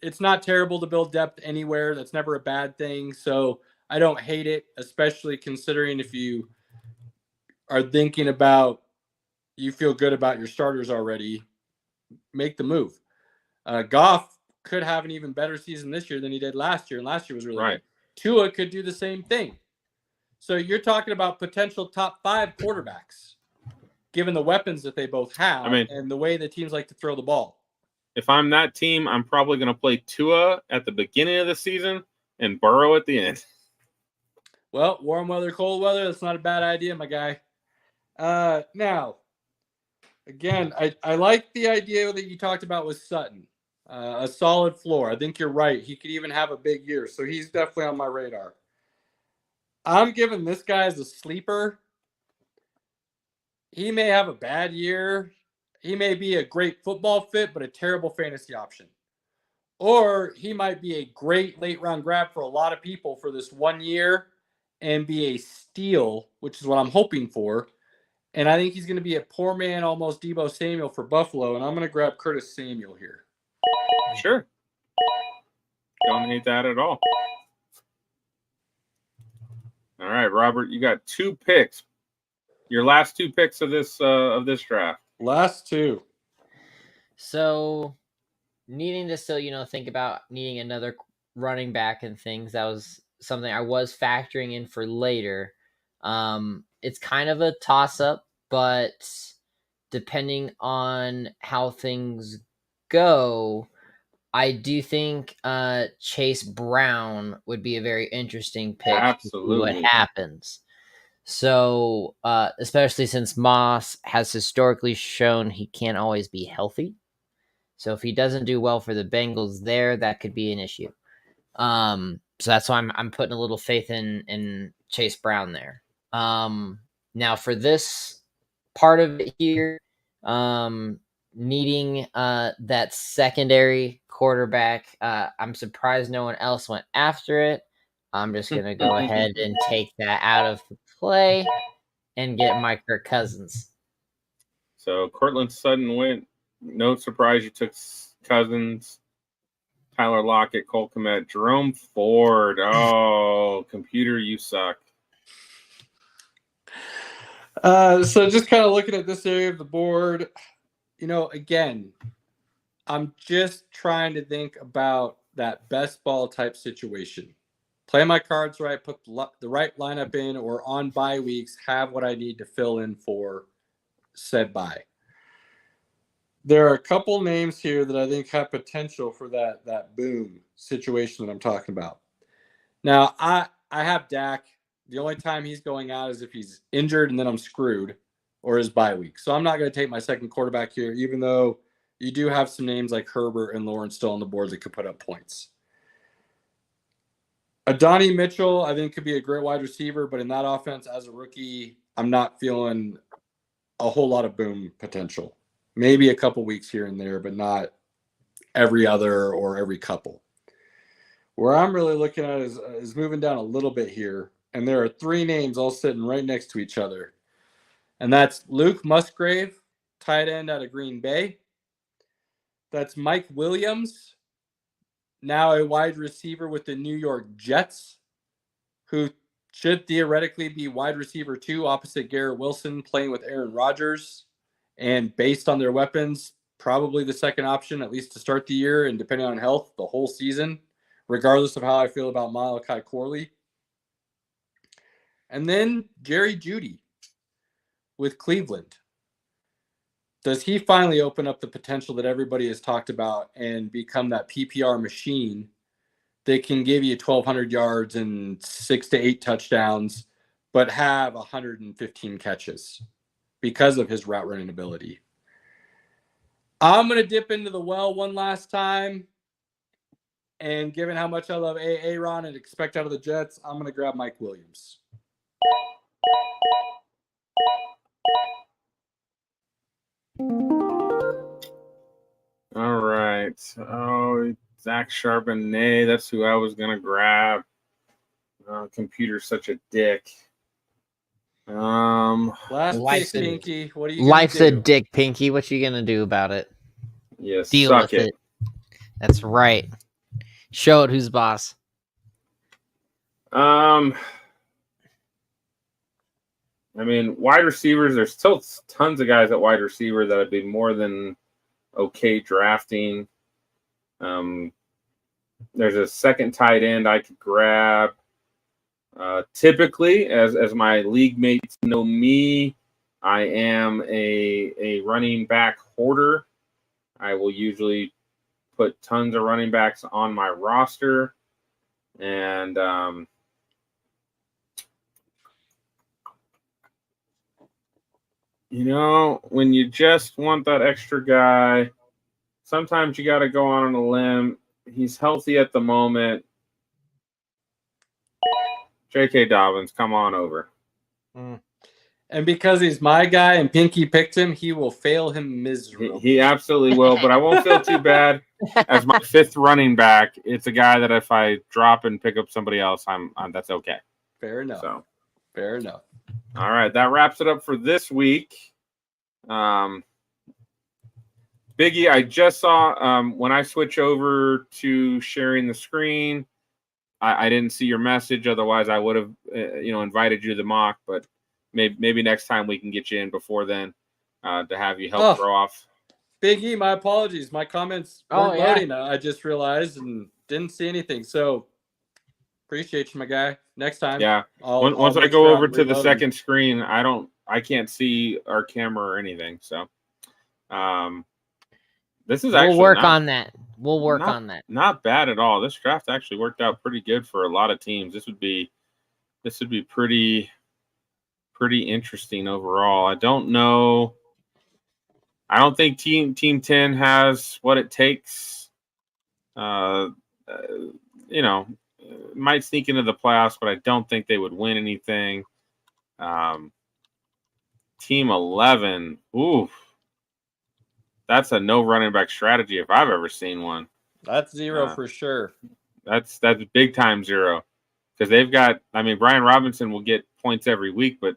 It's not terrible to build depth anywhere. That's never a bad thing. So I don't hate it, especially considering if you are thinking about, you feel good about your starters already, make the move. Goff could have an even better season this year than he did last year, and last year was really good. Tua could do the same thing. So you're talking about potential top 5 quarterbacks, given the weapons that they both have, and the way the teams like to throw the ball. If I'm that team, I'm probably going to play Tua at the beginning of the season and Burrow at the end. Well, warm weather, cold weather, that's not a bad idea, my guy. Now, again, I like the idea that you talked about with Sutton. A solid floor. I think you're right. He could even have a big year. So he's definitely on my radar. I'm giving this guy as a sleeper. He may have a bad year. He may be a great football fit, but a terrible fantasy option. Or he might be a great late round grab for a lot of people for this 1 year and be a steal, which is what I'm hoping for. And I think he's going to be a poor man, almost Deebo Samuel for Buffalo. And I'm going to grab Curtis Samuel here. Sure. Don't hate that at all. All right, Robert, you got 2 picks. Your last 2 picks of this draft. Last 2. So needing to still, think about needing another running back and things, that was something I was factoring in for later. It's kind of a toss-up, but depending on how things go, I do think Chase Brown would be a very interesting pick. Absolutely. To see what happens. So, especially since Moss has historically shown he can't always be healthy. So if he doesn't do well for the Bengals there, that could be an issue. So that's why I'm putting a little faith in Chase Brown there. Now for this part of it here, needing that secondary quarterback, I'm surprised no one else went after it. I'm just gonna go ahead and take that out of the play and get my Kirk Cousins. So Cortland Sutton went. No surprise you took Cousins. Tyler Lockett, Cole Kmet, Jerome Ford. Oh, computer, you suck. So just kind of looking at this area of the board, again, I'm just trying to think about that best ball type situation. Play my cards right, put the right lineup in, or on bye weeks, have what I need to fill in for said bye. There are a couple names here that I think have potential for that boom situation that I'm talking about. Now, I have Dak. The only time he's going out is if he's injured and then I'm screwed, or his bye week. So I'm not going to take my second quarterback here, even though you do have some names like Herbert and Lawrence still on the board that could put up points. Adonai Mitchell, I think, could be a great wide receiver, but in that offense as a rookie, I'm not feeling a whole lot of boom potential. Maybe a couple weeks here and there, but not every other or every couple. Where I'm really looking at is moving down a little bit here, and there are three names all sitting right next to each other. And that's Luke Musgrave, tight end out of Green Bay. That's Mike Williams, now a wide receiver with the New York Jets, who should theoretically be wide receiver 2 opposite Garrett Wilson playing with Aaron Rodgers. And based on their weapons, probably the second option, at least to start the year, and depending on health, the whole season, regardless of how I feel about Malachi Corley. And then Jerry Jeudy with Cleveland. Does he finally open up the potential that everybody has talked about and become that PPR machine that can give you 1,200 yards and 6 to 8 touchdowns, but have 115 catches because of his route running ability? I'm going to dip into the well one last time. And given how much I love Aaron and expect out of the Jets, I'm going to grab Mike Williams. All right. Oh, Zach Charbonnet. That's who I was going to grab. Computer's such a dick. Last pick, Pinky. What are you Life's gonna do? a dick, Pinky. What you going to do about it? Yes, Deal suck with it. That's right. Show it who's boss. I mean, wide receivers, there's still tons of guys at wide receiver that I'd be more than okay drafting. There's a second tight end I could grab. Typically, as my league mates know me, I am a running back hoarder. I will usually put tons of running backs on my roster. And when you just want that extra guy, sometimes you got to go on a limb. He's healthy at the moment. J.K. Dobbins, come on over. And because he's my guy and Pinky picked him, he will fail him miserably. He absolutely will, but I won't feel too bad. As my fifth running back, it's a guy that if I drop and pick up somebody else, I'm that's okay. Fair enough. So, fair enough. All right, that wraps it up for this week. Biggie, I just saw when I switch over to sharing the screen, I didn't see your message. Otherwise, I would have invited you to the mock. But maybe next time we can get you in before then to have you help throw off. Biggie, my apologies. My comments weren't loading. I just realized and didn't see anything. So appreciate you, my guy. Next time, once I go over to the second screen, I can't see our camera or anything. So, This is actually we'll work on that. We'll work on that. Not bad at all. This draft actually worked out pretty good for a lot of teams. This would be pretty interesting overall. I don't know. I don't think Team 10 has what it takes. You know, might sneak into the playoffs, but I don't think they would win anything. Team 11, oof. That's a no running back strategy if I've ever seen one. That's zero for sure. That's big time zero. Because they've got, I mean, Brian Robinson will get points every week, but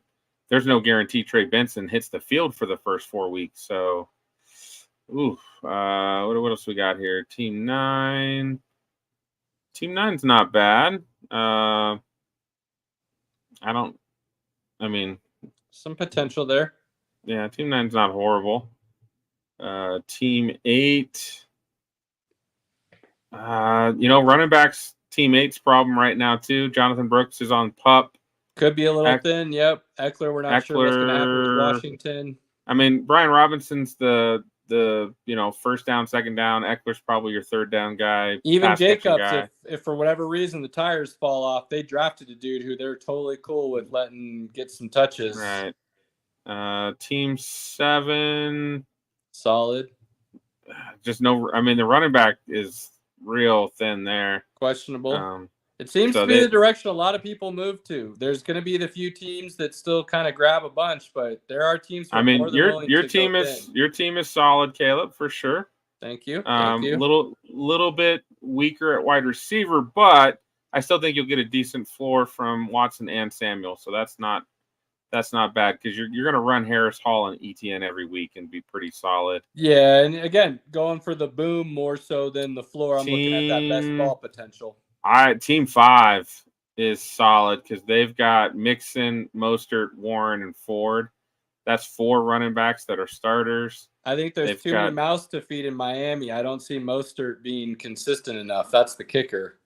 there's no guarantee Trey Benson hits the field for the first 4 weeks. So, oof. What else we got here? Team 9. Team 9's not bad. Some potential there. Yeah, Team 9's not horrible. Team 8. Running backs, Team 8's problem right now, too. Jonathan Brooks is on PUP. Could be a little thin. Yep. Eckler, we're not sure what's going to happen with Washington. I mean, Brian Robinson's the first down, second down. Eckler's probably your third down guy. Even Jacobs, if for whatever reason the tires fall off, they drafted a dude who they're totally cool with letting get some touches. Right. Team 7. Solid. Just no. I mean, the running back is real thin there. Questionable. It seems to be the direction a lot of people move to. There's going to be the few teams that still kind of grab a bunch, but there are teams. Your team is solid, Caleb, for sure. Thank you. Little bit weaker at wide receiver, but I still think you'll get a decent floor from Watson and Samuel. So that's not bad because you're going to run Harris, Hall, and ETN every week and be pretty solid. Yeah, and again, going for the boom more so than the floor. I'm looking at that best ball potential. Team 5 is solid because they've got Mixon, Mostert, Warren, and Ford. That's 4 running backs that are starters. I think there's too many mouths to feed in Miami. I don't see Mostert being consistent enough. That's the kicker.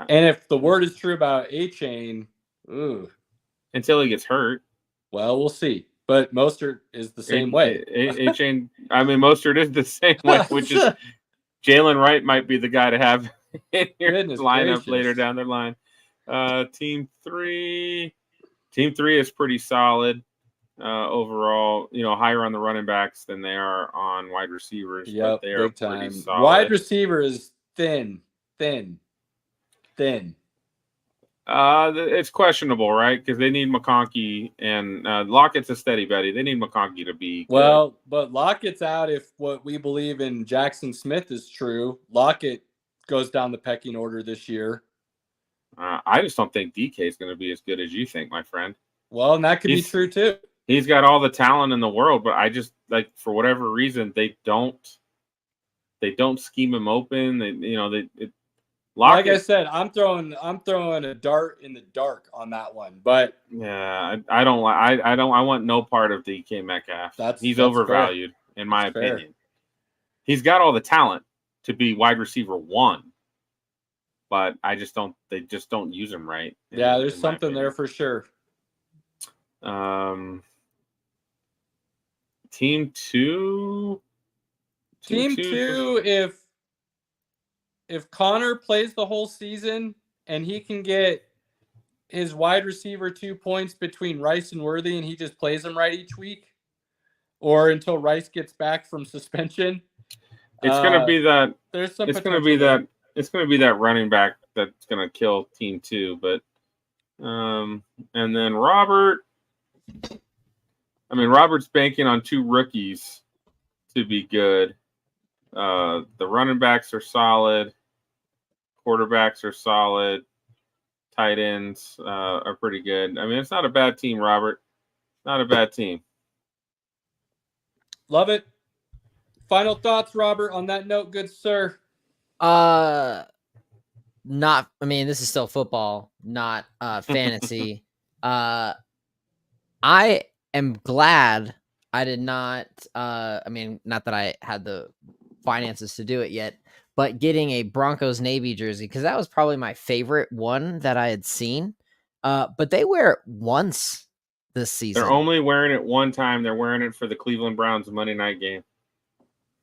And if the word is true about A-Chain, until he gets hurt. Well, we'll see. But Mostert is the same way. A-Chain, Mostert is the same way, which is Jalen Wright might be the guy to have in your lineup later down the line. Team 3 is pretty solid overall. Higher on the running backs than they are on wide receivers. Yep, but they are big time. Pretty solid. Wide receiver is thin. It's questionable, right? Because they need McConkey and Lockett's a steady Betty. They need McConkey to be good. Well, but Lockett's out if what we believe in Jackson Smith is true. Lockett goes down the pecking order this year. I just don't think DK is going to be as good as you think, my friend. Well, and that could be true too. He's got all the talent in the world, but I just for whatever reason they don't scheme him open. Like I said, I'm throwing a dart in the dark on that one. But yeah, I want no part of DK Metcalf. He's overvalued in my opinion. He's got all the talent to be wide receiver 1, but they just don't use him right. Yeah, there's something there for sure. Team 2, if Connor plays the whole season and he can get his wide receiver 2 points between Rice and Worthy and he just plays them right each week or until Rice gets back from suspension. It's going to be that. There's some. It's going to be that. It's going to be that running back that's going to kill Team 2. But, and then Robert's banking on 2 rookies to be good. The running backs are solid. Quarterbacks are solid. Tight ends are pretty good. I mean, it's not a bad team, Robert. Not a bad team. Love it. Final thoughts, Robert, on that note, good sir. This is still football, not fantasy. I am glad I did not, not that I had the finances to do it yet, but getting a Broncos Navy jersey, because that was probably my favorite one that I had seen. But they wear it once this season. They're only wearing it one time. They're wearing it for the Cleveland Browns Monday night game.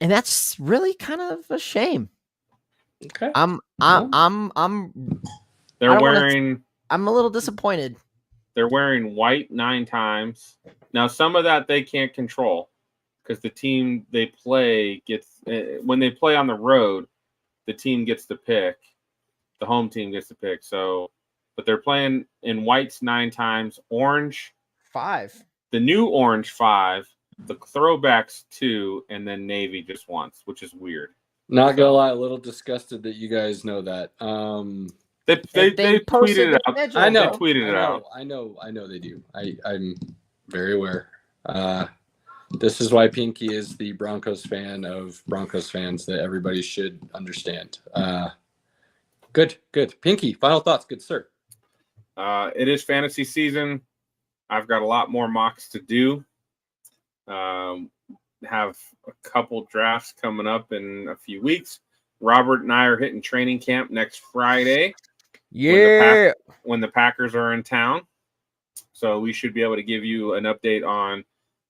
And that's really kind of a shame. Okay. I'm They're wearing. I'm a little disappointed. They're wearing white 9 times. Now, some of that they can't control because the team they play gets when they play on the road, the team gets to pick. The home team gets to pick. So, but they're playing in whites 9 times, orange 5, the new orange 5, the throwbacks 2, and then navy just once, which is weird. Not gonna lie, a little disgusted that you guys know that. They tweeted it out. I know. They tweeted it out. I know they do. I'm very aware. This is why Pinky is the Broncos fan of Broncos fans that everybody should understand. Good. Pinky, final thoughts, good sir. It is fantasy season. I've got a lot more mocks to do. Have a couple drafts coming up in a few weeks. Robert and I are hitting training camp next Friday. Yeah. When the Packers are in town. So we should be able to give you an update on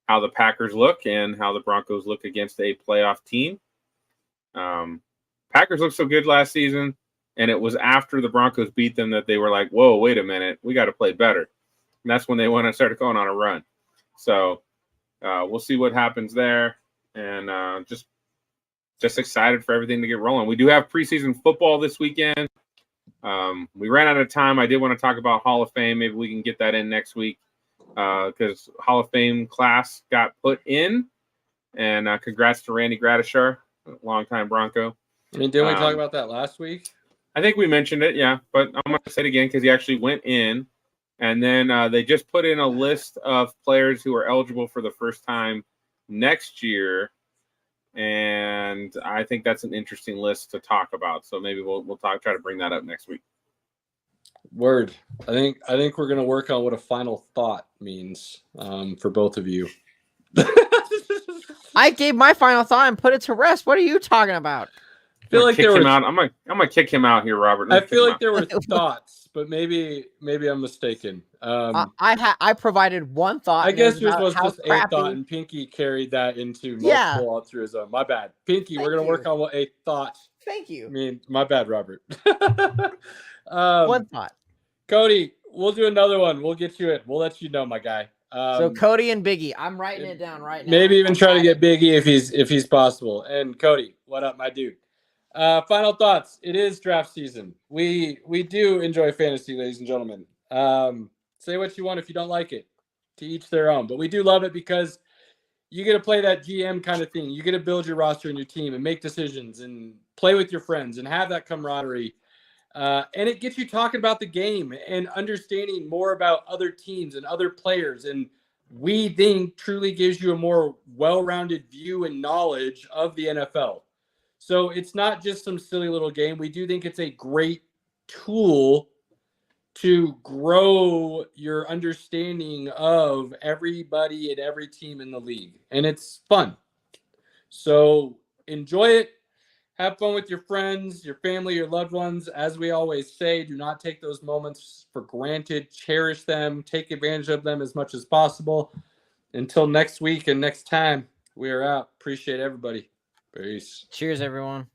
how the Packers look and how the Broncos look against a playoff team. Packers looked so good last season, and it was after the Broncos beat them that they were like, whoa, wait a minute, we got to play better. And that's when they went and started going on a run. So we'll see what happens there, and just excited for everything to get rolling. We do have preseason football this weekend. We ran out of time. I did want to talk about Hall of Fame. Maybe we can get that in next week because Hall of Fame class got put in. And congrats to Randy Gradishar, longtime Bronco. I mean, didn't we talk about that last week? I think we mentioned it, yeah. But I'm going to say it again because he actually went in. And then they just put in a list of players who are eligible for the first time next year. And I think that's an interesting list to talk about. So maybe we'll try to bring that up next week. Word. I think we're gonna work on what a final thought means for both of you. I gave my final thought and put it to rest. What are you talking about? I feel like there were. I'm gonna kick him out here, Robert. I feel like there were thoughts, but maybe I'm mistaken. I provided one thought. I guess yours was just a thought, and Pinky carried that into multiple altruism. My bad, Pinky. We're gonna work on what a thought. Thank you. I mean, my bad, Robert. One thought. Cody, we'll do another one. We'll get you in. We'll let you know, my guy. So Cody and Biggie, I'm writing it down right now. Maybe even try to get Biggie if he's possible. And Cody, what up, my dude? Final thoughts. It is draft season. We do enjoy fantasy, ladies and gentlemen. Say what you want if you don't like it. To each their own. But we do love it because you get to play that GM kind of thing. You get to build your roster and your team and make decisions and play with your friends and have that camaraderie. And it gets you talking about the game and understanding more about other teams and other players. And we think truly gives you a more well-rounded view and knowledge of the NFL. So it's not just some silly little game. We do think it's a great tool to grow your understanding of everybody and every team in the league. And it's fun. So enjoy it. Have fun with your friends, your family, your loved ones. As we always say, do not take those moments for granted. Cherish them. Take advantage of them as much as possible. Until next week and next time, we are out. Appreciate everybody. Peace. Cheers, everyone.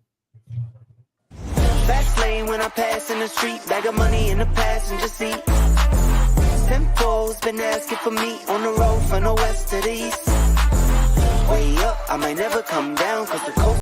Fast lane when I pass in the street. Bag of money in the passenger seat. Simcoe's been asking for me on the road from the west to the east. Way up, I might never come down 'cause the coast